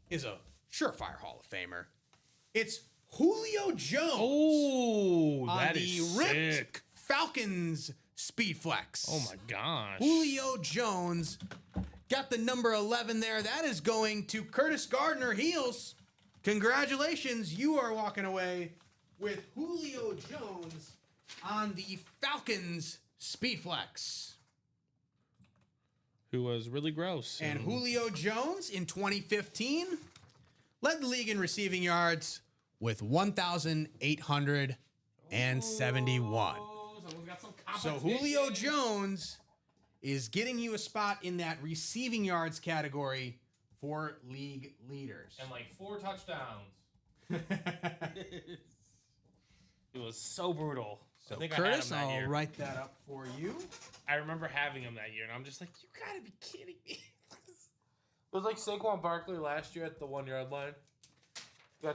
is a surefire Hall of Famer. It's Julio Jones Oh, on that the is ripped sick. Falcons speed flex. Oh my gosh. Julio Jones got the number 11 there. That is going to Curtis Gardner Heels. Congratulations. You are walking away with Julio Jones on the Falcons speed flex. Who was really gross. And Julio Jones in 2015 led the league in receiving yards with 1,871. So Julio Jones is getting you a spot in that receiving yards category for league leaders. And like 4 touchdowns. It was so brutal. So I think Curtis, I had him that I'll year. write that up for you. I remember having him that year, and I'm just like, you gotta be kidding me. It was like Saquon Barkley last year at the 1 yard line.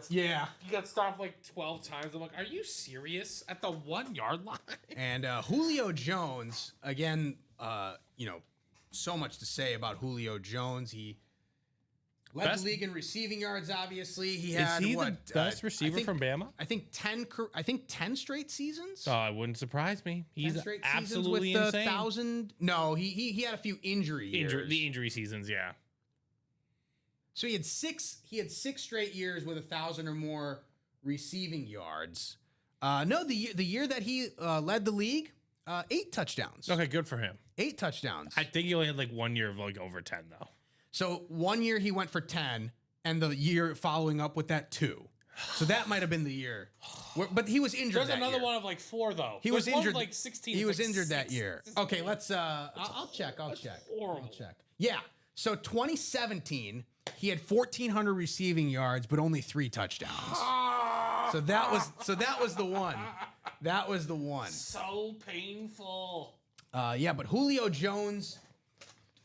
Yeah. You got stopped like 12 times. I'm like, are you serious? At the 1 yard line? And Julio Jones, again, so much to say about Julio Jones. He led the league in receiving yards, obviously. He had the best receiver from Bama? I think 10 straight seasons. Oh, it wouldn't surprise me. He's 10 straight absolutely seasons with insane. 1,000. No, he had a few injury years. The injury seasons, yeah. So he had six straight years with 1,000 or more receiving yards. No, the year that he led the league, 8 touchdowns. Okay, good for him. 8 touchdowns. I think he only had like 1 year of like over 10 though. So 1 year he went for 10, and the year following up with that 2. So that might have been the year. But he was injured. There's another one of like 4 though. He was injured like 16. He was like injured 6. that year. Okay, let's I'll check. Horrible. I'll check. Yeah. So 2017, he had 1,400 receiving yards, but only 3 touchdowns. So that was the one. That was the one. So painful. Yeah, but Julio Jones,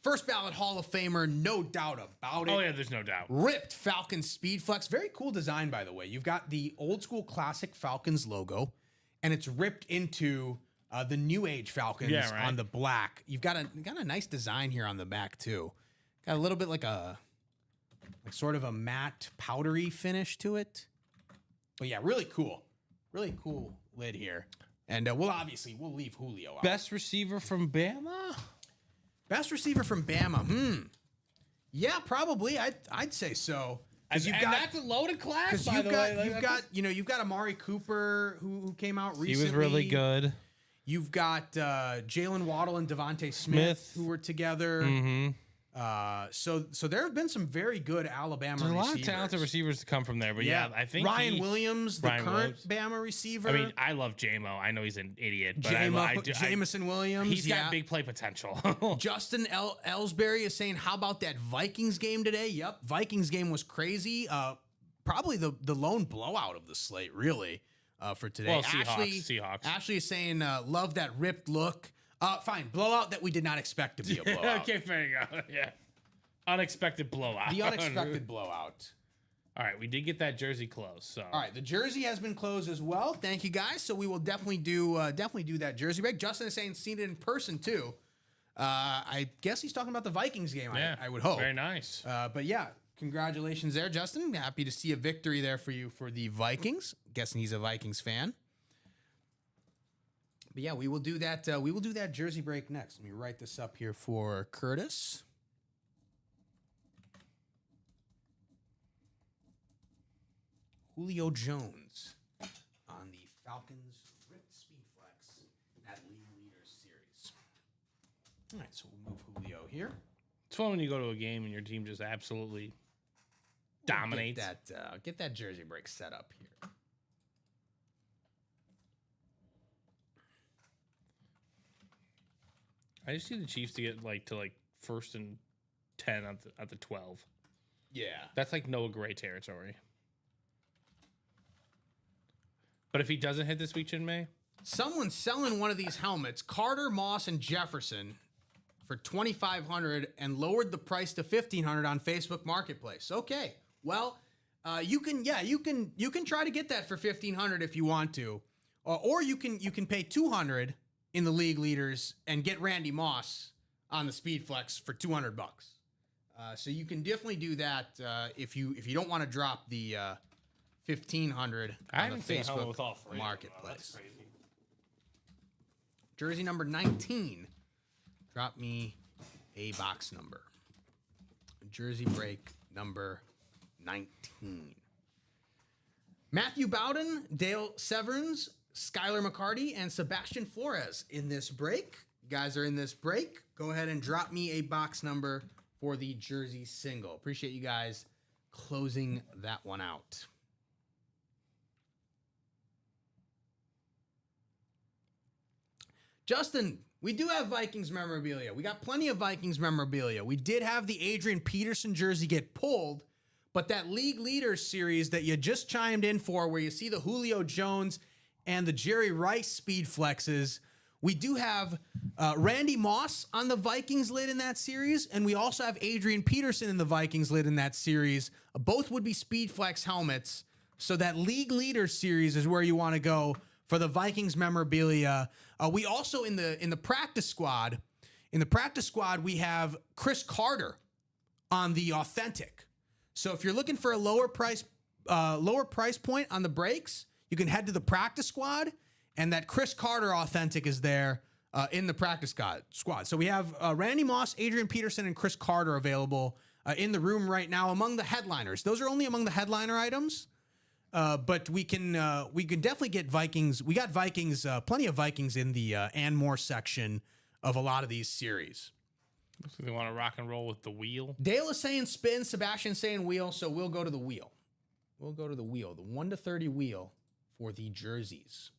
first ballot Hall of Famer, no doubt about it. Oh yeah, there's no doubt. Ripped Falcons Speed Flex. Very cool design, by the way. You've got the old school classic Falcons logo, and it's ripped into the new age Falcons on the black. You've got a nice design here on the back too. Got a little bit like sort of a matte powdery finish to it. But yeah, really cool. Really cool lid here. And we'll leave Julio out. Best receiver from Bama? Best receiver from Bama. Yeah, probably. I'd say so. That's a loaded class, by the way. You've got Amari Cooper who came out recently. He was really good. You've got Jalen Waddle and Devontae Smith who were together. Mm-hmm. So there have been some very good Alabama receivers. There's a lot of talented receivers to come from there, but yeah I think Ryan Williams, the current Bama receiver. I mean, I love J-Mo. I know he's an idiot, but Jamison Williams. He's got big play potential. Justin Ellsbury is saying, how about that Vikings game today? Yep, Vikings game was crazy. Probably the lone blowout of the slate, really, for today. Well, Seahawks. Ashley is saying, love that ripped look. Fine. Blowout that we did not expect to be a blowout. Okay, fair enough. Yeah. Unexpected blowout. The unexpected blowout. All right, we did get that jersey closed. So all right, the jersey has been closed as well. Thank you guys. So we will definitely do that jersey break. Justin is saying seen it in person too. I guess he's talking about the Vikings game. Yeah, I would hope. Very nice. But yeah, congratulations there, Justin. Happy to see a victory there for you for the Vikings. Guessing he's a Vikings fan. But yeah, we will do that. We will do that jersey break next. Let me write this up here for Curtis. Julio Jones on the Falcons Ripped Speed Flex at League Leaders Series. All right, so we'll move Julio here. It's fun when you go to a game and your team just absolutely dominates. Get that jersey break set up here. I just see the Chiefs to get to first and 10 at the 12. Yeah. That's like Noah Gray territory. But if he doesn't hit this week, Chinmay? Someone's selling one of these helmets, Carter, Moss, and Jefferson, for $2,500 and lowered the price to $1,500 on Facebook Marketplace. Okay. Well, you can try to get that for $1,500 if you want to. Or you can pay $200 in the League Leaders and get Randy Moss on the Speed Flex for $200. So you can definitely do that if you don't want to drop the $1,500 on the Facebook Marketplace. Jersey number 19. Drop me a box number. Jersey break number 19. Matthew Bowden, Dale Severns, Skylar McCarty, and Sebastian Flores in this break. You guys are in this break. Go ahead and drop me a box number for the jersey single. Appreciate you guys closing that one out. Justin, we do have Vikings memorabilia. We got plenty of Vikings memorabilia. We did have the Adrian Peterson jersey get pulled, but that League Leaders series that you just chimed in for, where you see the Julio Jones and the Jerry Rice speed flexes, We do have Randy Moss on the Vikings lid in that series, and we also have Adrian Peterson in the Vikings lid in that series. Both would be Speed Flex helmets. So that League Leaders series is where you want to go for the Vikings memorabilia. We also in the practice squad. In the practice squad, we have Chris Carter on the Authentic. So if you're looking for a lower price point on the breaks, you can head to the practice squad, and that Chris Carter Authentic is there in the practice squad. So we have Randy Moss, Adrian Peterson, and Chris Carter available in the room right now among the headliners. Those are only among the headliner items, but we can definitely get Vikings. We got Vikings, plenty of Vikings in the and more section of a lot of these series. So they want to rock and roll with the wheel. Dale is saying spin, Sebastian's saying wheel, so we'll go to the wheel. We'll go to the wheel, the 1-30 wheel for the jerseys.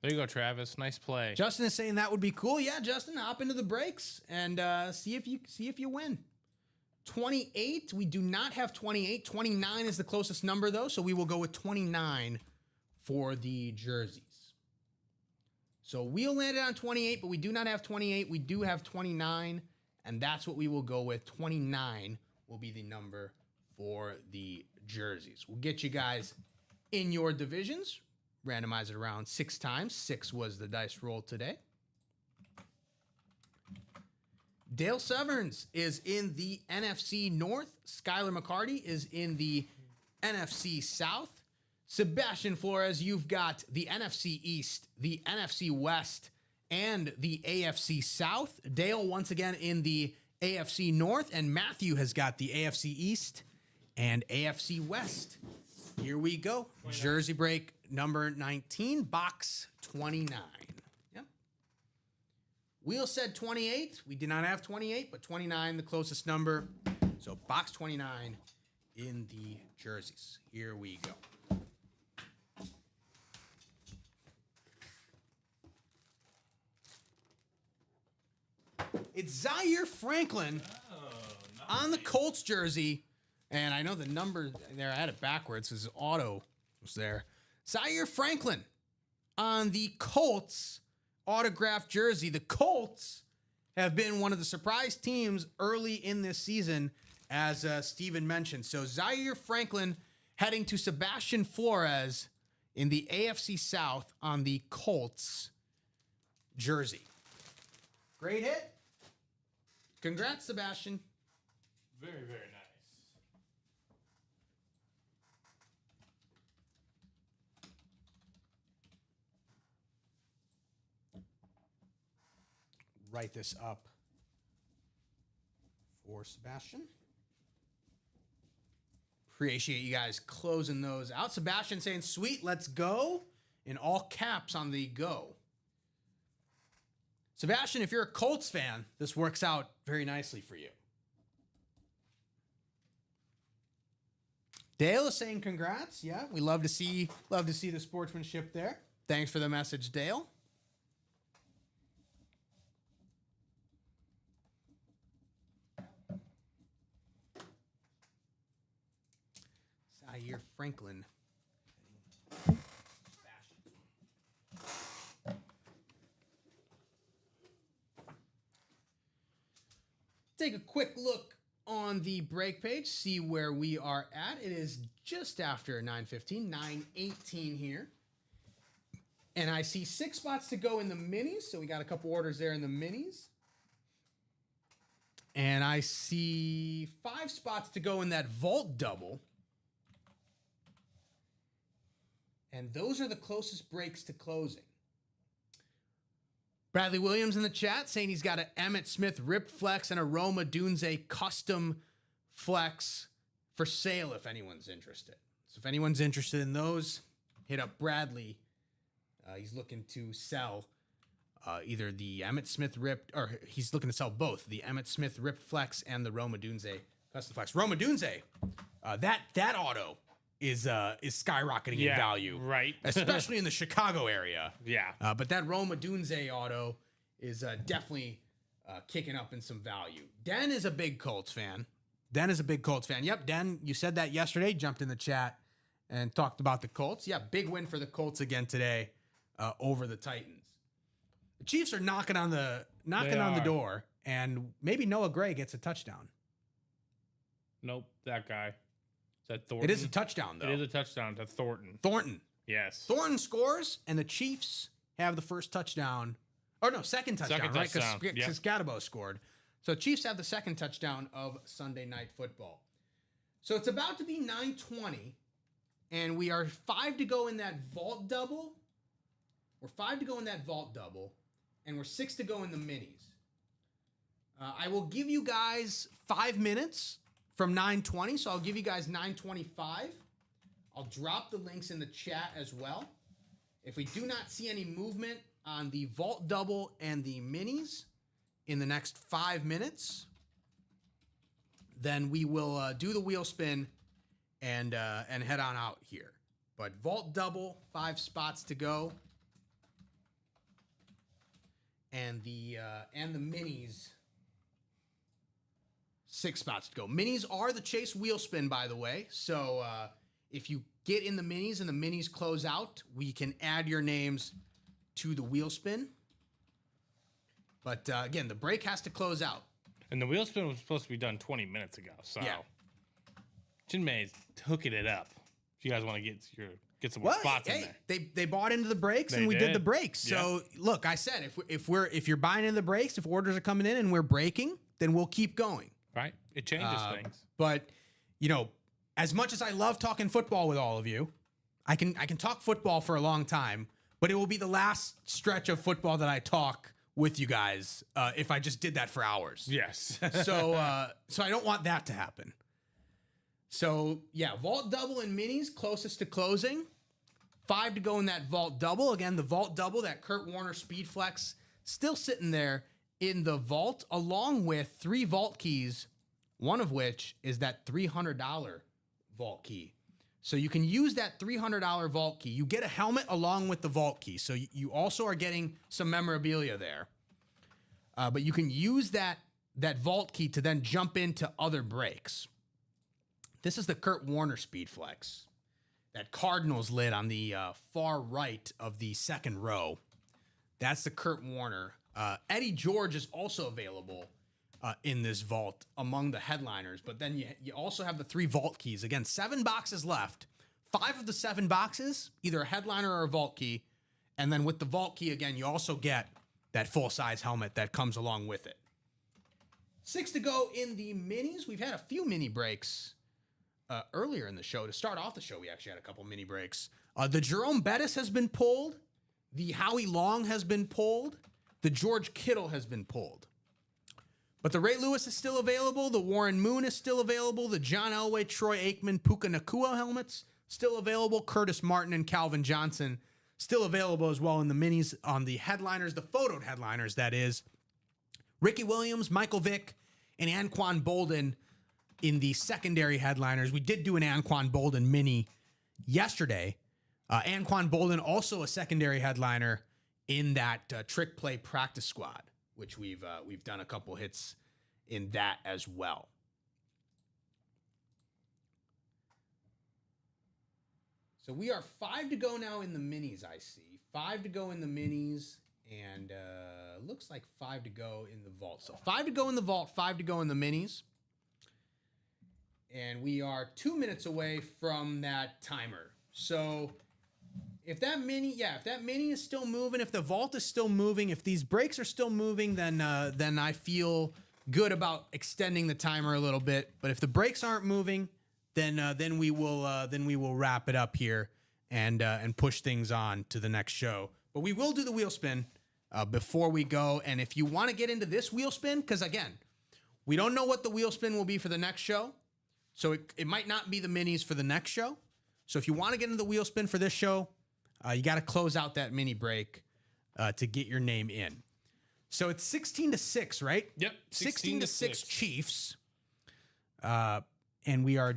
There you go, Travis. Nice play. Justin is saying that would be cool. Yeah, Justin, hop into the breaks and see if you win. 28, we do not have 28. 29 is the closest number though, so we will go with 29 for the jerseys. So wheel landed on 28, but we do not have 28. We do have 29, and that's what we will go with. 29 will be the number for the jerseys. We'll get you guys in your divisions. Randomize it around 6 times. 6 was the dice roll today. Dale Severns is in the NFC North. Skylar McCarty is in the NFC South. Sebastian Flores, you've got the NFC East, the NFC West, and the AFC South. Dale, once again, in the AFC North, and Matthew has got the AFC East and AFC West. Here we go. 29. Jersey break number 19, box 29. Yep. Wheel said 28. We did not have 28, but 29, the closest number. So box 29 in the jerseys. Here we go. It's Zaire Franklin on the Colts jersey. And I know the number there, I had it backwards because auto was there. Zaire Franklin on the Colts autographed jersey. The Colts have been one of the surprise teams early in this season, as Steven mentioned. So Zaire Franklin heading to Sebastian Flores in the AFC South on the Colts jersey. Great hit. Congrats, Sebastian. Very, very nice. Write this up for Sebastian. Appreciate you guys closing those out. Sebastian saying, sweet, let's go. In all caps on the go. Sebastian, if you're a Colts fan, this works out very nicely for you. Dale is saying congrats. Yeah, we love to see the sportsmanship there. Thanks for the message, Dale. Zaire Franklin. Take a quick look on the break page, see where we are at. It is just after 9:15, 9:18 here. And I see 6 spots to go in the minis, so we got a couple orders there in the minis. And I see 5 spots to go in that vault double. And those are the closest breaks to closing. Bradley Williams in the chat saying he's got an Emmitt Smith Ripped Flex and a Roma Dunze Custom Flex for sale if anyone's interested. So if anyone's interested in those, hit up Bradley. He's looking to sell either the Emmitt Smith Ripped, or he's looking to sell both, the Emmitt Smith Ripped Flex and the Roma Dunze Custom Flex. Roma Dunze, that auto is skyrocketing in value, right? Especially in the Chicago area. Yeah. But that Roma Dunze auto is definitely kicking up in some value. Den is a big Colts fan. Yep, Den, you said that yesterday. Jumped in the chat and talked about the Colts. Yeah, big win for the Colts again today over the Titans. The Chiefs are knocking on the door, and maybe Noah Gray gets a touchdown. Nope, that guy. Is that Thornton? It is a touchdown, though. It is a touchdown to Thornton. Thornton. Yes. Thornton scores, and the Chiefs have the first touchdown. Or no, second touchdown, right? Because Scatabo scored. So Chiefs have the second touchdown of Sunday Night Football. So it's about to be 9:20, and we are 5 to go in that vault double. We're 5 to go in that vault double, and we're 6 to go in the minis. I will give you guys 5 minutes from 9:20, so I'll give you guys 9:25. I'll drop the links in the chat as well. If we do not see any movement on the vault double and the minis in the next 5 minutes, then we will do the wheel spin and head on out here. But vault double, 5 spots to go, and the minis, 6 spots to go. Minis are the Chase wheel spin, by the way. So if you get in the minis and the minis close out, we can add your names to the wheel spin. But again, the break has to close out. And the wheel spin was supposed to be done 20 minutes ago. So yeah. Jinmei's hooking it up. If you guys want to get some more spots in there. They bought into the breaks and we did the breaks. So look, I said if you're buying into the breaks, if orders are coming in and we're breaking, then we'll keep going. Right? It changes things. But as much as I love talking football with all of you, I can talk football for a long time, but it will be the last stretch of football that I talk with you guys if I just did that for hours. Yes. So I don't want that to happen. So yeah, vault double and minis closest to closing. 5 to go in that vault double. Again, the vault double, that Kurt Warner Speed Flex, still sitting there in the vault, along with 3 vault keys, one of which is that $300 vault key. So you can use that $300 vault key. You get a helmet along with the vault key. So you also are getting some memorabilia there. But you can use that vault key to then jump into other breaks. This is the Kurt Warner Speed Flex. That Cardinals lid on the far right of the second row. That's the Kurt Warner. Eddie George is also available in this vault among the headliners. But then you also have the 3 vault keys. Again, 7 boxes left. 5 of the 7 boxes, either a headliner or a vault key. And then with the vault key, again, you also get that full-size helmet that comes along with it. 6 to go in the minis. We've had a few mini breaks earlier in the show. To start off the show, we actually had a couple mini breaks. The Jerome Bettis has been pulled. The Howie Long has been pulled. The George Kittle has been pulled. But the Ray Lewis is still available. The Warren Moon is still available. The John Elway, Troy Aikman, Puka Nacua helmets still available. Curtis Martin and Calvin Johnson still available as well in the minis on the headliners, the photoed headliners, that is. Ricky Williams, Michael Vick, and Anquan Bolden in the secondary headliners. We did do an Anquan Bolden mini yesterday. Anquan Bolden also a secondary headliner in that trick play practice squad, which we've done a couple hits in that as well. So we are 5 to go now in the minis, I see. 5 to go in the minis, and looks like 5 to go in the vault. So 5 to go in the vault, 5 to go in the minis. And we are 2 minutes away from that timer. So if that mini is still moving, if the vault is still moving, if these breaks are still moving, then I feel good about extending the timer a little bit. But if the breaks aren't moving, then we will wrap it up here and push things on to the next show. But we will do the wheel spin before we go. And if you want to get into this wheel spin, because again, we don't know what the wheel spin will be for the next show. So it might not be the minis for the next show. So if you want to get into the wheel spin for this show, you got to close out that mini break to get your name in. So it's 16-6, right? Yep. 16-6 Chiefs. And we are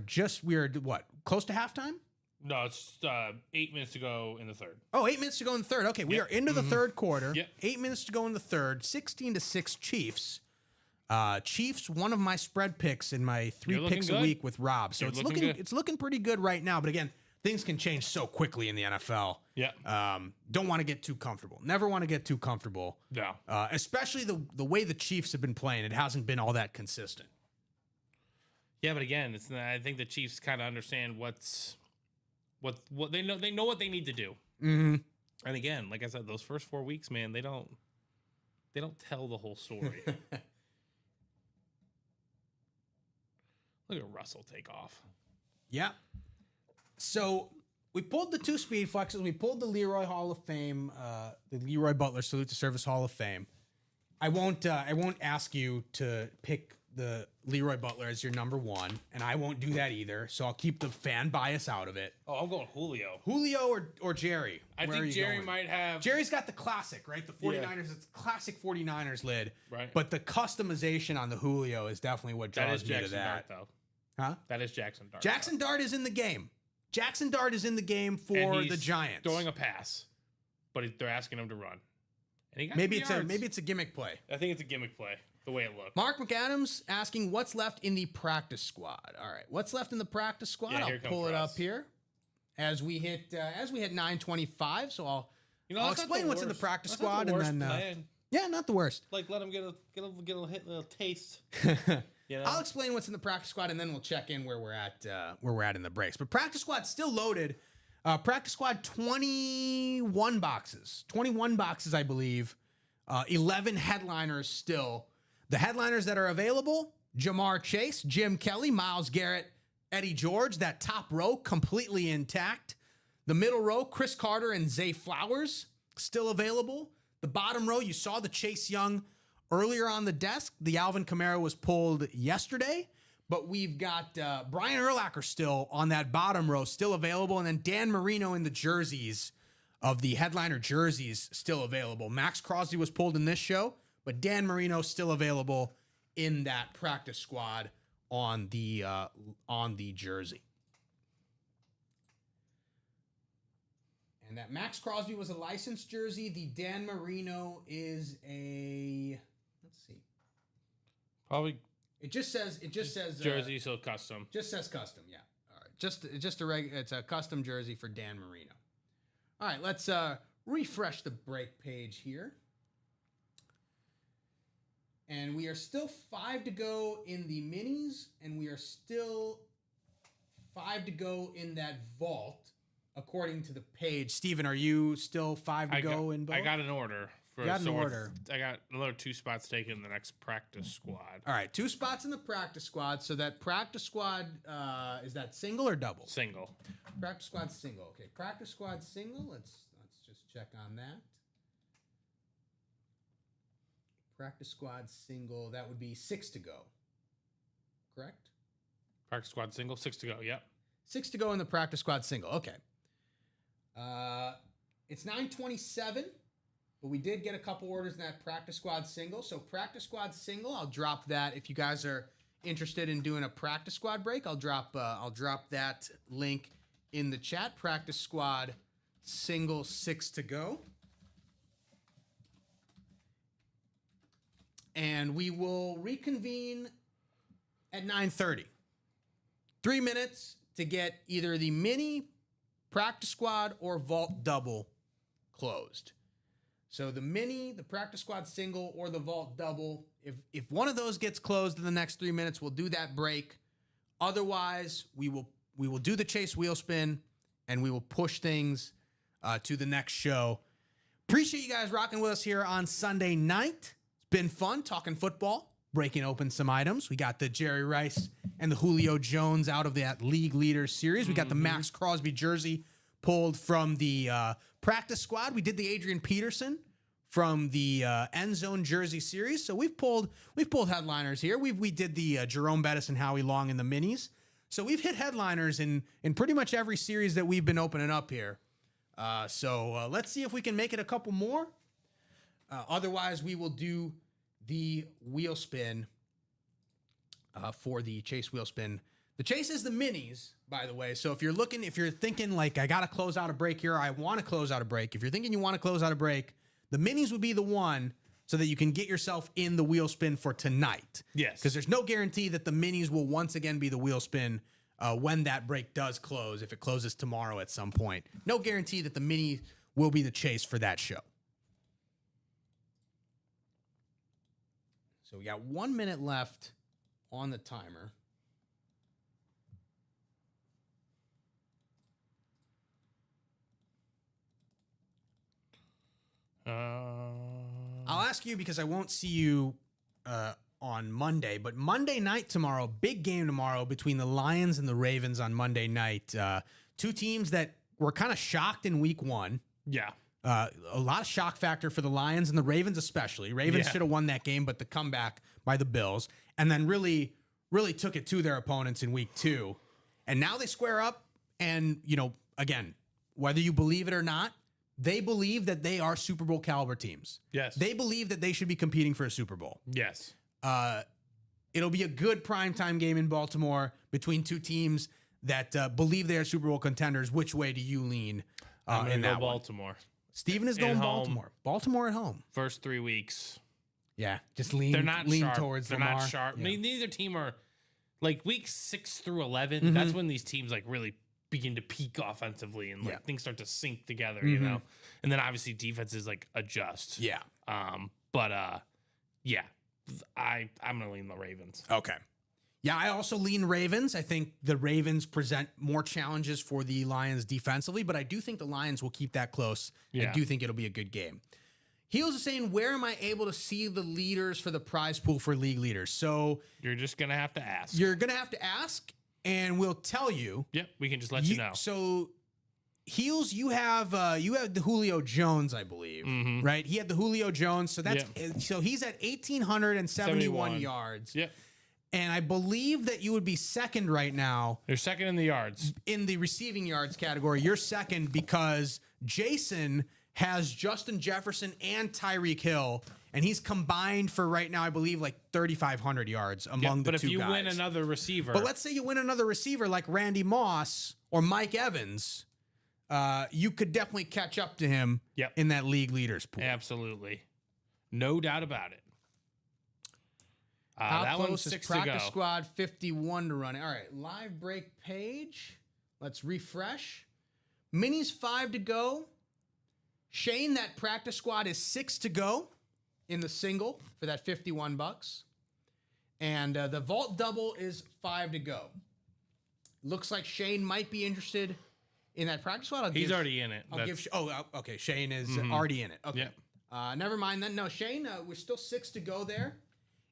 what? Close to halftime? No, it's 8 minutes to go in the third. Oh, 8 minutes to go in the third. Okay, we are into the third quarter. Yep. 8 minutes to go in the third. 16-6 Chiefs. Chiefs, one of my spread picks in my 3 picks a week with Rob. So it's looking pretty good right now. But again, things can change so quickly in the NFL. Yeah. Don't want to get too comfortable. Never want to get too comfortable. No. Especially the way the Chiefs have been playing. It hasn't been all that consistent. Yeah, but again, I think the Chiefs kind of understand what they know. They know what they need to do. Mm-hmm. And again, like I said, those first 4 weeks, man, they don't tell the whole story. Look at Russell take off. Yeah. So we pulled the 2 speed flexes. We pulled the Leroy Hall of Fame, the Leroy Butler Salute to Service Hall of Fame. I won't ask you to pick the Leroy Butler as your number 1, and I won't do that either. So I'll keep the fan bias out of it. Oh, I'm going Julio. Julio or Jerry? I think Jerry might have. Jerry's got the classic, right? The 49ers, it's classic 49ers lid. Right. But the customization on the Julio is definitely what draws me to that. Dart, though. Huh? That is Jackson Dart. Jackson Dart is in the game. Jackson Dart is in the game for the Giants. Throwing a pass, but they're asking him to run. And he got maybe it's a gimmick play. I think it's a gimmick play, the way it looked. Mark McAdams asking what's left in the practice squad. All right, what's left in the practice squad? Yeah, I'll pull it up here as we hit 9:25. So I'll explain what's in the practice squad and then yeah, not the worst. Like let him get a little taste. You know? I'll explain what's in the practice squad and then we'll check in where we're at in the breaks. But practice squad's still loaded. Practice squad 21 boxes. 21 boxes, I believe. 11 headliners still. The headliners that are available: Jamar Chase, Jim Kelly, Myles Garrett, Eddie George. That top row completely intact. The middle row, Chris Carter and Zay Flowers, still available. The bottom row, you saw the Chase Young earlier on the desk. The Alvin Kamara was pulled yesterday, but we've got Brian Urlacher still on that bottom row, still available, and then Dan Marino in the jerseys of the headliner jerseys still available. Max Crosby was pulled in this show, but Dan Marino still available in that practice squad on the jersey. And that Max Crosby was a licensed jersey. The Dan Marino is a, let's see. Probably. It just says jersey, so custom. Just says custom, yeah. All right, it's a custom jersey for Dan Marino. All right, let's refresh the break page here. And we are still 5 to go in the minis, and we are still 5 to go in that vault, according to the page. Steven, are you still 5 to go in both? I got an order. I got another 2 spots taken in the next practice squad. All right, 2 spots in the practice squad. So that practice squad, is that single or double? Single. Practice squad single. Okay, practice squad single. Let's just check on that. Practice squad single. That would be 6 to go. Correct? Practice squad single, 6 to go. Yep. 6 to go in the practice squad single. Okay. It's 9:27, but we did get a couple orders in that practice squad single. So practice squad single, I'll drop that. If you guys are interested in doing a practice squad break, I'll drop that link in the chat. Practice squad single, 6 to go. And we will reconvene at 9:30. 3 minutes to get either the mini, practice squad, or vault double closed. So the mini, the practice squad single, or the vault double. If one of those gets closed in the next 3 minutes, we'll do that break. Otherwise, we will do the chase wheel spin, and we will push things to the next show. Appreciate you guys rocking with us here on Sunday night. It's been fun talking football, breaking open some items. We got the Jerry Rice and the Julio Jones out of that League Leaders series. We got the Max Crosby jersey pulled from the practice squad. We did the Adrian Peterson from the end zone jersey series. So we've pulled headliners here. We did the Jerome Bettis and Howie Long in the minis. So we've hit headliners in pretty much every series that we've been opening up here. So let's see if we can make it a couple more. Otherwise, we will do the wheel spin for the chase wheel spin. The chase is the minis, by the way. So if you're thinking like, I got to close out a break here, I want to close out a break. If you're thinking you want to close out a break, the minis would be the one so that you can get yourself in the wheel spin for tonight. Yes. Because there's no guarantee that the minis will once again be the wheel spin when that break does close, if it closes tomorrow at some point. No guarantee that the mini will be the chase for that show. So we got 1 minute left on the timer. I'll ask you because I won't see you on Monday, but Monday night tomorrow, big game tomorrow between the Lions and the Ravens on Monday night. Two teams that were kind of shocked in week one. Yeah. A lot of shock factor for the Lions and the Ravens especially. Ravens should have won that game, but the comeback by the Bills, and then really took it to their opponents in week two. And now they square up, and, again, whether you believe it or not, they believe that they are Super Bowl caliber teams. Yes. They believe that they should be competing for a Super Bowl. Yes. It'll be a good primetime game in Baltimore between two teams that believe they are Super Bowl contenders. Which way do you lean I'm in going to that go one? Baltimore. Steven is going At home. Baltimore. Baltimore at home. First 3 weeks. Yeah, just lean. They're not lean sharp. towards They're Lamar. not sharp. Yeah. I mean, neither team are like week 6 through 11. That's when these teams like really begin to peak offensively and like things start to sync together, you know. And then obviously defenses like adjust. Yeah. I'm gonna lean the Ravens. Okay. Yeah, I also lean Ravens. I think the Ravens present more challenges for the Lions defensively, but I do think the Lions will keep that close. Yeah. I do think it'll be a good game. Heels is saying, where am I able to see the leaders for the prize pool for league leaders? So You're just gonna have to ask. you're going to have to ask, and we'll tell you. Yep, we can just let you know. So, Heels, you have the Julio Jones, I believe, right? He had the Julio Jones, so that's so he's at 1,871 71 yards. Yep. And I believe that you would be second right now They're second in the yards. in the receiving yards category. You're second because Jason has Justin Jefferson and Tyreek Hill, and he's combined for right now, I believe, like 3,500 yards among the But if two you guys. win another receiver, But let's say you win another receiver like Randy Moss or Mike Evans, you could definitely catch up to him in that league leaders pool. absolutely, no doubt about it. How that close one's is 6 to go. Practice Squad 51 to run it? All right, live break page. Let's refresh. Minis 5 to go. Shane, that Practice Squad is 6 to go in the single for that $51. And the vault double is 5 to go. Looks like Shane might be interested in that Practice Squad. He's already in it. Okay. Shane is already in it. Okay. Yep. Never mind then. No, Shane, we're still 6 to go there.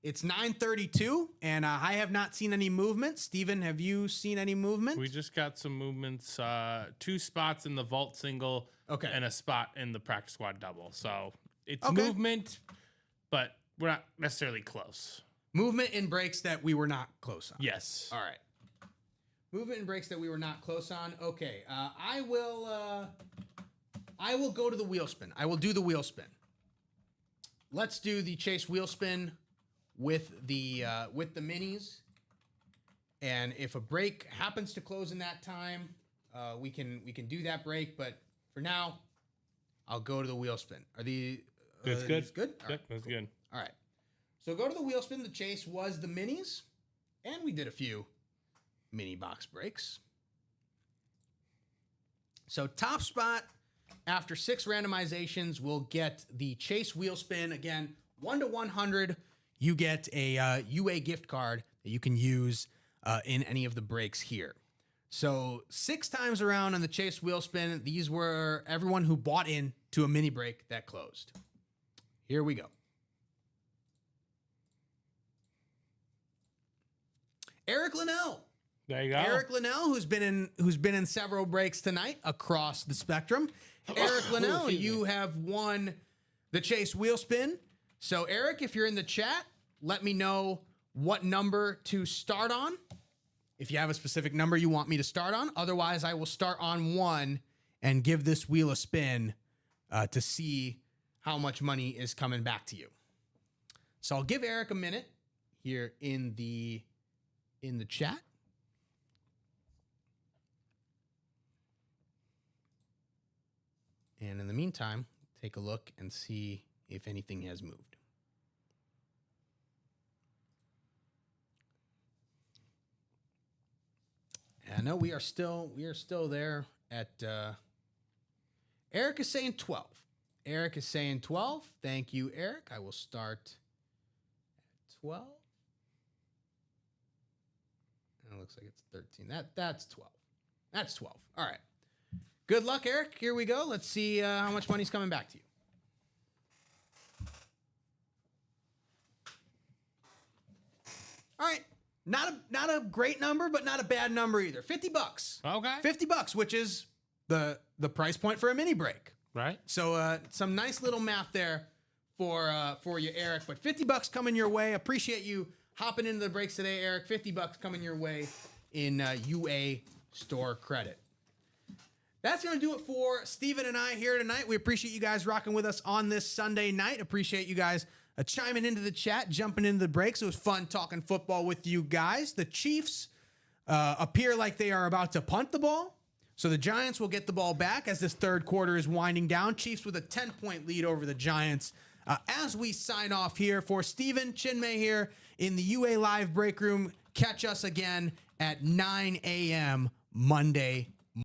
It's 9:32, and I have not seen any movement. Steven, have you seen any movement? We just got some movements. 2 spots in the vault single, and a spot in the practice squad double. So it's movement, but we're not necessarily close. Movement in breaks that we were not close on. Yes. All right. Movement in breaks that we were not close on. Okay. I will go to the wheel spin. I will do the wheel spin. Let's do the Chase wheel spin with the minis. And if a break happens to close in that time, we can do that break. But for now, I'll go to the wheel spin. Are the That's good. these good? All Yep, right, that's cool. good. All right. So go to the wheel spin. The chase was the minis, and we did a few mini box breaks. So top spot after 6 randomizations will get the chase wheel spin. Again, 1 to 100. You get a UA gift card that you can use in any of the breaks here. So 6 times around on the chase wheel spin, these were everyone who bought in to a mini break that closed. Here we go. Eric Linnell. There you go. Eric Linnell, who's been in several breaks tonight across the spectrum. Eric Linnell, you have won the chase wheel spin. So Eric, if you're in the chat, let me know what number to start on. If you have a specific number you want me to start on. Otherwise, I will start on 1 and give this wheel a spin to see how much money is coming back to you. So I'll give Eric a minute here in the chat. And in the meantime, take a look and see if anything has moved. I know we are still there at Eric is saying 12. Eric is saying 12. Thank you, Eric. I will start at 12. And it looks like it's 13. That's 12. That's 12. All right. Good luck, Eric. Here we go. Let's see how much money's coming back to you. All right. Not a great number, but not a bad number either. $50. Okay. $50, which is the price point for a mini break. Right. So some nice little math there for you, Eric. But $50 coming your way. Appreciate you hopping into the breaks today, Eric. $50 coming your way in UA store credit. That's going to do it for Steven and I here tonight. We appreciate you guys rocking with us on this Sunday night. Appreciate you guys chiming into the chat, jumping into the breaks. It was fun talking football with you guys. The Chiefs appear like they are about to punt the ball. So the Giants will get the ball back as this third quarter is winding down. Chiefs with a 10-point lead over the Giants. As we sign off here for Steven Chinmay here in the UA Live break room, catch us again at 9 a.m. Monday